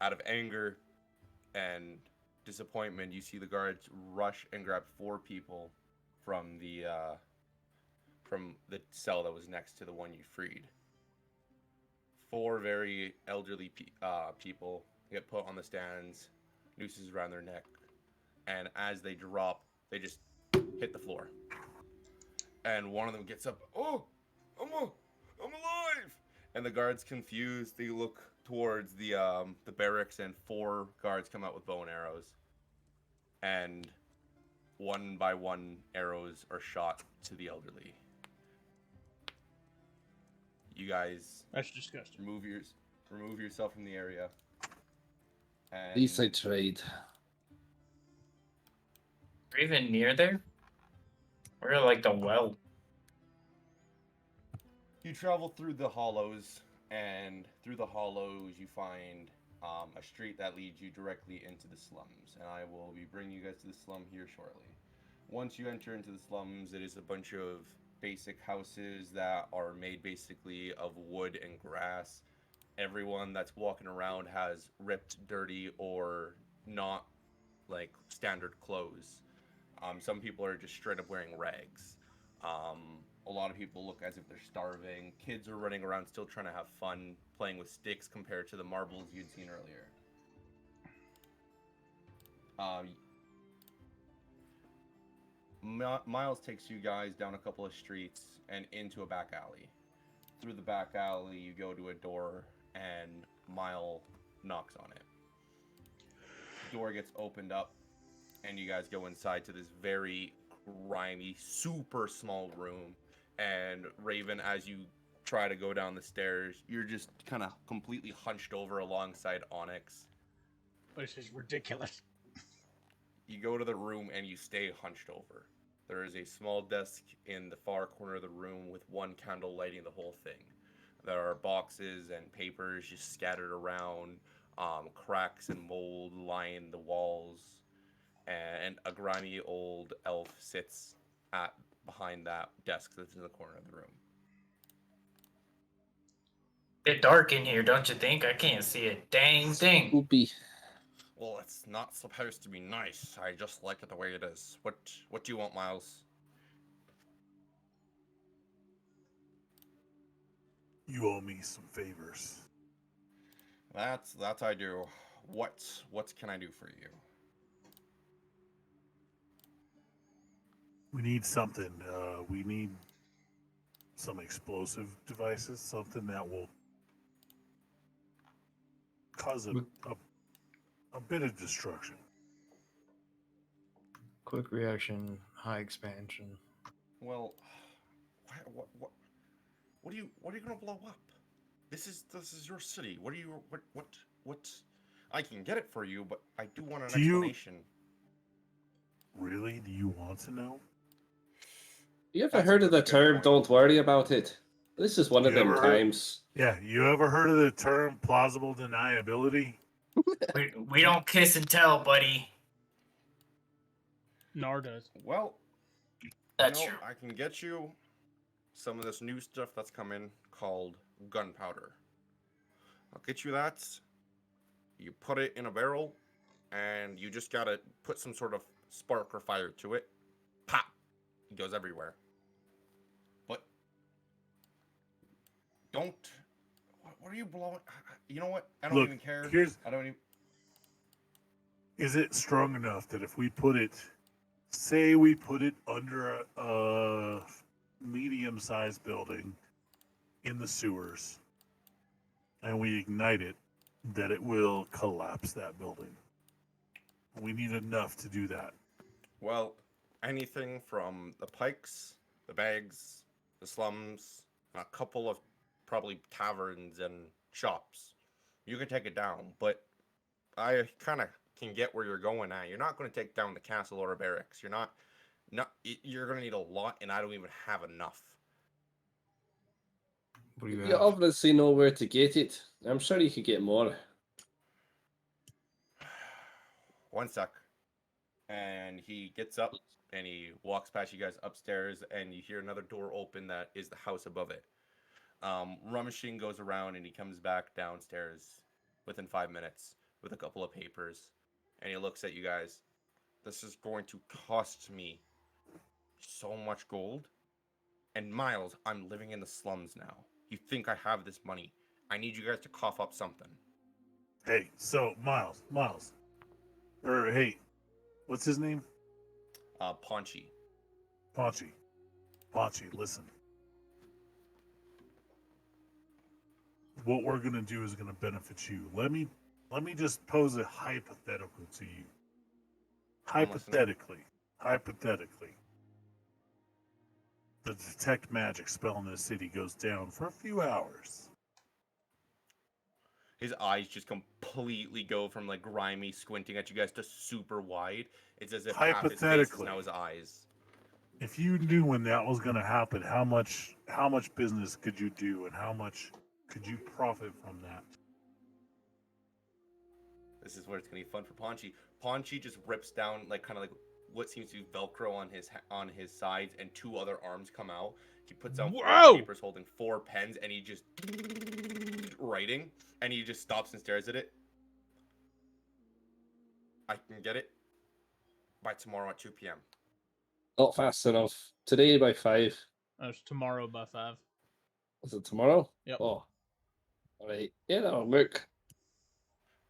Out of anger and disappointment, you see the guards rush and grab 4 people from the cell that was next to the one you freed. 4 very elderly people get put on the stands, nooses around their neck, and as they drop, they just hit the floor. And one of them gets up. Oh, I'm alive! And the guards, confused, they look towards the barracks, and 4 guards come out with bow and arrows. And one by one, arrows are shot to the elderly. You guys That's disgusting. remove yourself from the area. And At least I tried. We're even near there? We're at like the well. you travel through the hollows, and through the hollows you find a street that leads you directly into the slums. And I will be bringing you guys to the slum here shortly. Once you enter into the slums, it is a bunch of basic houses that are made basically of wood and grass. Everyone that's walking around has ripped, dirty, or not like standard clothes. Some people are just straight up wearing rags. A lot of people look as if they're starving. Kids are running around still trying to have fun playing with sticks compared to the marbles you'd seen earlier. Miles takes you guys down a couple of streets and into a back alley. Through the back alley, you go to a door, and Miles knocks on it. The door gets opened up, and you guys go inside to this very grimy, super small room. And Raven, as you try to go down the stairs, you're just kind of completely hunched over alongside Onyx. This is ridiculous. You go to the room and you stay hunched over. There is a small desk in the far corner of the room with one candle lighting the whole thing. There are boxes and papers just scattered around, cracks and mold line the walls, and a grimy old elf sits behind that desk that's in the corner of the room. Bit dark in here, don't you think? I can't see a dang thing. Oopie. Well, it's not supposed to be nice. I just like it the way it is. What do you want, Miles? You owe me some favors. That's I do. What can I do for you? We need something. We need some explosive devices, something that will cause a bit of destruction. Quick reaction, high expansion. Well, what are you gonna blow up? This is your city. What? I can get it for you, but I do want an explanation. Really? Do you want to know? You ever That's a heard of the pretty good term, point. don't worry about it? This is one of You them ever heard- times. Yeah, you ever heard of the term plausible deniability? We don't kiss and tell, buddy. Nar does. Well, That's you know, true. I can get you some of this new stuff that's come in called gunpowder. I'll get you that. You put it in a barrel, and you just gotta put some sort of spark or fire to it. Pop! It goes everywhere. But don't. What are you blowing? You know what? I don't Look, even care. here's- I don't even. Is it strong enough that if we put it, say we put it under medium-sized building in the sewers and we ignite it, that it will collapse that building. We need enough to do that. Well, anything from the pikes, the bags, the slums, and a couple of probably taverns and shops. You can take it down, but I kind of can get where you're going at. You're not going to take down the castle or a barracks. You're going to need a lot, and I don't even have enough. What do you You have? obviously know where to get it. I'm sure you could get more. One sec. And he gets up and he walks past you guys upstairs, and you hear another door open that is the house above it. Rummaging goes around and he comes back downstairs within 5 minutes with a couple of papers, and he looks at you guys. This is going to cost me so much gold. And Miles, I'm living in the slums now. You think I have this money? I need you guys to cough up something. Hey, so Miles, or hey, what's his name? Paunchy. Paunchy, listen. What we're gonna do is gonna benefit you. Let me just pose a hypothetical to you. Hypothetically, the detect magic spell in this city goes down for a few hours. His eyes just completely go from like grimy squinting at you guys to super wide. It's as if half his face is Hypothetically. now his eyes. If you knew when that was gonna happen, how much business could you do, and how much could you profit from that? This is where it's gonna be fun for Paunchy. Paunchy just rips down like kind of like what seems to be Velcro on his sides, and two other arms come out. He puts out Whoa! 4 papers holding 4 pens, and he just writing, and he just stops and stares at it. I can get it by tomorrow at 2 p.m. Not fast enough. Today by 5. That's tomorrow by 5. Is it tomorrow? Yep. Oh. Alright. Yeah, that'll work.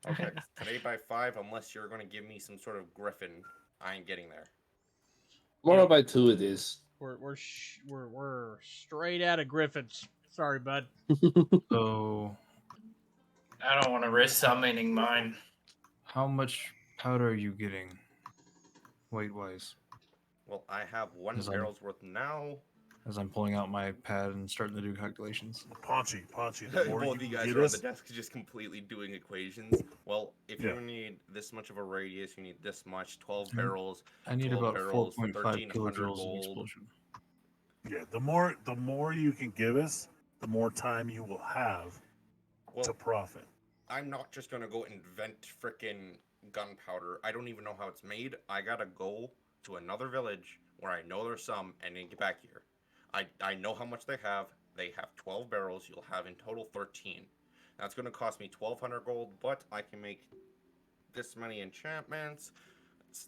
Okay, today by 5, unless you're gonna give me some sort of griffin, I ain't getting there. Tomorrow Yeah. by 2 it is. We're straight out of Griffins. Sorry, bud. So, I don't want to risk summoning mine. how much powder are you getting, weight-wise? Well, I have 1 Is that- barrel's worth now. As I'm pulling out my pad and starting to do calculations. Paunchy, the more Both of you you guys get are on us, the desk just completely doing equations. Well, if Yeah. you need this much of a radius, you need this much, 12 Mm. barrels. I need 12 about barrels, 4.5 1,300 kilojoules of gold. explosion. yeah, the more you can give us, the more time you will have Well, to profit. I'm not just gonna go invent frickin' gunpowder. I don't even know how it's made. I gotta go to another village where I know there's some and then get back here. I know how much they have. They have 12 barrels. You'll have in total 13. That's gonna cost me 1,200 gold, but I can make this many enchantments,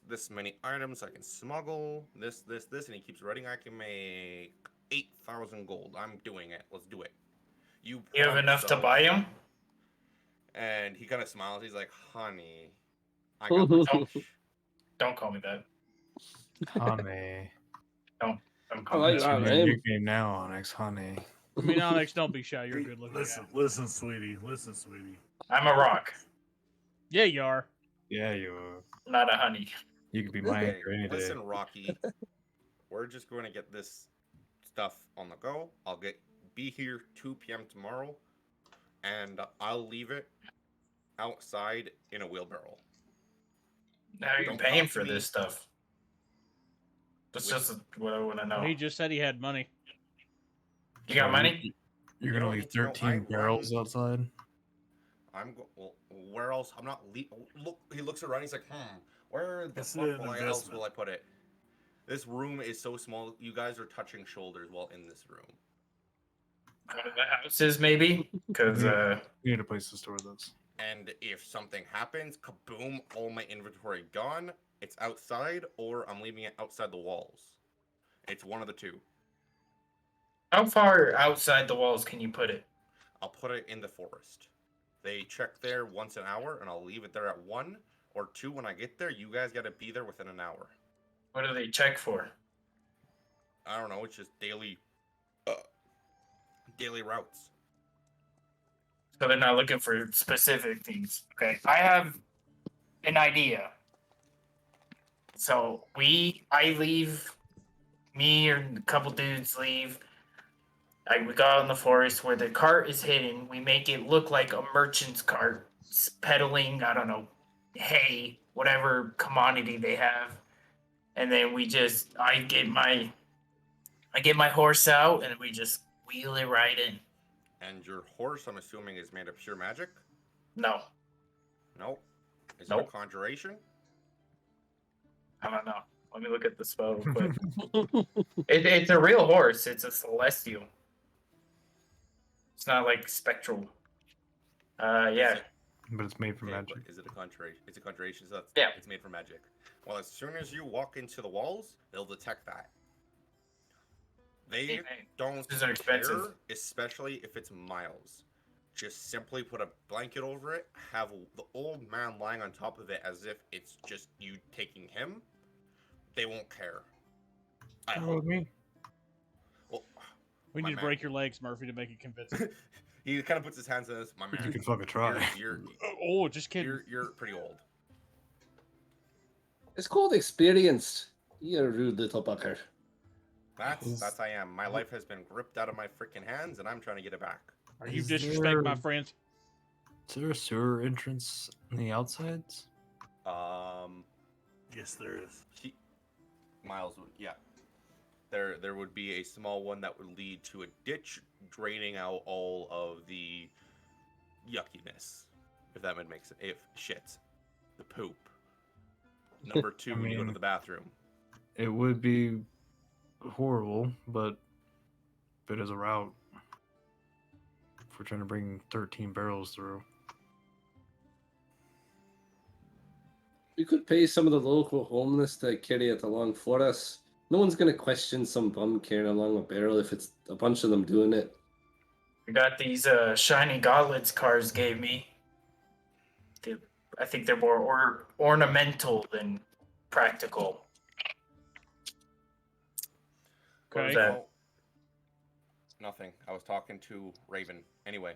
this many items I can smuggle, this, and he keeps writing. I can make 8,000 gold. I'm doing it. Let's do it. You have enough to so. buy them? And he kind of smiles. He's like, honey, I got the cash. Don't call me that. Honey. Don't I call like me That's that your name. nickname now, Onyx. Honey. I mean, Onyx, don't be shy. You're a good looking Listen, guy. listen, sweetie. I'm a rock, Yeah, you are. Yeah, you are. not a honey. You could be my Okay, anchor any day. listen, Rocky. We're just going to get this stuff on the go. I'll be here 2 p.m. tomorrow, and I'll leave it outside in a wheelbarrow. Now you're Don't paying talk to for me. this stuff. That's just what I want to know. Well, he just said he had money. You got So money? You're You gonna don't leave need to know. 13 barrels outside? Well, where else? I'm not. Look, he looks around. He's like, where the It's fuck an else investment. will I put it? This room is so small. You guys are touching shoulders while in this room. One of the houses, maybe? Because You need a place to store this. And if something happens, kaboom, all my inventory gone. It's outside, or I'm leaving it outside the walls. It's one of the two. how far outside the walls can you put it? I'll put it in the forest. They check there once an hour, and I'll leave it there at 1 or 2 when I get there. You guys got to be there within an hour. What do they check for? I don't know. It's just daily daily routes. So they're not looking for specific things. Okay, I have an idea. So I leave, me or a couple dudes leave. We go out in the forest where the cart is hidden. We make it look like a merchant's cart, peddling, I don't know, hay, whatever commodity they have. And then I get my horse out and we just wheel it right in. And your horse, I'm assuming, is made of pure magic? No, Nope. Is it Nope. a conjuration? I don't know. Let me look at the spell real quick. It's a real horse. It's a celestial. It's not like spectral. Yeah. Is it, But it's made from okay, magic. but is it a conjuration? It's a conjuration, so that's, Yeah. it's made from magic. Well, as soon as you walk into the walls, they'll detect that. They Hey, don't these are expensive. care, especially if it's Miles. Just simply put a blanket over it, have the old man lying on top of it as if it's just you taking him. They won't care. I hope. me. Well, We My need to man. break your legs, Murphy, to make it convincing. he kind of puts his hands on this. My man, You can fucking try. Oh, just kidding. you're pretty old. It's called experience. You rude little bucker. That's I am. My life has been ripped out of my freaking hands, and I'm trying to get it back. Are you Is disrespecting my there- friends? Is there a sewer entrance on the outsides? Yes, there is. Miles would, yeah. There would be a small one that would lead to a ditch, draining out all of the yuckiness, if that would make sense. If shit, the poop. Number two, when you go to mean- the bathroom. It would be horrible, but it is a route. If we're trying to bring 13 barrels through. We could pay some of the local homeless to carry it along for us. No one's gonna question some bum carrying along a barrel if it's a bunch of them doing it. I got these shiny gauntlets cars gave me. I think they're more ornamental than practical. What was Okay. that? Oh, nothing. I was talking to Raven. Anyway,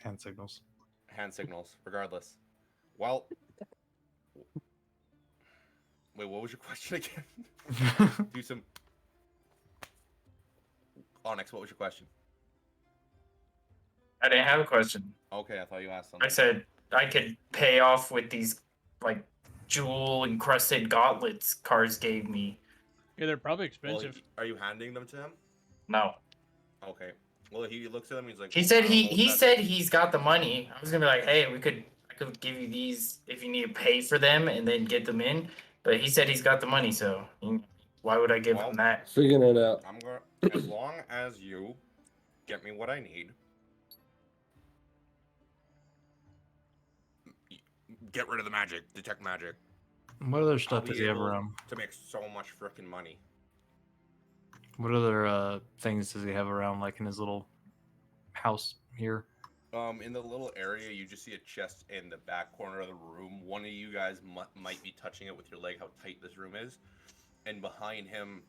Hand signals. hand signals. Regardless. Well. Wait, what was your question again? Do some. Onyx, what was your question? I didn't have a question. Okay, I thought you asked something. I said I could pay off with these like jewel encrusted gauntlets cars gave me. Yeah, they're probably Well, expensive. are you handing them to him? No. Okay. Well, he looks at them. He's like. He said "I'll hold he that." said he's got the money. I was gonna be like, hey, I could give you these if you need to pay for them and then get them in. But he said he's got the money, so why would I give Well, him that? Figuring it out. I'm gonna. As long as you get me what I need. Get rid of the magic. Detect magic. What other I'll stuff be does he have able around? to make so much freaking money. What other things does he have around, like in his little house here? In the little area, you just see a chest in the back corner of the room. One of you guys might be touching it with your leg, how tight this room is. And behind him,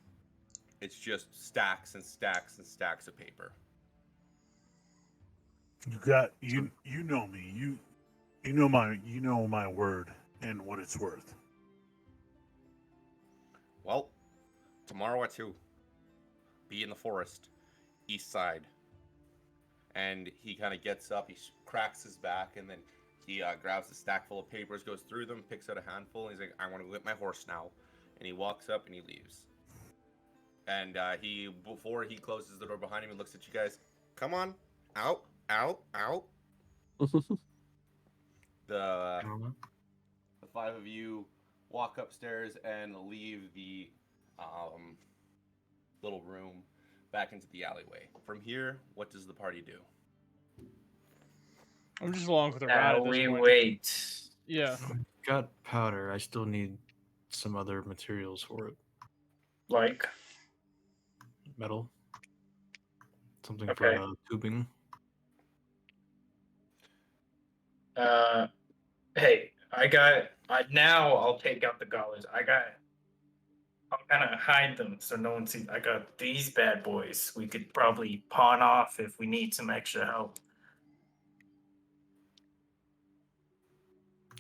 it's just stacks and stacks and stacks of paper. You know me. You know my word and what it's worth. Well, tomorrow at 2, be in the forest, east side. And he kind of gets up, he cracks his back, and then he grabs a stack full of papers, goes through them, picks out a handful, and he's like, I want to get my horse now. And he walks up and he leaves. And before he closes the door behind him, he looks at you guys. Come on, out, out, out. The 5 of you walk upstairs and leave the little room back into the alleyway. From here, what does the party do? I'm just along for the ride Now at this we point. wait. Yeah. Got powder. I still need some other materials for it. Like, Metal. Something Okay. for tubing. hey, now I'll take out the gauntlets. I got I'll kind of hide them so no one sees. I got these bad boys. We could probably pawn off if we need some extra help.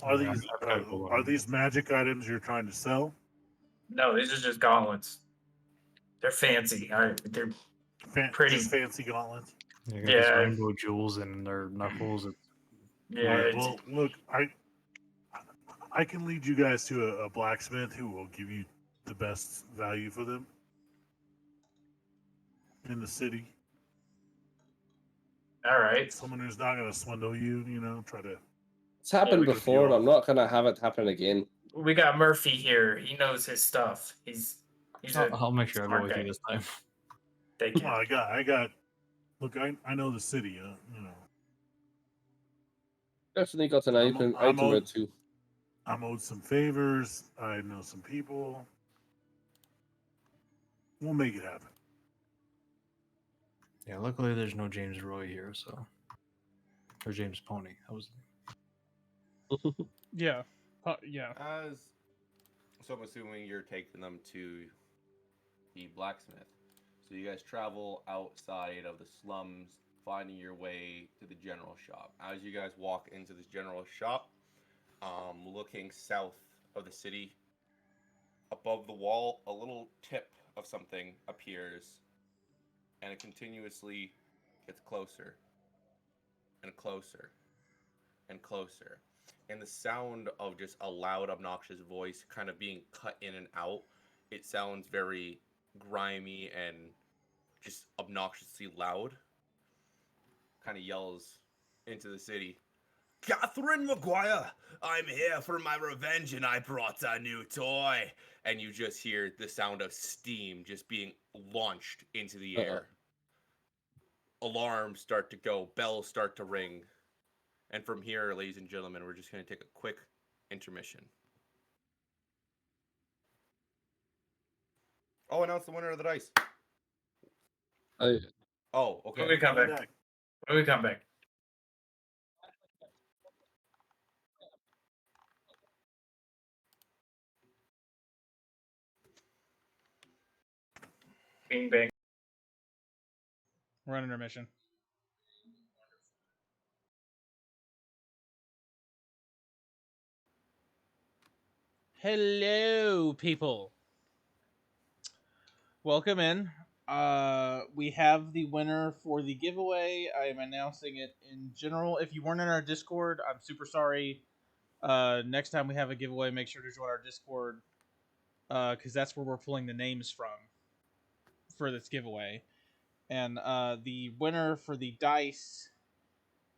Are Yeah, these I probably pull are on. these magic items you're trying to sell? No, these are just gauntlets. They're fancy. They're pretty. Just fancy gauntlets. You got these Yeah, rainbow jewels in their knuckles. It's All yeah. right. Well, look, I can lead you guys to a blacksmith who will give you the best value for them in the city. All right. Someone who's not going to swindle you. You know, try to It's happened we- rip you before, and I'm off. not gonna have it happen again. We got Murphy here. He knows his stuff. He's a I'll make sure I go smart with guy. you this time. Thank you. Well, I got. Look, I know the city. You know, Definitely got an I'm, item, I'm item or owed. two. I'm owed some favors. I know some people. We'll make it happen. Yeah, luckily there's no James Roy here, so or James Pony. That was Yeah. Yeah. So I'm assuming you're taking them to the blacksmith. So you guys travel outside of the slums, finding your way to the general shop. As you guys walk into this general shop, looking south of the city, above the wall, a little tip of something appears, and it continuously gets closer and closer and closer. And the sound of just a loud, obnoxious voice kind of being cut in and out, it sounds very grimy and just obnoxiously loud. Kind of yells into the city. Catherine McGuire, I'm here for my revenge and I brought a new toy. And you just hear the sound of steam just being launched into the air. Alarms start to go, bells start to ring. And from here, ladies and gentlemen, we're just going to take a quick intermission. Oh, announce the winner of the dice. I, Oh, When okay. we come Coming back. back. When we come back. Bing bang. We're on intermission. Hello, people. Welcome in. We have the winner for the giveaway. I am announcing it in general. If you weren't in our Discord, I'm super sorry. Next time we have a giveaway, make sure to join our Discord because that's where we're pulling the names from for this giveaway. And the winner for the dice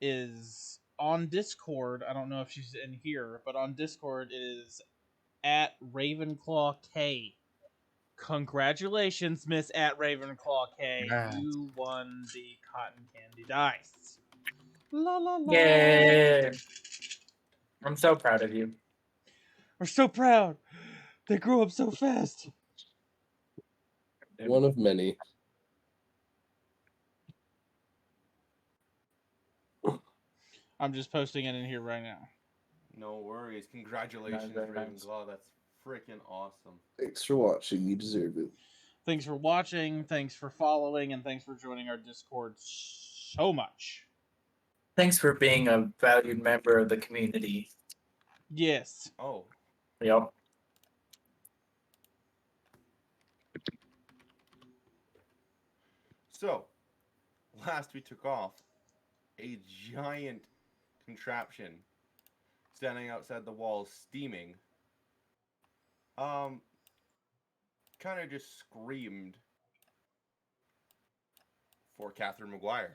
is on Discord. I don't know if she's in here, but on Discord it is at Ravenclaw K. Congratulations, Miss at Ravenclaw K. Congrats. You won the cotton candy dice. La la la. Yay! I'm so proud of you. We're so proud. They grew up so fast. one of many. I'm just posting it in here right now. No worries. Congratulations, Very nice. Ravenclaw. That's freaking awesome. Thanks for watching. You deserve it. Thanks for watching, thanks for following, and thanks for joining our Discord so much. Thanks for being a valued member of the community. Yes. Oh, Yep. so last we took off, a giant contraption standing outside the walls, steaming, kind of just screamed for Catherine McGuire.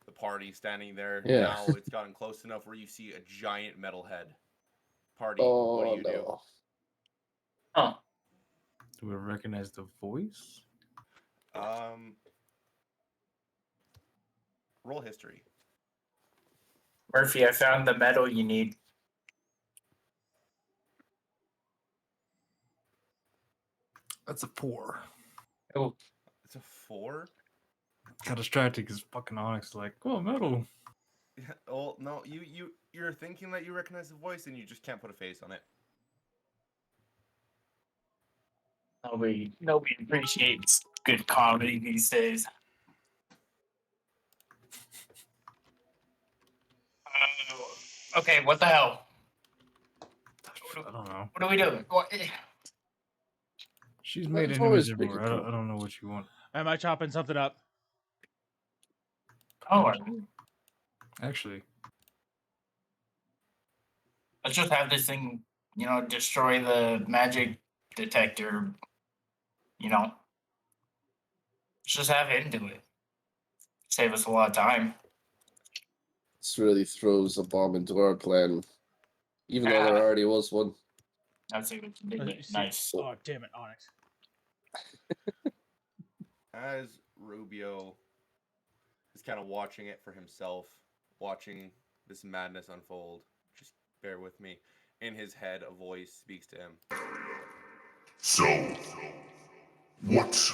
The party standing there. Yeah. Now it's gotten close enough where you see a giant metal head. Party, Oh what do you do? no. Huh. Do we recognize the voice? Roll history. Murphy, I found the medal you need. That's a 4. Oh, It's a 4. Got distracted because fucking Onyx is like, oh, metal. Oh no, you're thinking that you recognize the voice and you just can't put a face on it. Nobody appreciates good comedy these days. Okay, what the hell? I don't know. What are we doing? What? She's made That's enemies always everywhere. making I don't know what you want. Am I chopping something up? Oh, Actually, let's just have this thing, destroy the magic detector. Let's just have him do it. Save us a lot of time. This really throws a bomb into our plan, even though there already was one. That's a good. See- Nice. Oh, damn it, Onyx. As Rubio is kind of watching it for himself, watching this madness unfold, just bear with me. In his head, a voice speaks to him. So, what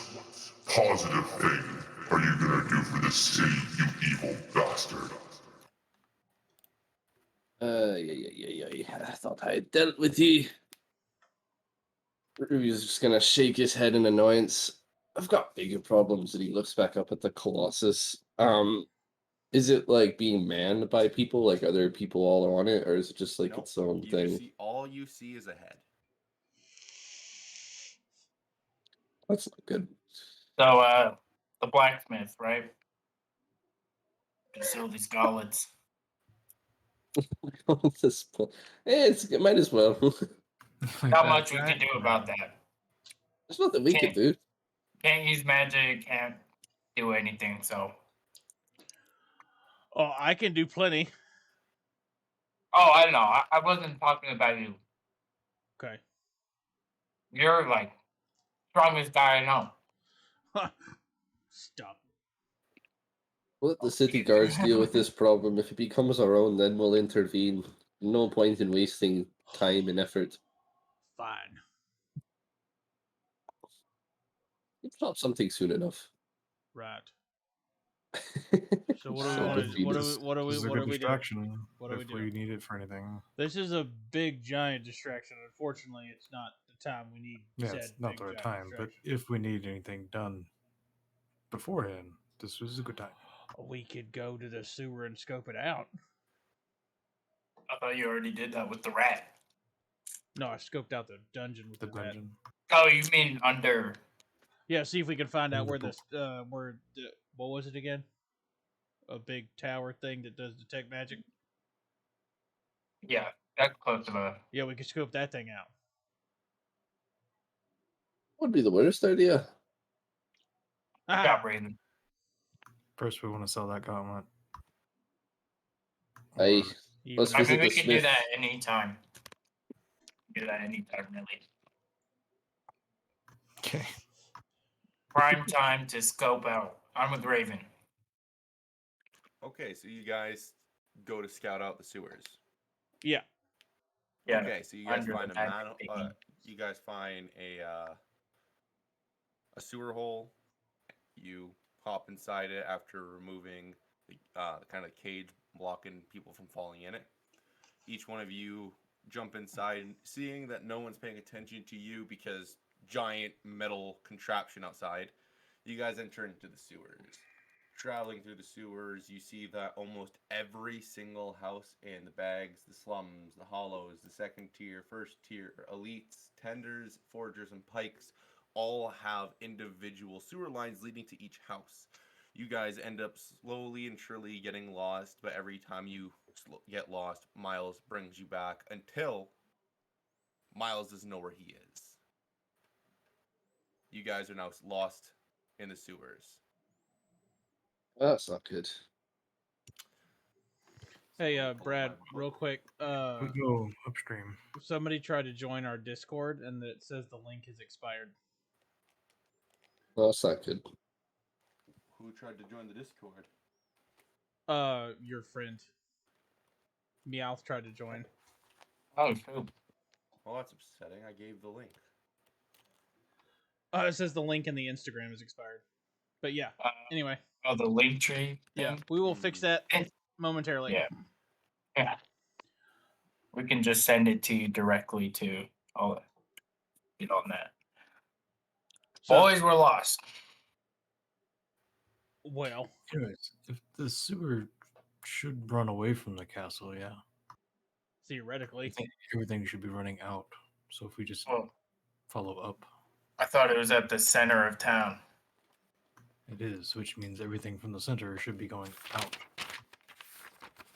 positive thing are you gonna do for the city, you evil bastard? Yeah. I thought I had dealt with you. Ruby's just gonna shake his head in annoyance. I've got bigger problems. And he looks back up at the Colossus. Is it like being manned by people? Like, are there people all on it, or is it just like Nope, its own you thing? just see all you see is a head. That's not good. So, the blacksmith, right? Can sell these gauntlets. It might as well. like Not that much we back? can do about that. There's nothing we can do. Can't use magic. Can't do anything. So. Oh, I can do plenty. Oh, I don't know. I wasn't talking about you. Okay. You're like strongest guy I know. Stop. Let the city guards deal with this problem. If it becomes our own, then we'll intervene. No point in wasting time and effort. Fine. You'll stop something soon enough. Right. So what do we So want to? defeat What do us. we? What do we? This is a What good do we do? distraction What do we if do? we need it for anything. This is a big giant distraction. Unfortunately, it's not the time we need. Yeah, said it's not big, the right giant time. But distraction. if we need anything done beforehand, this was a good time. We could go to the sewer and scope it out. I thought you already did that with the rat. No, I scoped out the dungeon with The the rat. dungeon. Oh, you mean under? Yeah, see if we can find out In the where the what was it again? A big tower thing that does detect magic. Yeah, that's close to the. Yeah, we could scope that thing out. Would be the worst idea. Stop breathing. First, we want to sell that gauntlet. Aye. Even Let's I visit mean, we the can do smith. that anytime. Do that anytime, really. Okay. Prime time to scope out. I'm with Raven. Okay, so you guys go to scout out the sewers. Yeah. Yeah. Okay, so you guys under find the a magic thingy. you guys find a sewer hole. You hop inside it after removing the kind of cage blocking people from falling in it. Each one of you jump inside, seeing that no one's paying attention to you because giant metal contraption outside. You guys enter into the sewers. Traveling through the sewers, you see that almost every single house in the bags, the slums, the hollows, the second tier, first tier, elites, tenders, foragers, and pikes all have individual sewer lines leading to each house. You guys end up slowly and surely getting lost, but every time you get lost, Miles brings you back until Miles doesn't know where he is. You guys are now lost in the sewers. That's not good. Hey, Brad, real quick. We go upstream. Somebody tried to join our Discord, and it says the link has expired. That's not good. Who tried to join the Discord? Your friend. Meowth tried to join. Oh, shoot. Well, that's upsetting. I gave the link. It says the link in the Instagram is expired. But yeah. Anyway. Oh, the link tree. Yeah, we will fix that And- momentarily. Yeah. Yeah. We can just send it to you directly to all get on that. So, Boys were lost. well, Anyways, if the sewer should run away from the castle, yeah. I theoretically. think everything should be running out. So if we just Well, follow up, I thought it was at the center of town. it is, which means everything from the center should be going out.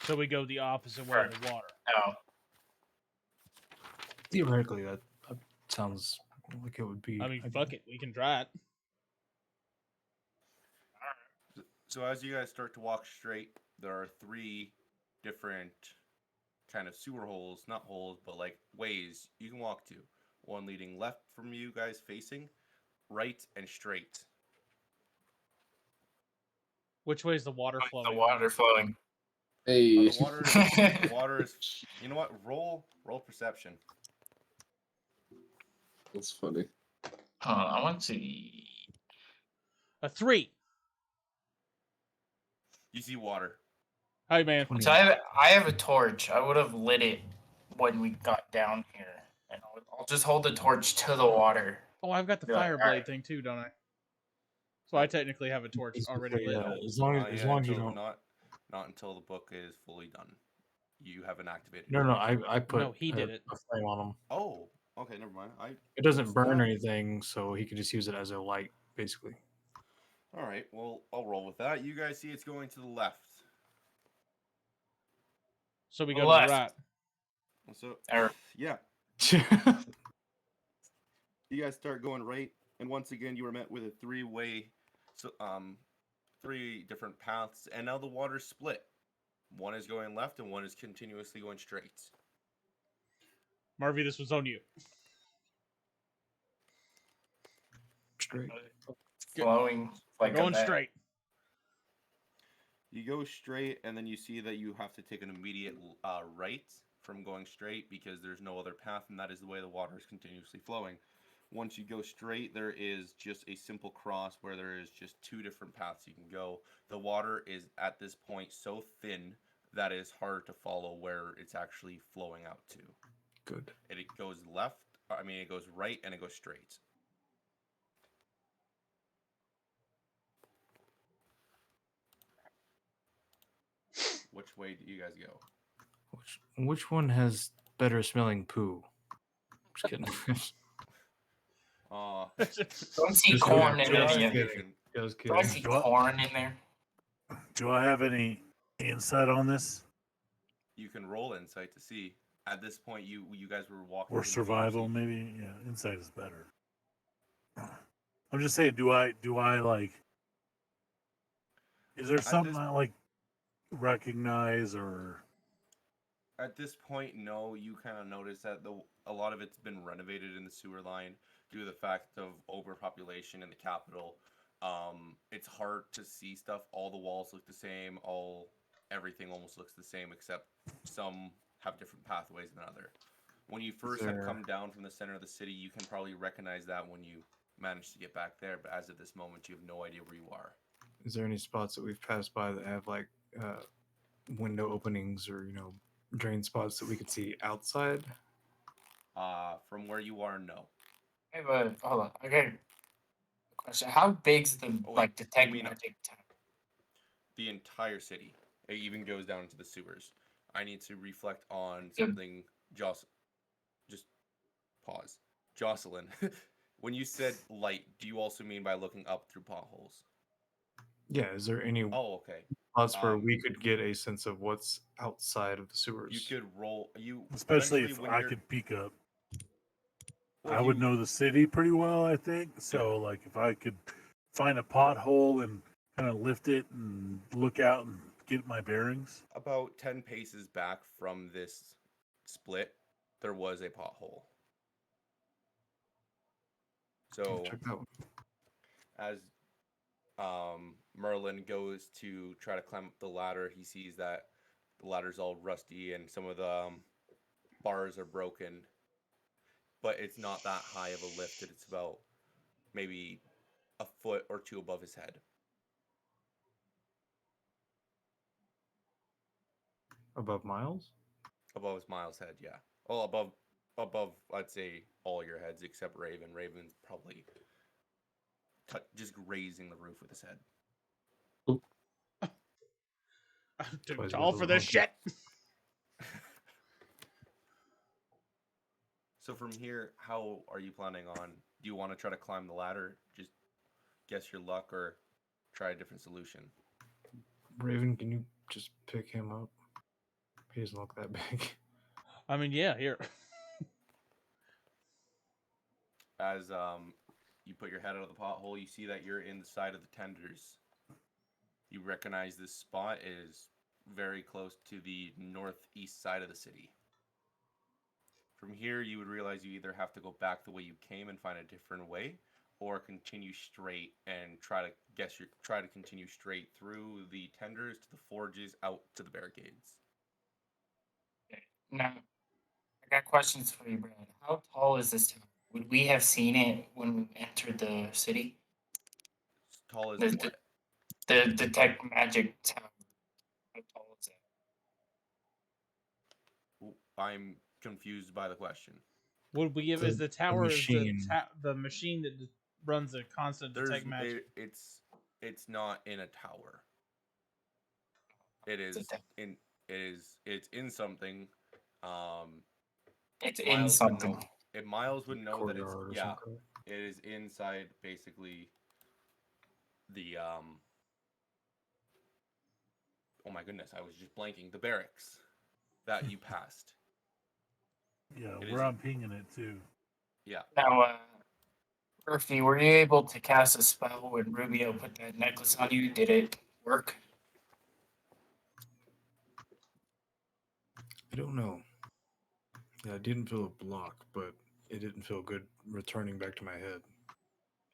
So we go the opposite way of the water. No. Theoretically, that sounds like it would be. I mean, fuck it. We can try it. So as you guys start to walk straight, there are 3 different kind of sewer holes, not holes, but like ways you can walk to. One leading left from you guys facing, right, and straight. Which way is the water flowing? The water flowing. Hey. The water is. You know what? Roll perception. That's funny. I want to see. A 3. You see water. Hi, man. So I have a torch. I would have lit it when we got down here, and I'll just hold the torch to the water. Oh, I've got the Be like, fire blade alright. thing too, don't I? So I technically have a torch already lit. Yeah, as long as you until- don't. Not until the book is fully done. You haven't activated. No, it. no, I put No, he did it. a flame on him. Oh, okay, never mind. It doesn't burn or Snap. anything, so he can just use it as a light, basically. All right, well, I'll roll with that. You guys see it's going to the left. So we go to Left. the right. So, Or- yeah, you guys start going right, and once again, you are met with a 3-way, 3 different paths, and now the water's split. One is going left, and one is continuously going straight. Marvy, this was on you. Straight. Flowing like We're going a straight. You go straight, and then you see that you have to take an immediate right from going straight because there's no other path, and that is the way the water is continuously flowing. Once you go straight, there is just a simple cross where there is just 2 different paths you can go. The water is at this point so thin that it is hard to follow where it's actually flowing out to. Good. It goes left, it goes right, and it goes straight. Which way do you guys go? Which one has better smelling poo? Just kidding. Don't see Just corn in kidding. any Just of it. kidding. Just Do I kidding. see Do I- corn in there? Do I have any insight on this? You can roll insight to see. At this point, you guys were walking. Or survival, maybe? Yeah, insight is better. I'm just saying, do I like, is there something this- I like recognize or At this point, no. You kind of notice that a lot of it's been renovated in the sewer line due to the fact of overpopulation in the capital. It's hard to see stuff. All the walls look the same. Everything almost looks the same, except some have different pathways than other. When you first have come down from the center of the city, you can probably recognize that when you manage to get back there. But as of this moment, you have no idea where you are. Is there any spots that we've passed by that have like window openings or drain spots that we could see outside? From where you are, no. I have a hold on. I got a question. How big's the Oh, like detect you mean- magic town? The entire city. It even goes down into the sewers. I need to reflect on Yep. something. Just pause. Jocelyn, when you said light, do you also mean by looking up through potholes? Yeah, is there any Oh, okay. spots where um, we could get a sense of what's outside of the sewers? You could roll. especially eventually if when I you're- could peek up. well, I would you- know the city pretty well, I think. So, like, if I could find a pothole and kind of lift it and look out and get my bearings. About 10 paces back from this split, there was a pothole. So Check that one. as Merlin goes to try to climb up the ladder, he sees that the ladder's all rusty and some of the bars are broken. But it's not that high of a lift. It's about maybe a foot or 2 above his head. Above Miles? Above his Miles' head, yeah. Well, above, I'd say all your heads except Raven. Raven's probably just grazing the roof with his head. I'm too Twice tall as for this long. shit. So from here, how are you planning on? Do you want to try to climb the ladder? Just guess your luck, or try a different solution? Raven, can you just pick him up? He doesn't look that big. I mean, yeah, here. As you put your head out of the pothole, you see that you're in the side of the tenders. You recognize this spot is very close to the northeast side of the city. From here, you would realize you either have to go back the way you came and find a different way, or continue straight and try to continue straight through the tenders to the forges out to the barricades. Now, I got questions for you, Brad. How tall is this tower? Would we have seen it when we entered the city? As tall as The, what? the tech magic tower. How tall is that? I'm confused by the question. Would we give The- is the the tower is machine. the machine that runs a constant detect magic? It's not in a tower. It It's a is tech- it's in something. It's in Miles would something. know. If Miles would know that it's Courtyard or yeah, something. it is inside basically the oh my goodness, I was just blanking. The barracks that you passed. Yeah, It where is- I'm pinging it too. Yeah. Now, Murphy, were you able to cast a spell when Rubio put that necklace on you? Did it work? I don't know. Yeah, I didn't feel a block, but it didn't feel good returning back to my head.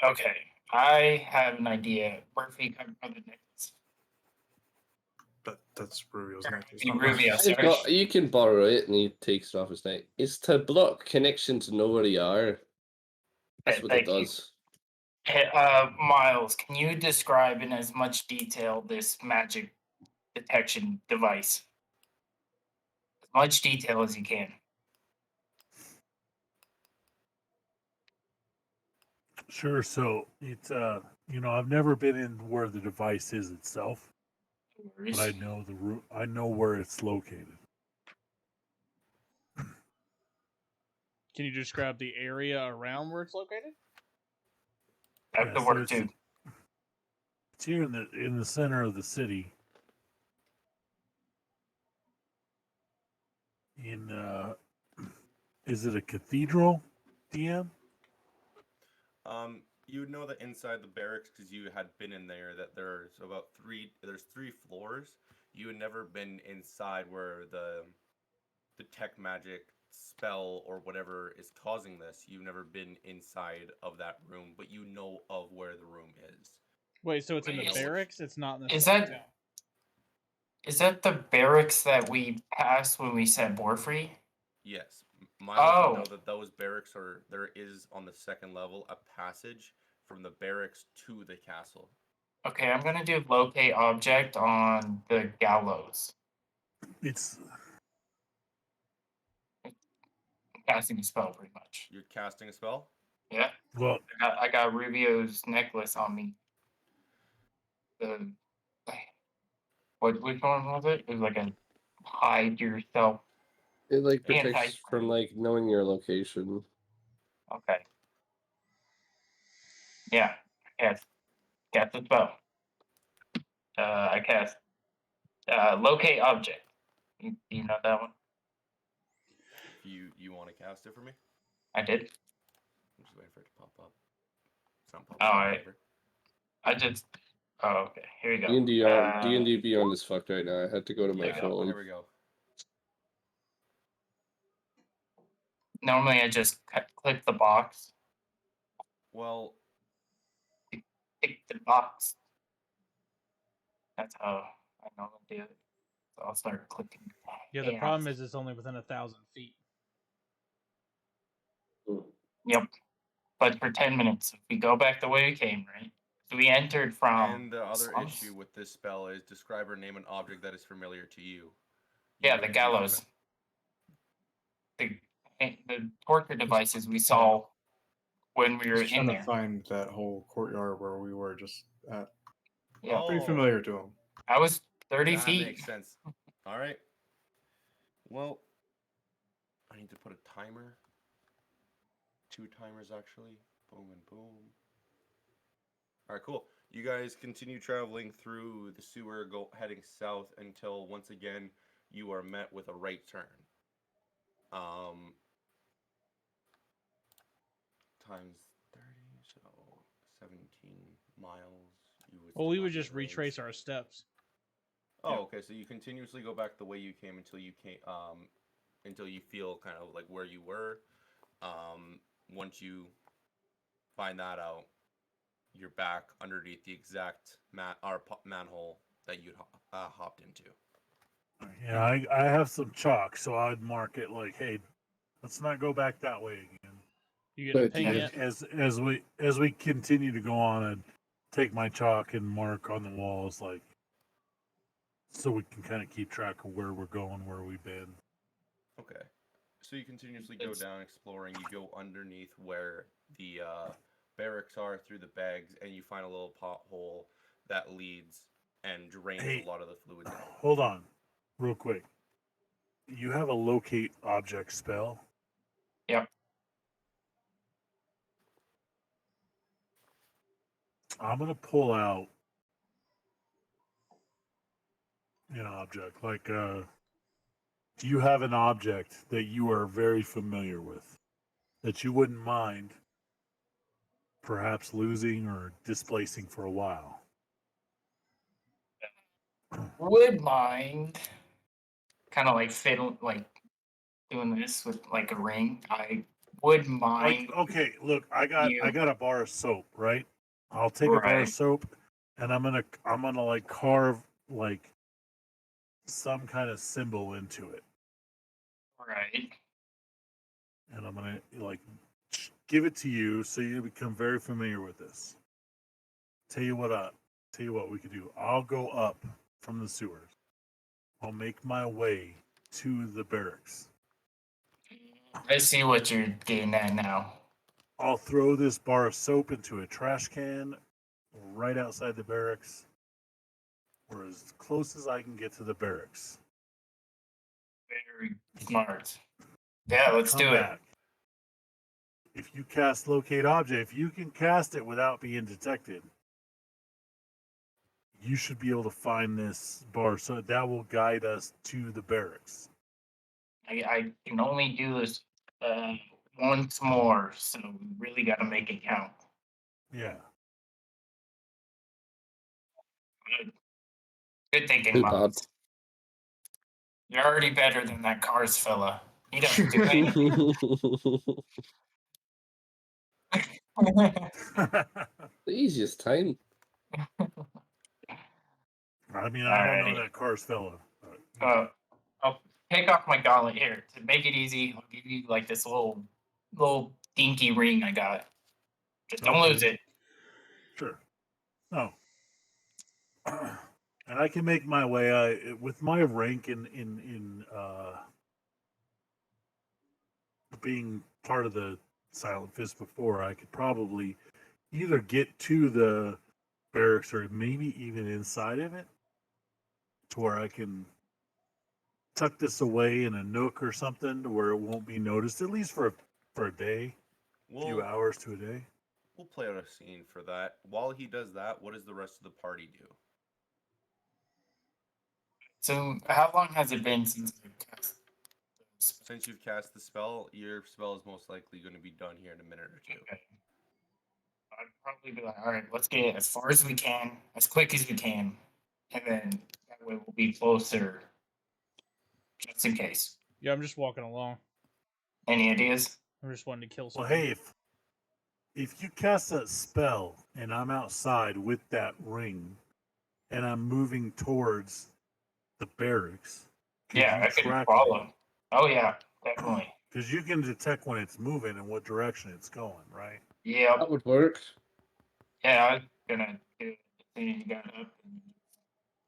Okay, I have an idea. Murphy, come from the necklace. That's Rubio's Or necklace. maybe not mine. Rubio, I've sorry. got, you can borrow it, and he takes it off his neck. It's to block connection to know where you are. That's Okay, what it thank you. does. Hey, Miles, can you describe in as much detail this magic detection device? As much detail as you can. Sure. So it's I've never been in where the device is itself, but I know I know where it's located. Can you describe the area around where it's located? That's Yeah, the so word it's, too. it's here in the center of the city. In is it a cathedral, DM? You would know that inside the barracks, because you had been in there, that there's three floors. You had never been inside where the tech magic spell or whatever is causing this. You've never been inside of that room, but you know of where the room is. Wait, so it's in the Wait, barracks? It's not in the is center that- town. Is that the barracks that we passed when we said Borfrey? Yes, Miles would Oh. know that those barracks there is on the second level a passage from the barracks to the castle. Okay, I'm gonna do locate object on the gallows. It's Casting a spell, pretty much. You're casting a spell? Yeah, well, I got Rubio's necklace on me. Which one was it? It was like a hide yourself. It like Anti- protects from like knowing your location. Okay. Yeah, cast the spell. I cast locate object. You know that one? If you want to cast it for me, I did. I'm just waiting for it to pop up. It's not All popping up. right. Whatever. I just. Oh, okay. Here we go. D&D Beyond is fucked right now. I had to go to my There we go. phone. There we go. Normally, I just click the box. Well, Click the box. That's how I normally do it. So I'll start clicking. Yeah, the problem is it's only within 1,000 feet. Yep. But for 10 minutes, if we go back the way we came, right? So we entered from. and the other slums? issue with this spell is describe or name an object that is familiar to you. Yeah, You the need to be gallows. The torture devices we saw. when we were Just in trying there. to find that whole courtyard where we were just at. Yeah, Pretty familiar to him. I was 30 That feet. makes sense. All right. Well, I need to put a timer. 2 timers actually. Boom and boom. All right, cool. You guys continue traveling through the sewer, heading south until once again you are met with a right turn. Times 30, so 17 miles. You would Well, still we not would be just on the roads. retrace our steps. Oh, okay. So you continuously go back the way you came until you feel kind of like where you were. Once you find that out, you're back underneath the exact manhole that you'd hopped into. Yeah, I have some chalk, so I'd mark it like, hey, let's not go back that way again. You get a Good ping idea. it. As we continue to go on, I'd take my chalk and mark on the walls, like, so we can kind of keep track of where we're going, where we've been. Okay. So you continuously go down exploring. You go underneath where the barracks are through the bags, and you find a little pothole that leads and drains Hey, a lot of the fluids out. Hold on, real quick. You have a locate object spell. Yep. I'm gonna pull out an object. Like, do you have an object that you are very familiar with that you wouldn't mind perhaps losing or displacing for a while? Would mind kind of like fiddle, like doing this with like a ring. I would mind. Like, okay, look, I got you. a bar of soap, right? I'll take a bar of Right. soap and I'm gonna like carve like some kind of symbol into it. Right. And I'm gonna like give it to you so you become very familiar with this. Tell you what we could do. I'll go up from the sewers. I'll make my way to the barracks. I see what you're getting at now. I'll throw this bar of soap into a trash can right outside the barracks, or as close as I can get to the barracks. Very smart. Yeah, let's Come do back. If you cast locate object, if you can cast it without being detected, you should be able to find this bar. So that will guide us to the barracks. it. I can only do this once more, so we really got to make it count. Yeah. Good thinking, Too Mom. bad. You're already better than that Cars fella. He doesn't do anything. The easiest time. I mean, I don't know Alrighty. that car's fella. But, I'll take off my gauntlet here to make it easy. I'll give you like this little dinky ring I got. Just don't lose it. Sure. No. And I can make my way with my rank in being part of the Silent Fist before. I could probably either get to the barracks or maybe even inside of it, to where I can tuck this away in a nook or something, to where it won't be noticed, at least for a day, few hours to a day. We'll play out a scene for that. While he does that, what does the rest of the party do? So, how long has it been since I cast this? Since you've cast the spell, your spell is most likely going to be done here in a minute or two. Okay. I'd probably be like, all right, let's get as far as we can, as quick as we can, and then that way we'll be closer, just in case. Yeah, I'm just walking along. Any ideas? I'm just wanting to kill Well, something. hey, if you cast that spell and I'm outside with that ring and I'm moving towards the barracks, Yeah, I can follow. Oh yeah, definitely. Because you can detect when it's moving and what direction it's going, right? Yep. That would work. Yeah, I was gonna do it as soon as you got up.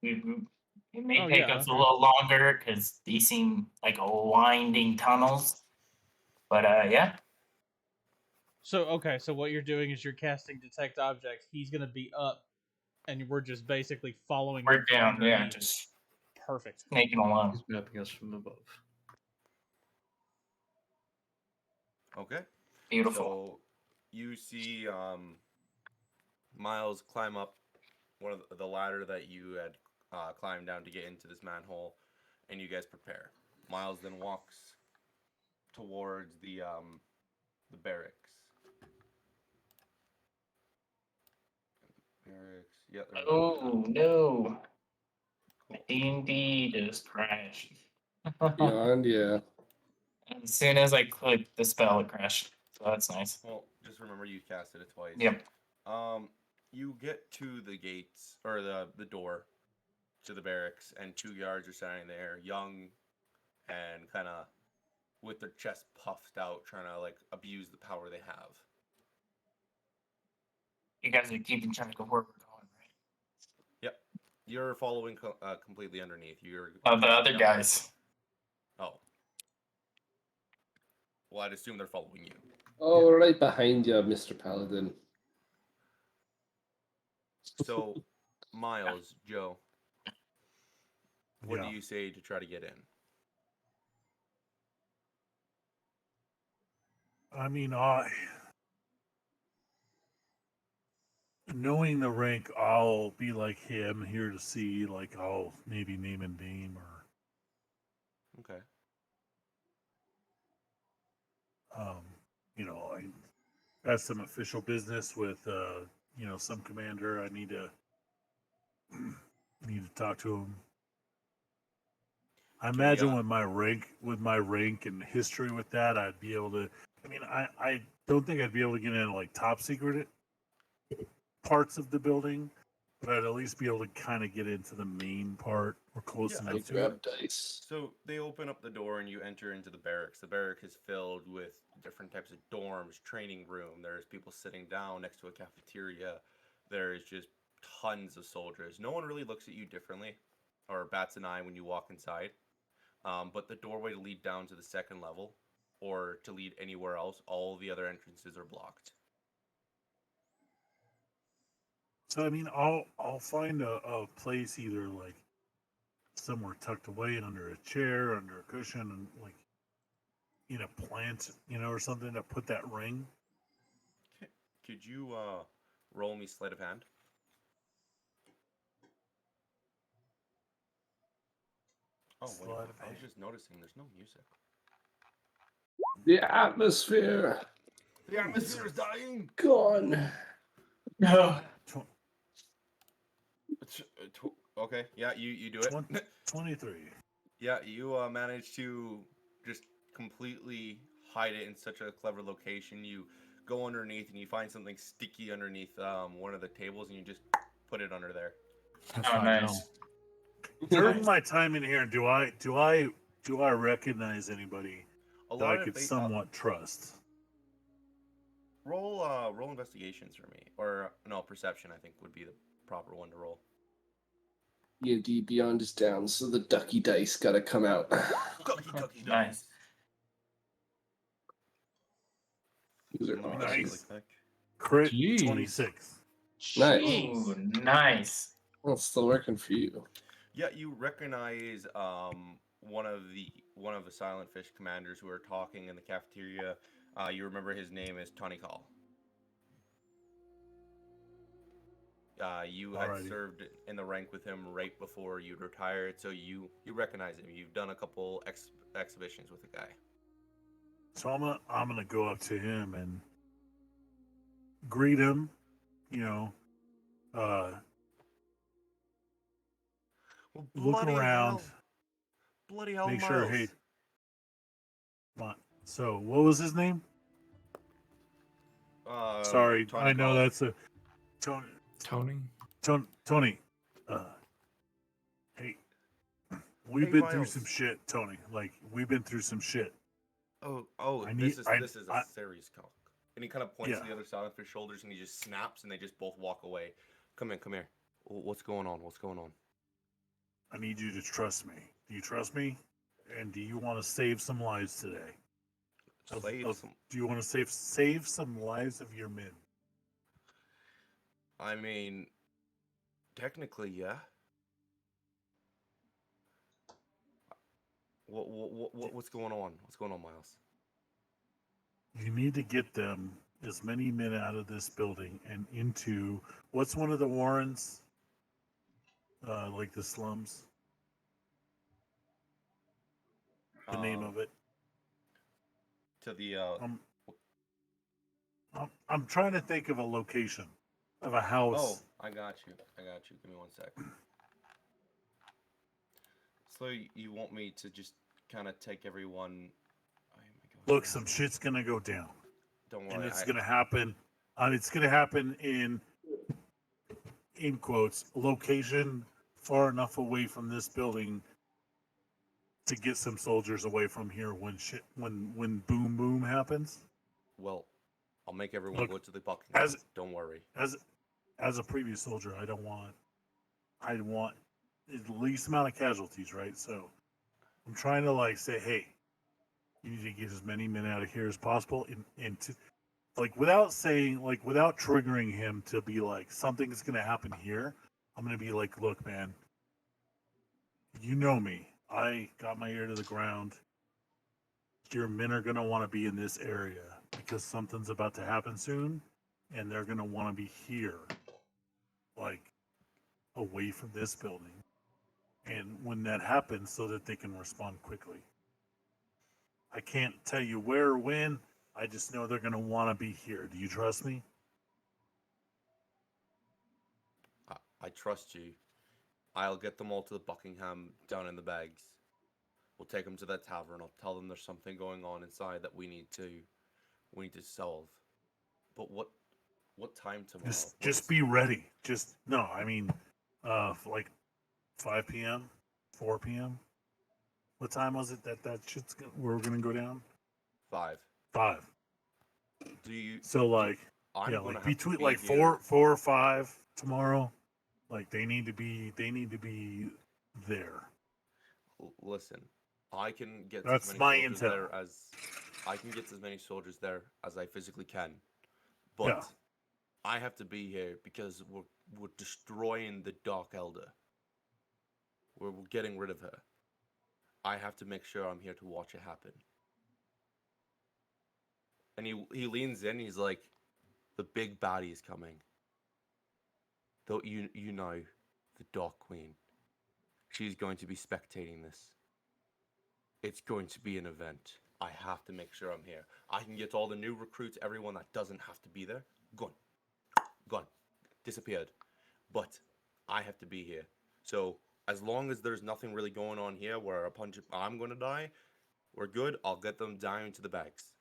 It may take us a little longer because these seem like winding tunnels. But yeah. So what you're doing is you're casting detect object. He's gonna be up, and we're just basically following We're him from down, yeah, underneath. just Perfect. snaking along. He's mapping us from above. Okay. Beautiful. So you see Miles climb up one of the ladder that you had climbed down to get into this manhole, and you guys prepare. Miles then walks towards the barracks. Barracks. Yeah. There we go. Oh no, my D&D just crashed. Beyond, yeah. As soon as I clicked the spell, it crashed. So that's nice. Well, just remember you casted it twice. Yep. You get to the gates or the door to the barracks, and 2 guards are standing there, young and kind of with their chest puffed out, trying to like abuse the power they have. You guys are keeping track of where we're going, right? Yep, you're following completely underneath. You're Oh, the other Yep. guys. Oh, well, I'd assume they're following you. Oh, we're right behind you, Mr. Paladin. So, Miles, Joe, what Yeah. do you say to try to get in? I mean, knowing the rank, I'll be like him here to see. Like, I'll maybe name and name, or Okay. you know, I have some official business with some commander. I need to talk to him. I Can we, imagine with my rank and history with that, I'd be able to. I mean, I don't think I'd be able to get into like top secret parts of the building, but I'd at least be able to kind of get into the main part or close Yeah, I enough to it. grab dice. So they open up the door and you enter into the barracks. The barrack is filled with different types of dorms, training room. There's people sitting down next to a cafeteria. There's just tons of soldiers. No one really looks at you differently or bats an eye when you walk inside. But the doorway to lead down to the second level or to lead anywhere else, all the other entrances are blocked. So I mean, I'll find a place either like somewhere tucked away under a chair, under a cushion, and like in a plant, or something to put that ring. Okay. Could you roll me sleight of hand? Oh, wait. Sleight of I was hand. just noticing there's no music. The atmosphere The atmosphere is dying! gone. No. Okay, yeah, you do it. 23. Yeah, you manage to just completely hide it in such a clever location. You go underneath and you find something sticky underneath one of the tables, and you just put it under there. That's Oh, not nice. During my time in here, do I recognize anybody A that lot I of could they, somewhat trust? roll investigations for me, or no, perception. I think would be the proper one to roll. D&D Beyond is down, so the ducky dice gotta come out. Ducky Nice. These are Let me Nice. click back. Crit Jeez. 26. Nice. Ooh, nice. Well, it's still working for you. Yeah, you recognize one of the Silent Fish commanders who are talking in the cafeteria. You remember his name is Tony Call. You had Alrighty. served in the rank with him right before you'd retired, so you recognize him. You've done a couple exhibitions with the guy. So I'm gonna go up to him and greet him. Uh, Well, look around, bloody hell, make Miles. sure. Hey, come on. So what was his name? Sorry, Tony I know Call. that's a Tony. Tony? Tony. Hey, we've Hey, been through Miles. some shit, Tony. Like we've been through some shit. Oh, I this need- is a I- serious call. And he kind of points to Yeah. the other Silent Fish shoulders, and he just snaps, and they just both walk away. Come here. What's going on? What's going on? I need you to trust me. Do you trust me? And do you want to save some lives today? Do you want to save some lives of your men? I mean, technically, yeah. What's going on? What's going on, Miles? You need to get them as many men out of this building and into what's one of the Warrens, like the slums. The name of it. To the I'm trying to think of a location of a house. Oh, I got you. Give me 1 sec. So you want me to just kind of take everyone? Oh my God. Look, some shit's gonna go down, Don't worry. and it's gonna happen. It's gonna happen in quotes, location far enough away from this building to get some soldiers away from here when boom boom happens. Well, I'll make everyone Look, go to the Buckingham. as- Don't worry. As a previous soldier, I want the least amount of casualties, right? So I'm trying to like say, hey, you need to get as many men out of here as possible, and to like without triggering him to be like something's gonna happen here. I'm gonna be like, look, man, you know me. I got my ear to the ground. Your men are gonna want to be in this area because something's about to happen soon, and they're gonna want to be here, like away from this building. And when that happens, so that they can respond quickly. I can't tell you where or when. I just know they're gonna want to be here. Do you trust me? I trust you. I'll get them all to the Buckingham down in the bags. We'll take them to that tavern. I'll tell them there's something going on inside that we need to solve. But what time tomorrow? Just be ready. Just no. I mean, like 5 p.m., 4 p.m. What time was it that we're gonna go down? 5. 5. Do you? So like, I'm yeah, gonna like have to between be like here. 4 or 5 tomorrow. Like they need to be there. Listen, I can get That's as many my soldiers intel. there as I can get as many soldiers there as I physically can. But Yeah. I have to be here because we're destroying the Dark Elder. We're getting rid of her. I have to make sure I'm here to watch it happen. And he leans in. He's like, the big baddie is coming. Though you know, the Dark Queen. She's going to be spectating this. It's going to be an event. I have to make sure I'm here. I can get all the new recruits, everyone that doesn't have to be there, gone, disappeared. But I have to be here. So as long as there's nothing really going on here where I'm going to die, we're good. I'll get them down to the bags.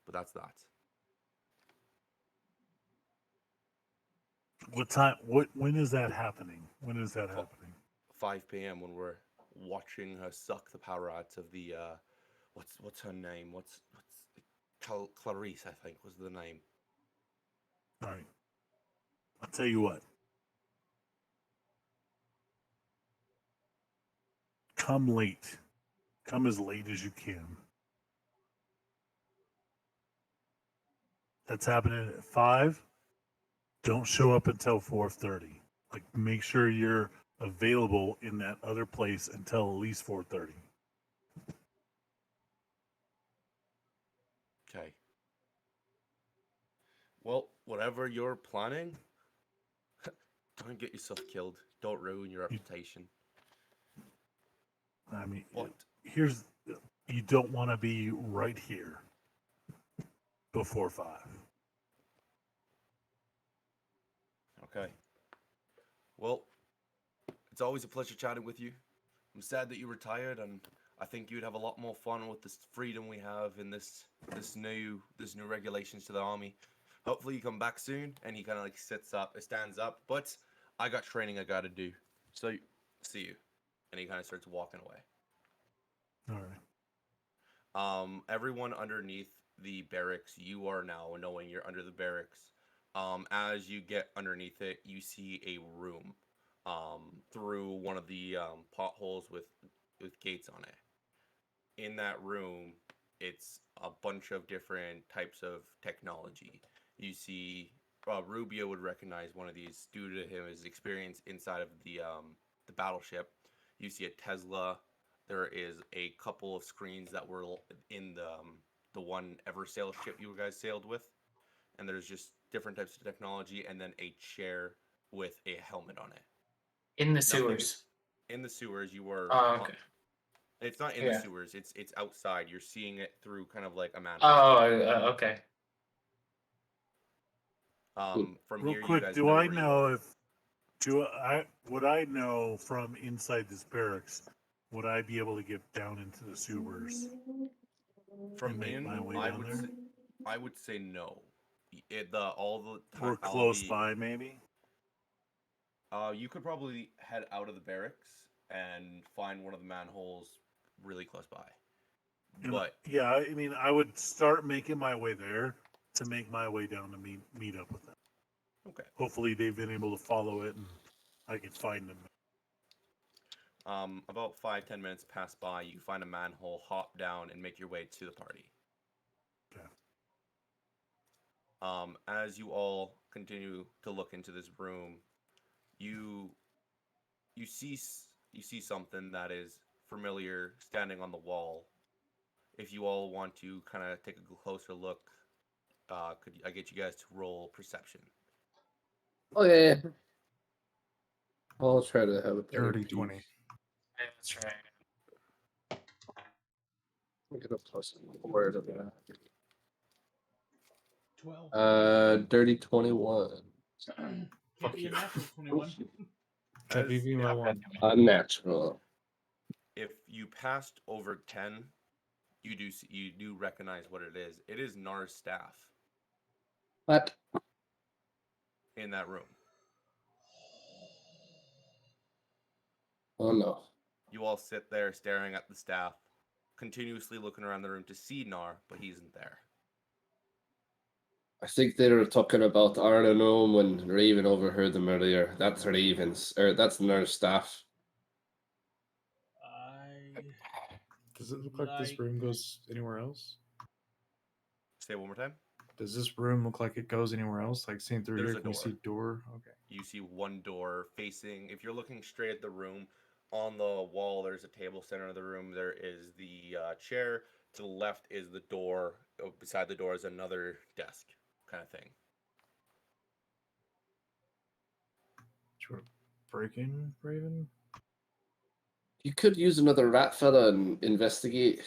But that's that. What time? When is that happening? When is that happening? 5 p.m. when we're watching her suck the power out of the what's her name? What's Clarice, I think, was the name. All right. I'll tell you what. Come late. Come as late as you can. That's happening at 5. Don't show up until 4:30. Like make sure you're available in that other place until at least 4:30. Okay. Well, whatever you're planning, don't get yourself killed. Don't ruin your reputation. I mean, But you don't want to be right here before 5. okay. Well, it's always a pleasure chatting with you. I'm sad that you retired, and I think you'd have a lot more fun with this freedom we have in this new regulations to the army. Hopefully you come back soon. And he kind of like stands up. But I got training I got to do. So see you. And he kind of starts walking away. All right. Everyone underneath the barracks, you are now knowing you're under the barracks. As you get underneath it, you see a room. Through one of the potholes with gates on it. In that room it's a bunch of different types of technology. You see, Rubio would recognize one of these due to his experience inside of the battleship. You see a Tesla. There is a couple of screens that were in the one ever sail ship you guys sailed with, and there's just different types of technology, and then a chair with a helmet on it. In the Nothing sewers. in the sewers. You were. Oh, okay. It's not in the Yeah. sewers. It's outside. You're seeing it through kind of like a manhole. Oh, okay. From Real here, you quick, guys do know I where you know are. if would I know from inside this barracks? Would I be able to get down into the sewers From and make in, my way I down would there? say, I would say no. All the Or time, close by, maybe? you could probably head out of the barracks and find one of the manholes really close by. And, But yeah, I mean, I would start making my way there to make my way down to meet up with them. okay. Hopefully, they've been able to follow it, and I can find them. About 5-10 minutes pass by. You find a manhole, hop down, and make your way to the party. Okay. As you all continue to look into this room, you see something that is familiar standing on the wall. If you all want to kind of take a closer look, could I get you guys to roll perception? Okay. I'll try to have a better Dirty peek. 20. Yeah, that's right. I'll get a plus 4 to that. 12. Dirty 21. Can't be a natural 21. Can't be As beat by Yeah, one. Unnatural. if you passed over 10, you do recognize what it is. It is Nar's staff What? in that room. Oh no. You all sit there staring at the staff, continuously looking around the room to see Nar, but he isn't there. I think they were talking about Arnonome when Raven overheard them earlier. That's Raven's, or that's Nurse staff. Does it look like this room goes anywhere else? Say it one more time. Does this room look like it goes anywhere else? Like seeing through There's here, a can we door. see door? Okay. You see one door facing. If you're looking straight at the room, on the wall there's a table. Center of the room there is the chair. To the left is the door. Beside the door is another desk, kind of thing. Should we break in, Raven? You could use another rat fella and investigate.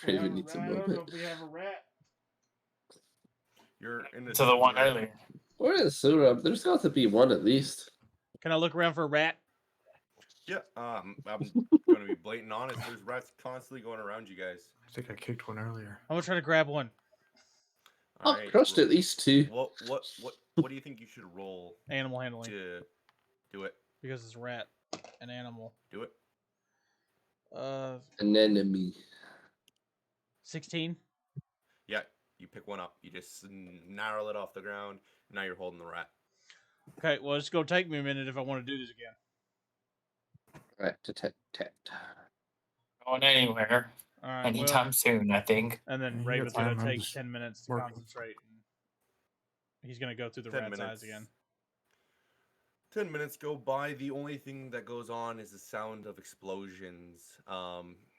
Raven needs a I don't know moment. if we have a rat. You're in the To the one you're- earlier. Where is sewer? There's got to be one at least. Can I look around for a rat? Yeah, I'm going to be blatant honest. There's rats constantly going around you guys. I think I kicked one earlier. I'm gonna try to grab one. All I've right, crushed at least 2. What do you think you should roll Animal handling. to do it? Because it's a rat. An animal. Do it. An enemy. 16. Yeah, you pick one up. You just narrow it off the ground. Now you're holding the rat. Okay, well, it's gonna take me a minute if I want to do this again. Rat detect. Going anywhere All right. anytime soon, I think. And then You got Raven's gonna time, I'm take just 10 minutes to working. concentrate. And he's gonna go through the 10 rat's minutes. eyes again. 10 minutes go by. The only thing that goes on is the sound of explosions.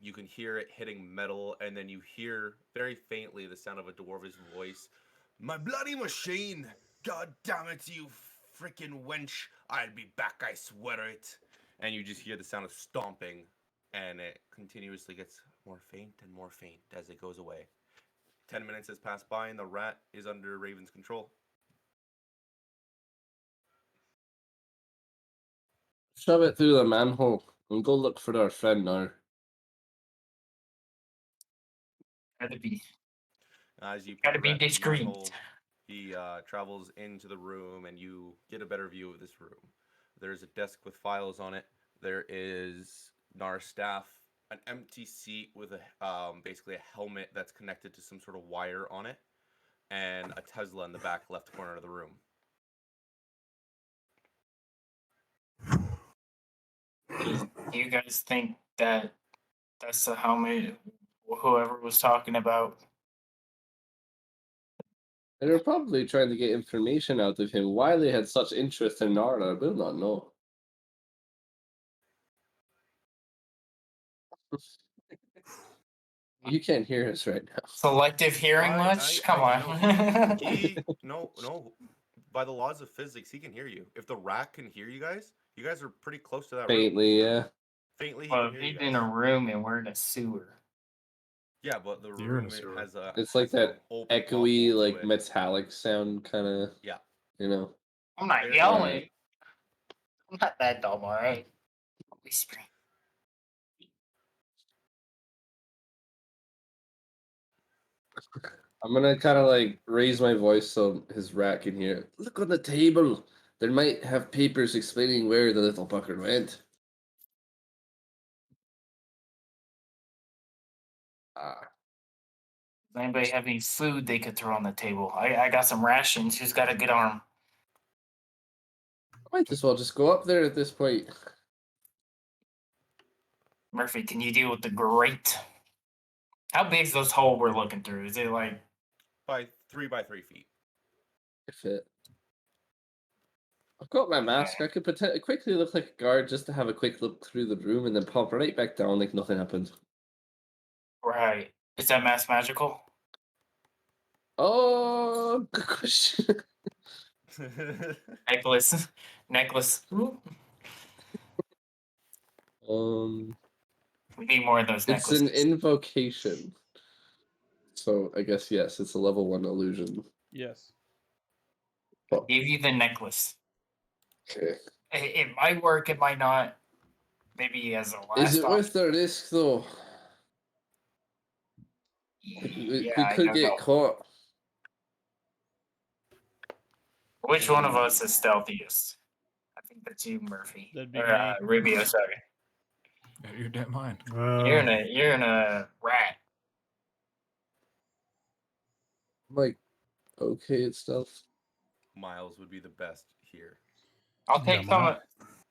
You can hear it hitting metal, and then you hear very faintly the sound of a dwarvish voice. My bloody machine! God damn it, you freaking wench! I'll be back, I swear it. And you just hear the sound of stomping, and it continuously gets more faint and more faint as it goes away. 10 minutes has passed by, and the rat is under Raven's control. Shove it through the manhole and go look for our friend now. Gotta be. As you Gotta put be Rat through the discreet. manhole, he travels into the room, and you get a better view of this room. There's a desk with files on it. There is Nar's staff, an empty seat with a basically a helmet that's connected to some sort of wire on it, and a Tesla in the back left corner of the room. Do you guys think that that's the helmet whoever was talking about? And they're probably trying to get information out of him. Why they had such interest in Nara, I will not know. You can't hear us right now. Selective hearing much? Come on. No, no. By the laws of physics, he can hear you. If the rat can hear you guys are pretty close to that room. Faintly, yeah. Faintly, he Well, can if hear you he's guys. in a room and we're in a sewer. Yeah, but the You're in room a sewer. has a. It's like has an that open echoey, ophel to like it. metallic sound, kind of. Yeah. You know. I'm not Very yelling. Alright. I'm not that dumb, alright? I'm whispering. I'm gonna kind of like raise my voice so his rat can hear. Look on the table. There might have papers explaining where the little fucker went. Ah, Does anybody have any food they could throw on the table? I got some rations. Who's got a good arm? I might as well just go up there at this point. Murphy, can you deal with the grate? How big's this hole we're looking through? Is it like By 3 feet. If it. I've got my mask. I could quickly look like a guard just to have a quick look through the room and then pop right back down like nothing happened. right? Is that mask magical? Oh, good question. Necklace. Necklace. Ooh, we need more of those It's necklaces. an invocation. So I guess yes, it's a level 1 illusion. Yes. I gave you the necklace. Okay. It might work, it might not. Maybe as a last Is it option. worth the risk though? Yeah, We I could don't get know. caught. Which one of us is stealthiest? I think that's you, Murphy. That'd be Or me. Rubio, sorry. Yeah, you're dead mine. You're in a rat. I'm like, okay, it's stuff. Miles would be the best here. I'll Yeah, take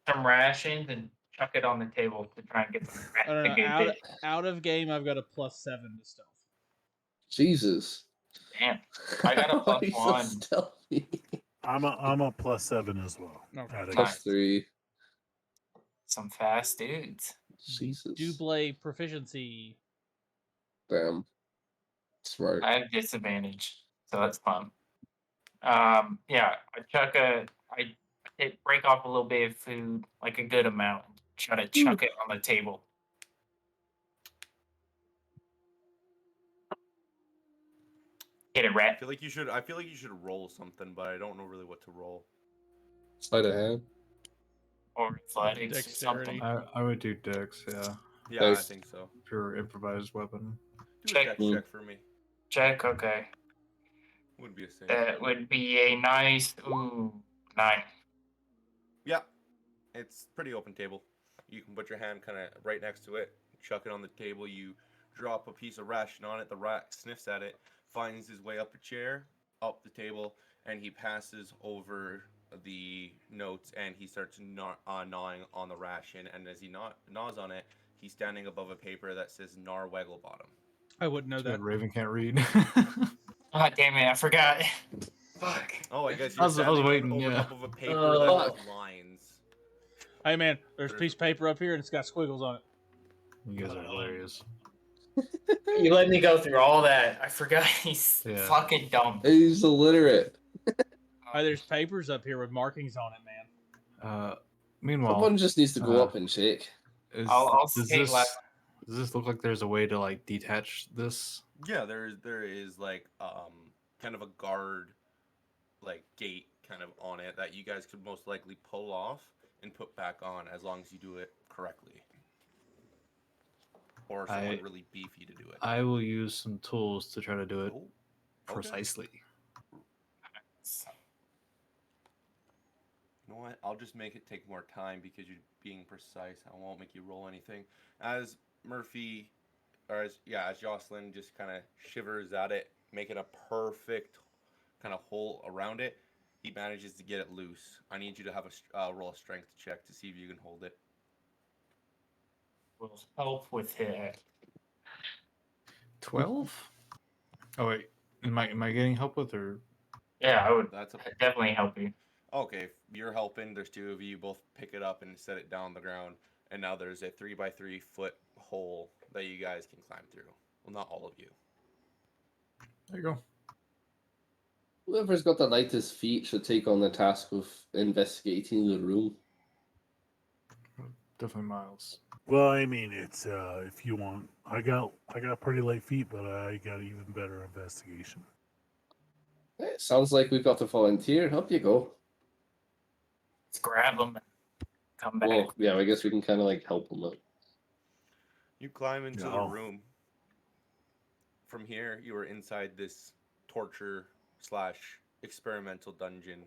some rations and chuck it on the table to try and get some I don't know. rat. Out of game, I've got a +7 to stealth. Jesus. Damn. I got a Why are you so +1. stealthy? I'm a +7 as well. Okay. Out of Nice. +3. Some fast dudes. Jesus. Dublé proficiency. Damn. Smart. I have disadvantage, so that's fun. Yeah, I break off a little bit of food, like a good amount, try to chuck it on the table. Get it, I rat. feel like you should roll something, but I don't know really what to roll. Sleight of hand. Or athletics or Dexterity. something. I would do Dex, yeah. Yeah, I Nice. think so. Pure improvised weapon. Do Check. a dex check for me. Check, okay. Wouldn't be a sin. That would be a nice 9. Yeah, it's pretty open table. You can put your hand kind of right next to it, chuck it on the table. You drop a piece of ration on it. The rat sniffs at it, finds his way up a chair, up the table, and he passes over the notes and he starts gnawing on the ration. And as he gnaws on it, he's standing above a paper that says Nar Wegglebottom. I wouldn't know Too bad that. Raven can't read. Oh, damn it, I forgot. Fuck. Oh, I guess I you're was standing waiting, over yeah. top of a paper that Fuck. has lines. Hey man, there's a piece of paper up here and it's got squiggles on it. You guys are hilarious. You let me go through all that. I forgot he's Yeah. fucking dumb. He's illiterate. Hey, there's papers up here with markings on it, man. Meanwhile, Someone just needs to go up and check. I'll does stay left. this look like there's a way to like detach this? Yeah, there is like kind of a guard like gate kind of on it that you guys could most likely pull off and put back on as long as you do it correctly. Or someone really beefy to do it. I will use some tools to try to do it Oh, okay. precisely. You know what? I'll just make it take more time because you're being precise. I won't make you roll anything. As Murphy, or as Jocelyn just kind of shivers at it, making a perfect kind of hole around it, he manages to get it loose. I need you to have a roll a strength check to see if you can hold it. will help with it. 12? Oh wait, am I getting help with or? Yeah, I would That's a definitely help you. okay. If you're helping. There's two of you. Both pick it up and set it down on the ground. And now there's a 3 by 3 foot hole that you guys can climb through. Well, not all of you. There you go. Whoever's got the lightest feet should take on the task of investigating the room. Definitely Miles. Well, I mean, it's if you want, I got pretty light feet, but I got even better investigation. It sounds like we've got to volunteer. Up you go. Let's grab them and come back. Well, yeah, I guess we can kind of like help them out. You climb into the No. room. From here, you are inside this torture slash experimental dungeon.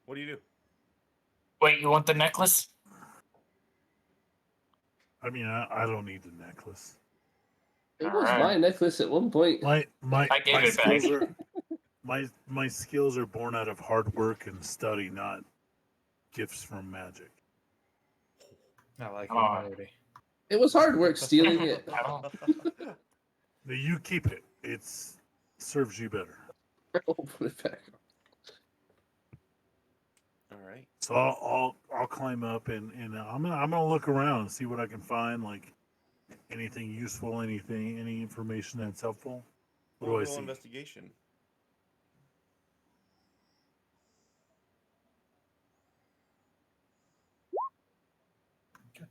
What do you do? Wait, you want the necklace? I mean, I don't need the necklace. It All was right. my necklace at one point. My I gave my it back. skills are my skills are born out of hard work and study, not gifts from magic. I like it Oh. already. It was hard work stealing it. I don't. Now you keep it. It's serves you better. I'll put it back. All right. So I'll climb up and I'm gonna look around and see what I can find, like anything useful, any information that's helpful. What do I Roll see? investigation.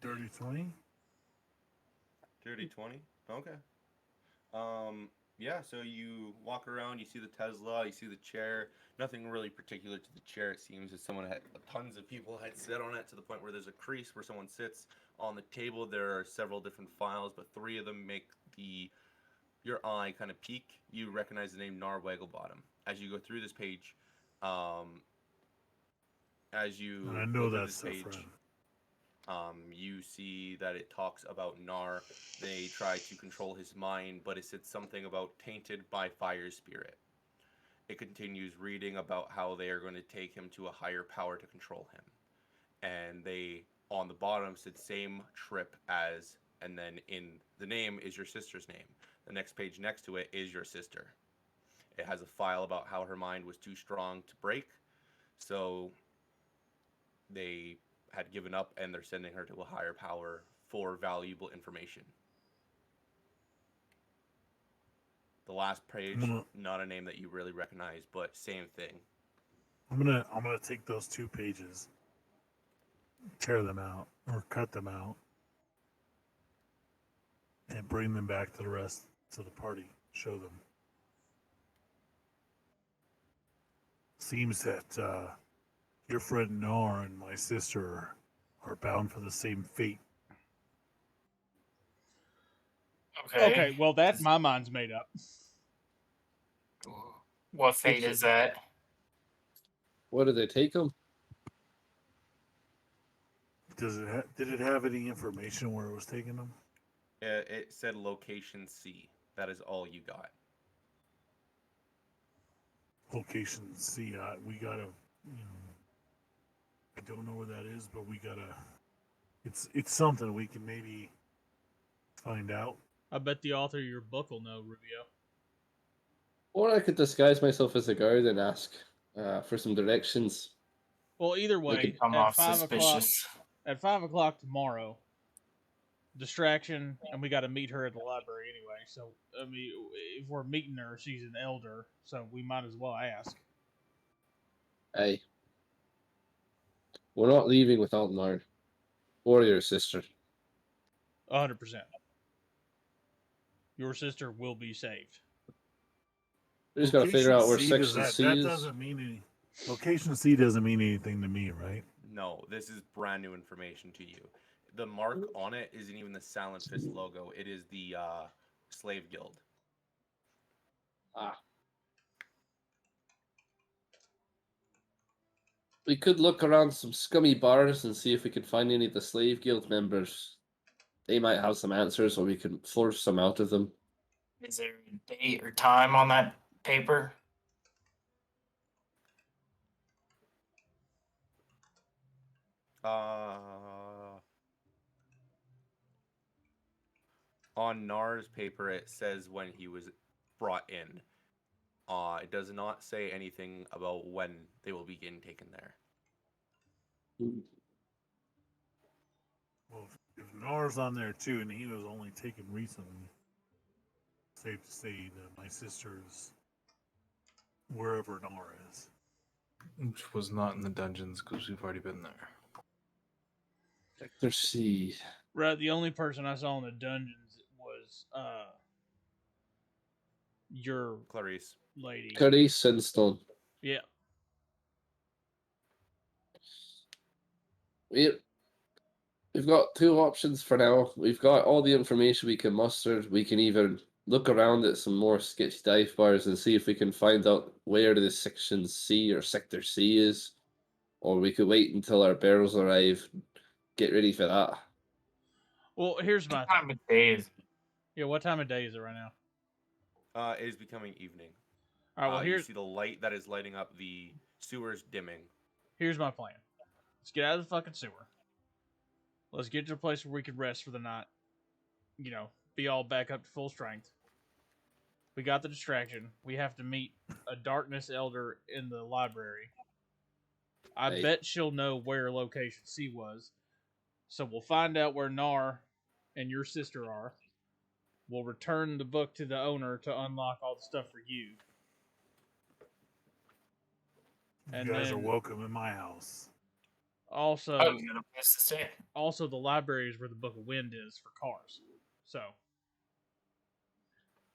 Dirty 20. Dirty 20. Okay. Yeah, so you walk around, you see the Tesla, you see the chair. Nothing really particular to the chair. It seems that someone had tons of people had sat on it to the point where there's a crease where someone sits. On the table there are several different files, but three of them make your eye kind of peak. You recognize the name Nar Wagglebottom. As you go through this page, as you And I go know through that this stuff, page, right? you see that it talks about Nar. They try to control his mind, but it said something about tainted by fire spirit. It continues reading about how they are going to take him to a higher power to control him. And they, on the bottom, said same trip as, and then in the name is your sister's name. The next page next to it is your sister. It has a file about how her mind was too strong to break. So they had given up and they're sending her to a higher power for valuable information. The last page, not a name that you really recognize, but same thing. I'm gonna take those 2 pages, tear them out or cut them out, and bring them back to the rest of the party. Show them. Seems that your friend Nar and my sister are bound for the same fate. Okay, well, that my mind's made up. What fate is that? What did they take them? Did it have any information where it was taking them? It said location C. That is all you got. Location C. We gotta. I don't know where that is, but we gotta. It's something we can maybe find out. I bet the author of your book will know, Rubio. Or I could disguise myself as a guard and ask for some directions. Well, either They way, could Come at off 5 o'clock, suspicious. at 5 o'clock tomorrow, distraction, and we got to meet her at the library anyway. So, I mean, if we're meeting her, she's an elder, so we might as well ask. Hey, we're not leaving without Nard or your sister. 100%. Your sister will be saved. We just got to figure out where C, Section C that is. doesn't mean any. Location C doesn't mean anything to me, right? No, this is brand new information to you. The mark on it isn't even the Silent Fist logo. It is the Slave Guild. Ah. We could look around some scummy bars and see if we could find any of the Slave Guild members. They might have some answers, or we could force some out of them. Is there a date or time on that paper? On Nar's paper, it says when he was brought in. It does not say anything about when they will begin taken there. Well, if Nar's on there too, and he was only taken recently, safe to say that my sister's wherever Nar is. Which was not in the dungeons because we've already been there. Sector C. Right, the only person I saw in the dungeons was your Clarice. lady. Clarice Sinstone. Yeah. We've got two options for now. We've got all the information we can muster. We can either look around at some more sketchy dive bars and see if we can find out where the section C or sector C is, or we could wait until our barrels arrive. Get ready for that. Well, here's my What time thing. of day is it? Yeah, what time of day is it right now? It is becoming evening. All right, well, You here's see the light that is lighting up the sewers dimming. here's my plan. Let's get out of the fucking sewer. Let's get to a place where we can rest for the night. You know, be all back up to full strength. We got the distraction. We have to meet a darkness elder in the library. I Hey. bet she'll know where location C was. So we'll find out where Nar and your sister are. We'll return the book to the owner to unlock all the stuff for you. And You guys are then welcome in my house. also, Oh, you got a place to stay. also the library is where the Book of Wind is for cars. So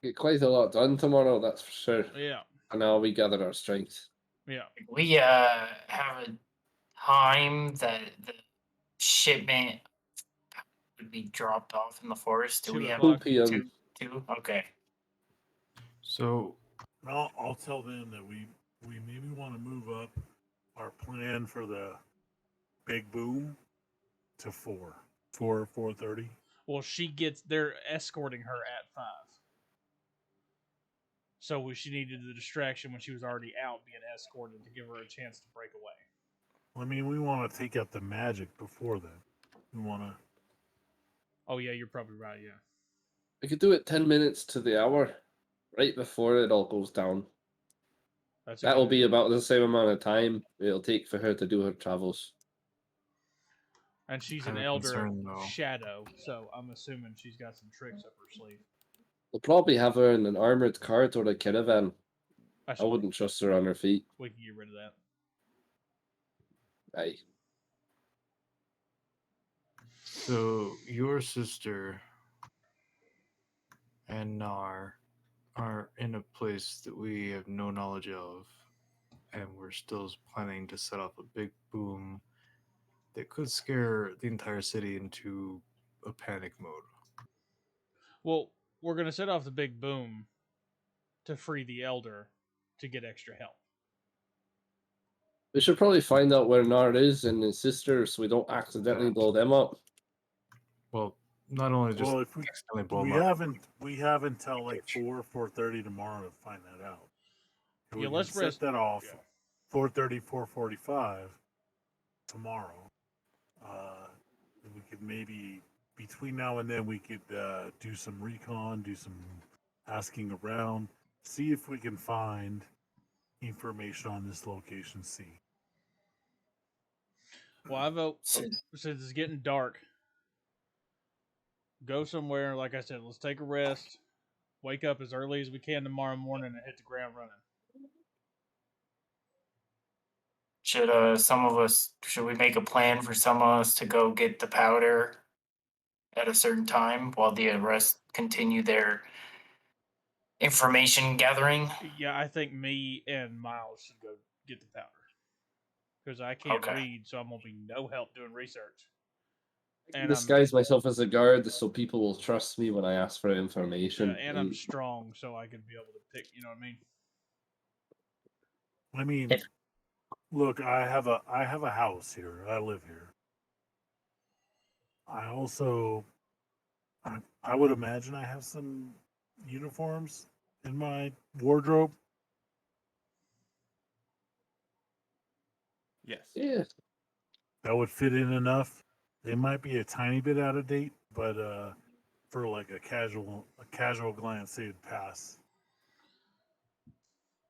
Get quite a lot done tomorrow, that's for sure. yeah, And now we gather our strength. yeah. We have a time that the shipment would be dropped off in the forest. Do 2 we have 2 o'clock. p.m. two? Okay. So I'll tell them that we maybe want to move up our plan for the big boom to 4:30. Well, they're escorting her at 5. So she needed the distraction when she was already out being escorted to give her a chance to break away. I mean, we want to take out the magic before then. We want to. Oh yeah, you're probably right. Yeah. We could do it 10 minutes to the hour, right before it all goes down. That's a That'll good be idea. about the same amount of time it'll take for her to do her travels. And she's an Kinda elder concerned, though. shadow, so I'm assuming she's got some tricks up her sleeve. They'll probably have her in an armored cart or a caravan. I Actually, wouldn't trust her on her feet. we can get rid of that. Aye. So your sister and Nar are in a place that we have no knowledge of, and we're still planning to set off a big boom that could scare the entire city into a panic mode. Well, we're gonna set off the big boom to free the elder to get extra help. We should probably find out where Nard is and his sister so we don't accidentally blow them up. Well, not only just Well, if we accidentally blow we them up. have until like 4:30 tomorrow to find that out. If we Yeah, can let's set rest. that off Yeah. 4:30, 4:45 tomorrow. We could maybe between now and then we could do some recon, do some asking around, see if we can find information on this location. See. Well, I vote So, since it's getting dark, go somewhere. Like I said, let's take a rest. Wake up as early as we can tomorrow morning and hit the ground running. should we make a plan for some of us to go get the powder at a certain time while the rest continue their information gathering? Yeah, I think me and Miles should go get the powder because I can't Okay. read, so I'm gonna be no help doing research. I can And disguise myself as a guard so people will trust me when I ask for yeah, information. I'm strong, so I could be able to pick. You know what I mean? I mean, look, I have a house here. I live here. I also, I would imagine I have some uniforms in my wardrobe. Yes. Yeah. That would fit in enough. They might be a tiny bit out of date, but for like a casual glance, they'd pass.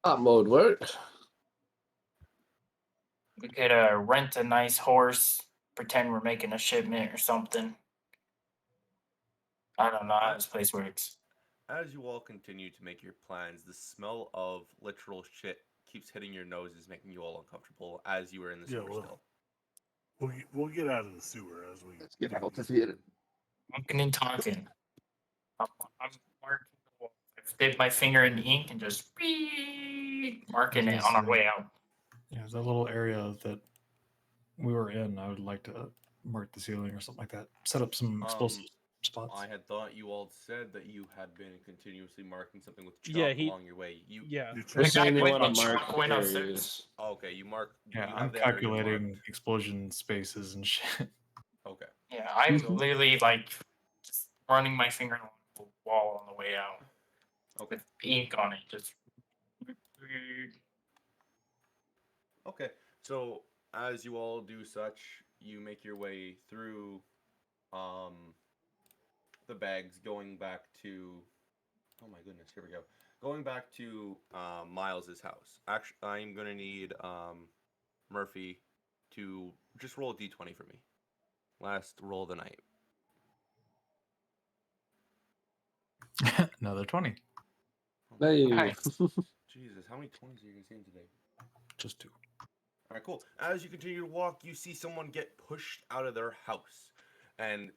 That mode work. We could rent a nice horse, pretend we're making a shipment or something. I don't know how this place works. As you all continue to make your plans, the smell of literal shit keeps hitting your noses, making you all uncomfortable as you are in the sewer well, still. We'll get out of the sewer as we Let's get out of here. Walking and talking. I'm marking the wall. I've dipped my finger in the ink and just marking it on our way out. Yeah, that little area that we were in, I would like to mark the ceiling or something like that. Set up some explosive spots. I had thought you all said that you had been continuously marking something with chalk Yeah, along your way. You Yeah. you We're The saying guy they with want to the mark chalk went upstairs. areas. okay? You mark. Yeah, you I'm have the area calculating marked. explosion spaces and shit. Okay. Yeah, I'm literally like just running my finger along the wall on the way out Okay. with ink on it. Just Okay. So as you all do such, you make your way through the bags, going back to. Oh my goodness! Here we go. Going back to Miles's house. Actually, I'm gonna need Murphy to just roll a d20 for me. Last roll of the night. Another 20. Hey. Nice. Jesus, how many 20s are you gonna see in today? Just 2. All right, cool. As you continue to walk, you see someone get pushed out of their house, and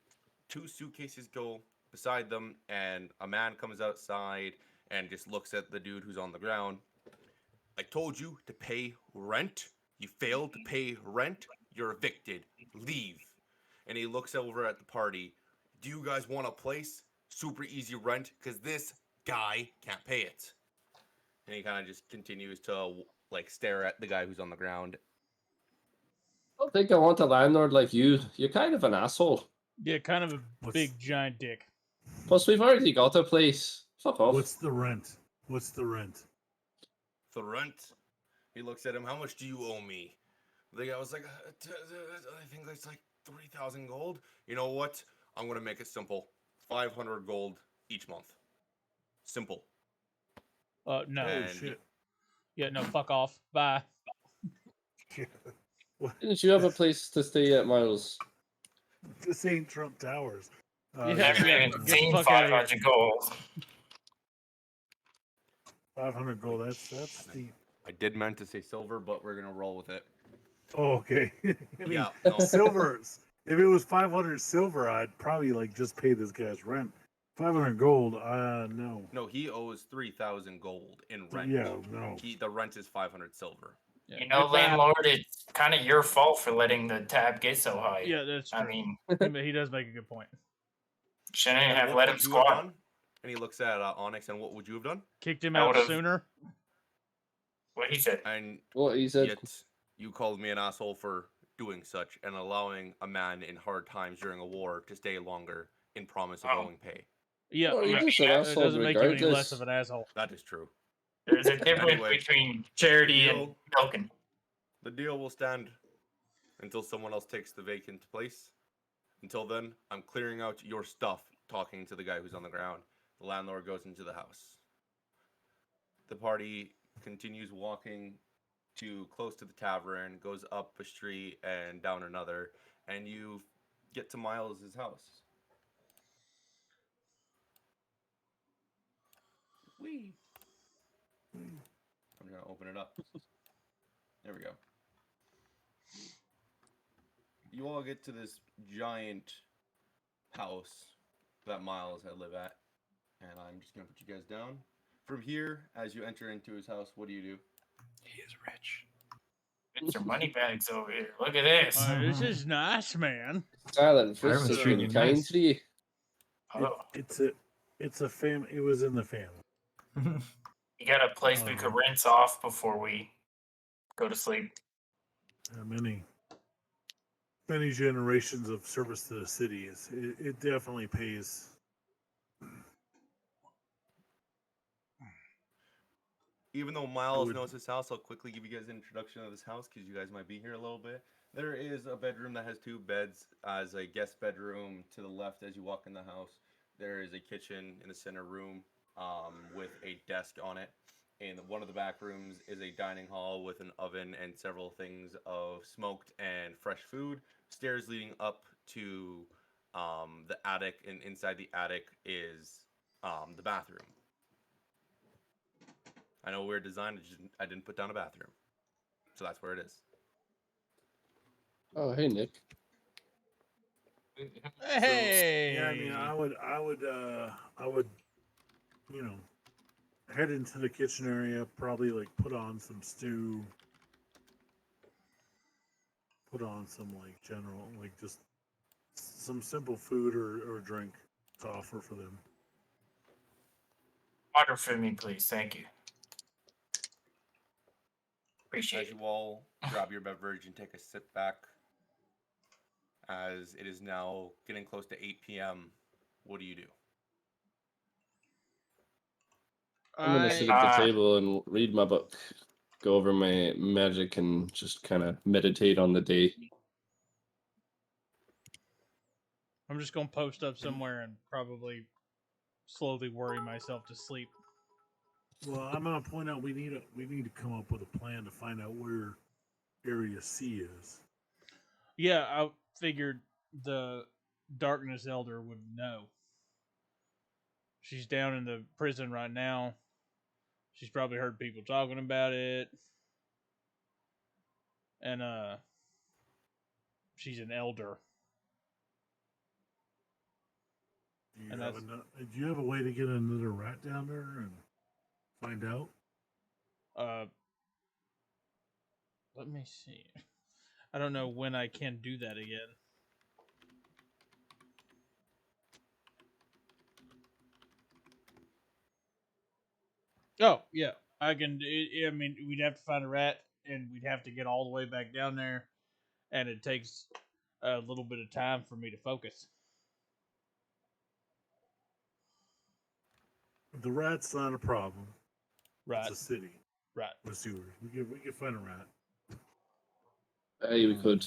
2 suitcases go beside them, and a man comes outside and just looks at the dude who's on the ground. I told you to pay rent. You failed to pay rent. You're evicted. Leave. And he looks over at the party. Do you guys want a place? Super easy rent, because this guy can't pay it. And he kind of just continues to like stare at the guy who's on the ground. I don't think I want a landlord like you. You're kind of an asshole. Yeah, kind of a What's- big giant dick. Plus, we've already got a place. Fuck off. What's the rent? What's the rent? The rent. He looks at him. How much do you owe me? The guy was like, I think it's like 3,000 gold. You know what? I'm gonna make it simple. 500 gold each month. Simple. No. Holy And shit! Yeah, no, fuck off. Bye. Didn't you have a place to stay at, Miles? This ain't Trump Towers. Yeah, Never yeah, even get the seen fuck outta here. 500 gold. 500 gold. That's steep. I did meant to say silver, but we're gonna roll with it. Oh, okay. I mean, Yeah, no. silver. If it was 500 silver, I'd probably like just pay this guy's rent. 500 gold. No. No, he owes 3,000 gold in rent. Yeah, no. The rent is 500 silver. Yeah, You know, goodbye. landlord, it's kind of your fault for letting the tab get so high. Yeah, that's true. I mean, He does make a good point. shouldn't And have what let him would you have squat. done? And he looks at Onyx, and what would you have done? Kicked him I out would've- sooner. What he said. And What he said. yet you called me an asshole for doing such and allowing a man in hard times during a war to stay longer in promise of Oh. owing pay. Yeah, Well, you're yeah. just an It asshole doesn't make you any regardless. less of an asshole. That is true. There's a difference Anyway, between charity and deal- milking. The deal will stand until someone else takes the vacant place. Until then, I'm clearing out your stuff, talking to the guy who's on the ground. The landlord goes into the house. The party continues walking to close to the tavern, goes up a street and down another, and you get to Miles's house. Whee! I'm gonna open it up. There we go. You all get to this giant house that Miles had lived at, and I'm just gonna put you guys down. From here, as you enter into his house, what do you do? He is rich. It's your money bags over here. Look at this. This is nice, man. Silent Fireman's Fist treating and you kind nice. to you. Oh, It's a fam. It was in the family. you got a place we could rinse off before we go to sleep. Many generations of service to the city. It definitely pays. Even though Miles would- knows his house, I'll quickly give you guys an introduction of this house because you guys might be here a little bit. There is a bedroom that has 2 beds as a guest bedroom to the left as you walk in the house. there is a kitchen in the center room with a desk on it. In one of the back rooms is a dining hall with an oven and several things of smoked and fresh food. Stairs leading up to the attic, and inside the attic is the bathroom. I know weird design. I didn't put down a bathroom, so that's where it is. Oh, hey, Nick. Hey. Yeah, I mean, I would, you know, head into the kitchen area. Probably like put on some stew. Put on some like general, like just some simple food or drink to offer for them. Water for me, please. Thank you. Appreciate As it. you all grab your beverage and take a sip back, as it is now getting close to 8 p.m., what do you do? I'm gonna sit at I the Uh, table and read my book, go over my magic, and just kind of meditate on the day. I'm just gonna post up somewhere and probably slowly worry myself to sleep. Well, I'm gonna point out we need to come up with a plan to find out where Area C is. Yeah, I figured the Darkness Elder would know. She's down in the prison right now. She's probably heard people talking about it. And she's an elder. And that's Do you have a way to get another rat down there and find out? uh let me see. I don't know when I can do that again. Oh, yeah. I can. I mean, we'd have to find a rat, and we'd have to get all the way back down there, and it takes a little bit of time for me to focus. The rat's not a problem. Right, It's a city right. with sewers. We could find a rat. Hey, we could.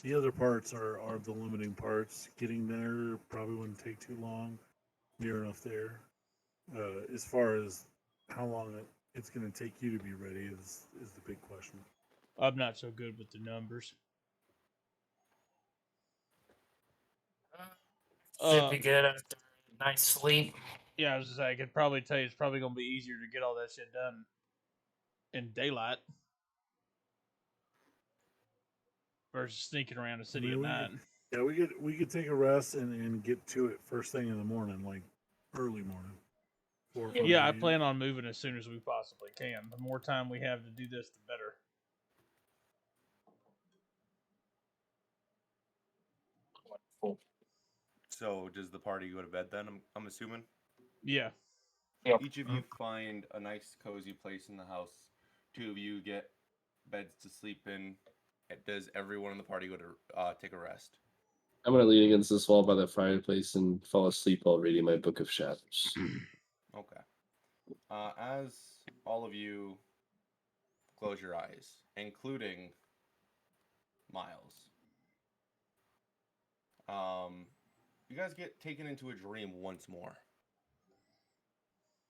The other parts are the limiting parts. Getting there probably wouldn't take too long. Near enough there. As far as how long it's going to take you to be ready is the big question. I'm not so good with the numbers. should be good after a night's sleep. Yeah, I was just like, I could probably tell you it's probably gonna be easier to get all that shit done in daylight versus sneaking around the I city mean, at night. we could take a rest and get to it first thing in the morning, like early morning. 4 or 5 Yeah, I a.m. plan on moving as soon as we possibly can. The more time we have to do this, the better. Cool. So, does the party go to bed then? I'm assuming. Yeah. Yep. Each of you find a nice, cozy place in the house. Two of you get beds to sleep in. Does everyone in the party go to take a rest? I'm gonna lean against this wall by the fireplace and fall asleep while reading my book of shadows. Okay. As all of you close your eyes, including Miles, you guys get taken into a dream once more.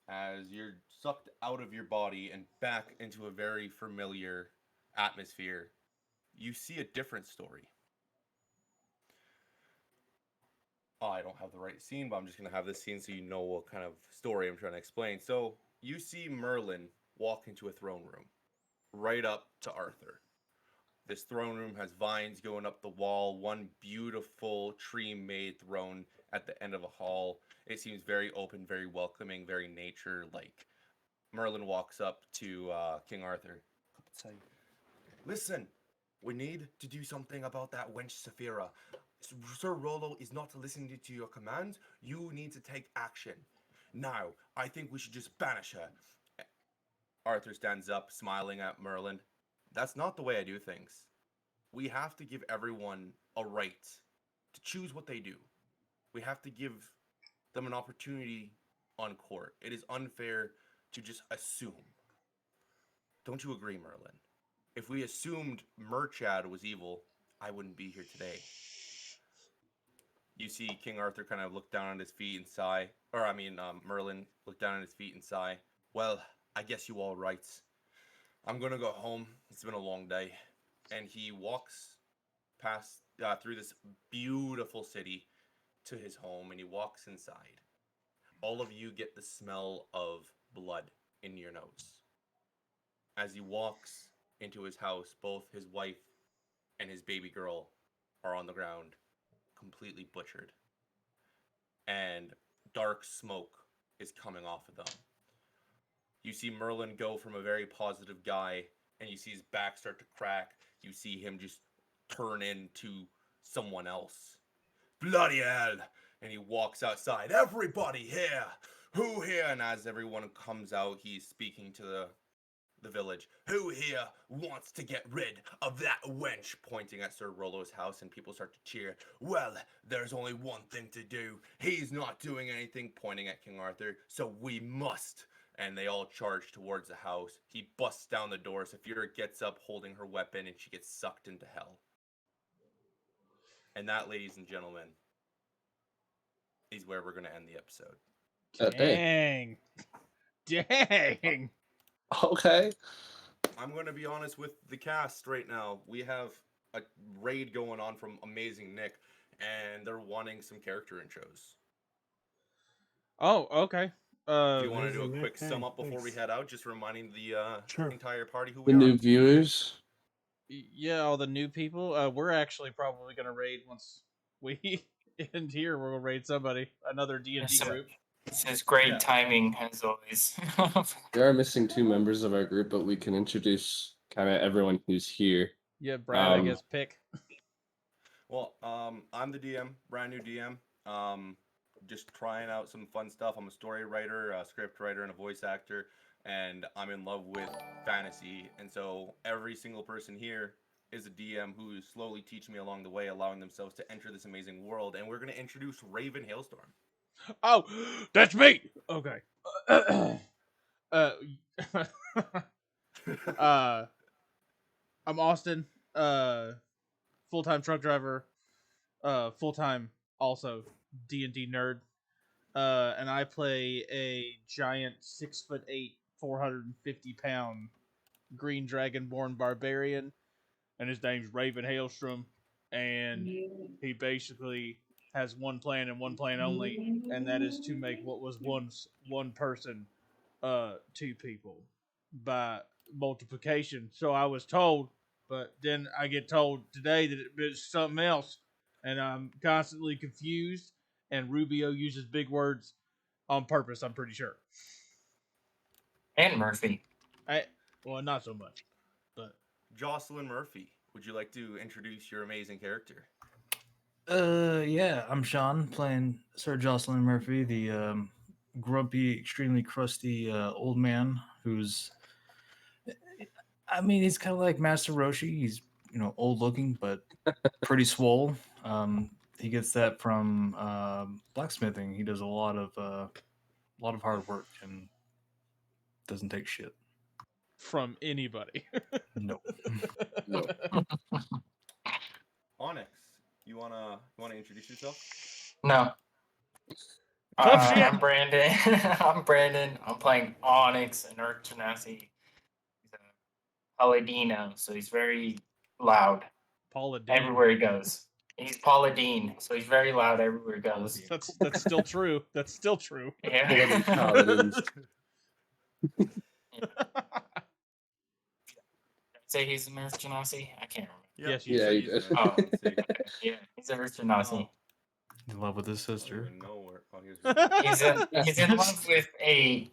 As you're sucked out of your body and back into a very familiar atmosphere, you see a different story. Oh, I don't have the right scene, but I'm just going to have this scene so you know what kind of story I'm trying to explain. So, you see Merlin walk into a throne room, right up to Arthur. This throne room has vines going up the wall, one beautiful tree made throne at the end of a hall. It seems very open, very welcoming, very nature like. Merlin walks up to King Arthur. Listen, we need to do something about that wench Saphira. Sir Rollo is not listening to your commands. You need to take action. Now, I think we should just banish her. Arthur stands up, smiling at Merlin. That's not the way I do things. We have to give everyone a right to choose what they do. We have to give them an opportunity on court. It is unfair to just assume. Don't you agree, Merlin? If we assumed Murchad was evil, I wouldn't be here today. You see King Arthur kind of look down on his feet and sigh. Merlin look down on his feet and sigh. Well, I guess you all right. I'm gonna go home. It's been a long day. And he walks past through this beautiful city to his home, and he walks inside. All of you get the smell of blood in your nose. As he walks into his house, both his wife and his baby girl are on the ground, completely butchered. And dark smoke is coming off of them. You see Merlin go from a very positive guy, and you see his back start to crack. You see him just turn into someone else. Bloody hell! And he walks outside. Everybody here! Who here? And as everyone comes out, he's speaking to the village. Who here wants to get rid of that wench? Pointing at Sir Rollo's house, and people start to cheer. Well, there's only one thing to do. He's not doing anything, pointing at King Arthur, so we must. And they all charge towards the house. He busts down the door. Saphira gets up holding her weapon, and she gets sucked into hell. And that, ladies and gentlemen, is where we're going to end the episode. Dang. Dang. Okay. I'm going to be honest with the cast right now. We have a raid going on from Amazing Nick, and they're wanting some character intros. Oh, okay. If you want to do a Amazing quick Nick, sum hey, up before we thanks. head out, just reminding the Sure. entire party who The we are. new viewers. Yeah, all the new people. We're actually probably gonna raid once we end here. We're gonna raid somebody, another D&D Yes, sir. group. This is great Yeah. timing as always. We are missing 2 members of our group, but we can introduce kind of everyone who's here. Yeah, Brad, I Um, guess pick. Well, I'm the DM, brand new DM. Just trying out some fun stuff. I'm a story writer, a script writer, and a voice actor, and I'm in love with fantasy. And so every single person here is a DM who is slowly teaching me along the way, allowing themselves to enter this amazing world. And we're going to introduce Raven Hailstorm. Oh, that's me. Okay. I'm Austin. Full-time truck driver. Full-time also D&D nerd. And I play a giant 6'8", 450-pound green dragonborn barbarian, and his name's Raven Hailstrom, and he basically has one plan and one plan only, and that is to make what was once one person, 2 people by multiplication. So I was told, but then I get told today that it's something else, and I'm constantly confused. And Rubio uses big words on purpose, I'm pretty sure. And Murphy. Well, not so much, but Jocelyn Murphy, would you like to introduce your amazing character? Yeah, I'm Sean, playing Sir Jocelyn Murphy, the grumpy, extremely crusty old man who's, I mean, he's kind of like Master Roshi. He's, old looking, but pretty swole. He gets that from blacksmithing. He does a lot of hard work and doesn't take shit. from anybody. No. No. Onyx, you wanna introduce yourself? No. Tough shit. I'm Brandon. I'm Brandon. I'm playing Onyx and Urchinasi. He's a Paladino, so he's very loud Paula Dean. everywhere he goes. He's Paula Dean, so he's very loud everywhere he goes. That's still true. That's still true. Yeah. Paladins. Say he's an Urchinasi? I can't remember. Yes, you Yeah, said you he's did. a- Oh. see. Yeah, he's an Urchinasi. In love with his I don't sister. even know where. Oh, He's in love with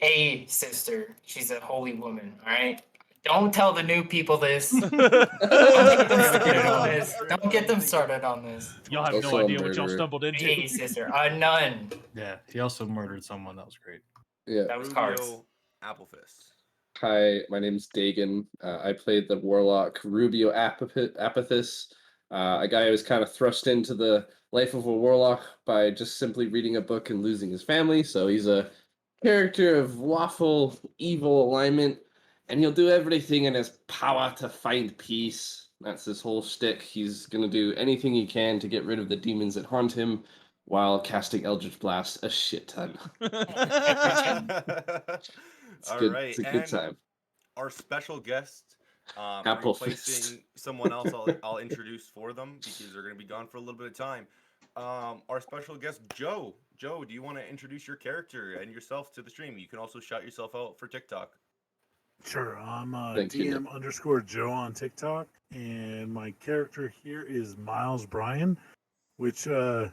a sister. She's a holy woman. All right. Don't tell the new people this. Don't get them started on this. Don't get them started on this. Y'all have Also no a idea what y'all murderer. stumbled into. A sister, a nun. Yeah, he also murdered someone. That was great. Yeah. That was cards. Rubio Applefist. Hi, my name's Dagan. I played the warlock Rubio Apathis, a guy who was kind of thrust into the life of a warlock by just simply reading a book and losing his family. So he's a character of lawful evil alignment, and he'll do everything in his power to find peace. That's his whole shtick. He's gonna do anything he can to get rid of the demons that haunt him, while casting Eldritch Blast a shit ton. It's All good. right, It's a good and time. our special guest, Apple replacing Fist. someone else. I'll introduce for them because they're going to be gone for a little bit of time. Our special guest, Joe. Joe, do you want to introduce your character and yourself to the stream? You can also shout yourself out for TikTok. Sure, I'm Thank you, Nick. DM_Joe on TikTok, and my character here is Miles Bryan, which I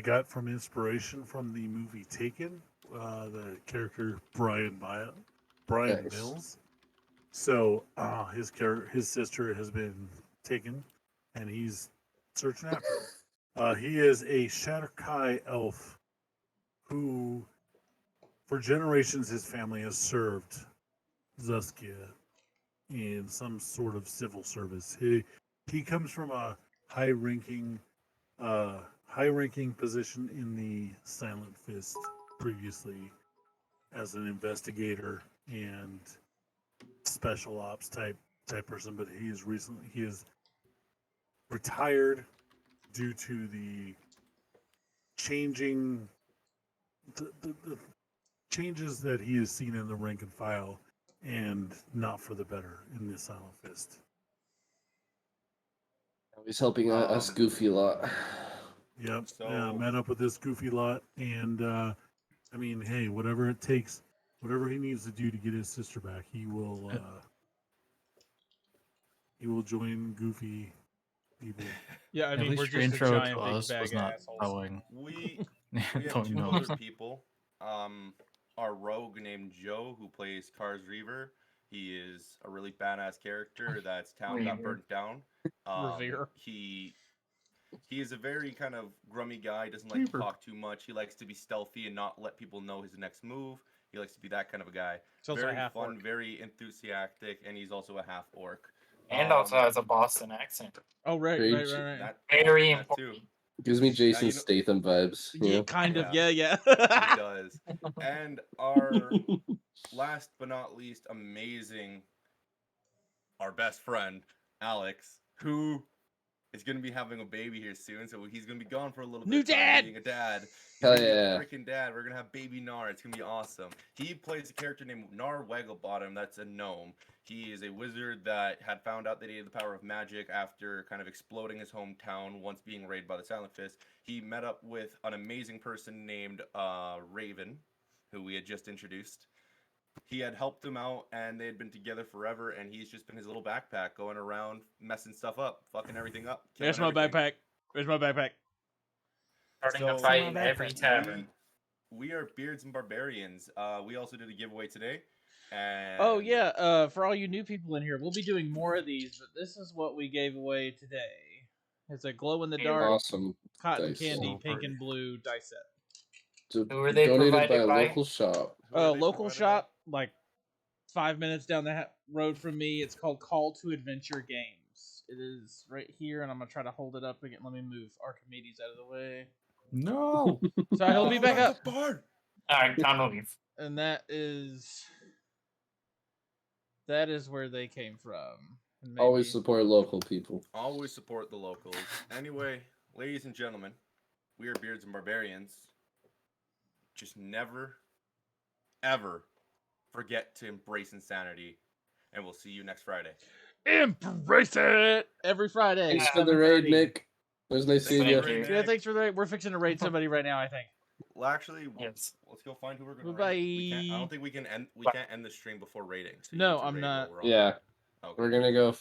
got from inspiration from the movie Taken. The character Brian Nice. Mills. So his sister has been taken, and he's searching after her. He is a Shatterkai elf who, for generations, his family has served Zuskia in some sort of civil service. He comes from a high-ranking position in the Silent Fist previously as an investigator and special ops type person, but he is retired due to the changing the changes that he has seen in the rank and file, and not for the better in the Silent Fist. He's helping us goofy a lot. Yep. So- Met up with this goofy lot, and I mean, hey, whatever it takes, whatever he needs to do to get his sister back, he will join goofy people. Yeah, I At mean, least we're your just a intro giant to big us bag was of not assholes. throwing. We have throwing two gnomes. other people. Our rogue named Joe, who plays Cars Reaver. He is a really badass character that's town got Reaver. burnt down. Revere. He is a very kind of grummy guy. Doesn't like Reaver. to talk too much. He likes to be stealthy and not let people know his next move. He likes to be that kind of a guy. He's also Very a half fun, orc. very enthusiastic, and he's also a half orc. And also has a Boston accent. Oh, right. Great. That Very that too. important. Gives me Jason you know- Statham vibes. You know? Kind of, Yeah. yeah. He does. And our last but not least, our best friend, Alex, who is going to be having a baby here soon. So he's going to be gone for a little bit New of time dad! being a dad. He's Hell gonna be yeah. a freaking dad. We're going to have baby Nar. It's going to be awesome. He plays a character named Nar Wagglebottom. That's a gnome. He is a wizard that had found out that he had the power of magic after kind of exploding his hometown once being raided by the Silent Fist. He met up with an amazing person named Raven, who we had just introduced. He had helped him out, and they had been together forever, and he's just been his little backpack going around messing stuff up, fucking everything up. There's my killing everything. backpack. There's my backpack. Starting So- a fight See in my every backpack. tavern. We are Beards and Barbarians. We also did a giveaway today. And Oh, yeah. For all you new people in here, we'll be doing more of these, but this is what we gave away today. It's a glow-in-the-dark Awesome. cotton dice. candy Oh, pink party. and blue dice set. So Who are they donated by provided a by? local shop. Who are they Local provided shop, like 5 minutes down the road from me. It's called Call to Adventure Games. It is right here, and I'm gonna try to hold it up again. Let me move Archimedes out of the way. No. So by? he'll be back up, Bard. Alright, time to leave. and that is where they came from. And Always maybe- support local people. Always support the locals. Anyway, ladies and gentlemen, we are Beards and Barbarians. Just never, ever forget to embrace insanity. And we'll see you next Friday. embrace it every Friday. Thanks for the raid, 7:30. Nick. It was nice seeing you. Thank you. Yeah, thanks for the raid. We're fixing to raid somebody right now, I think. Well, actually, Yes. let's go find who we're gonna Bye-bye. raid. We can't, I don't think we can end. We Bye. can't end the stream before raiding. So you No, need to I'm raid not. while we're on. Yeah, Okay. we're gonna go.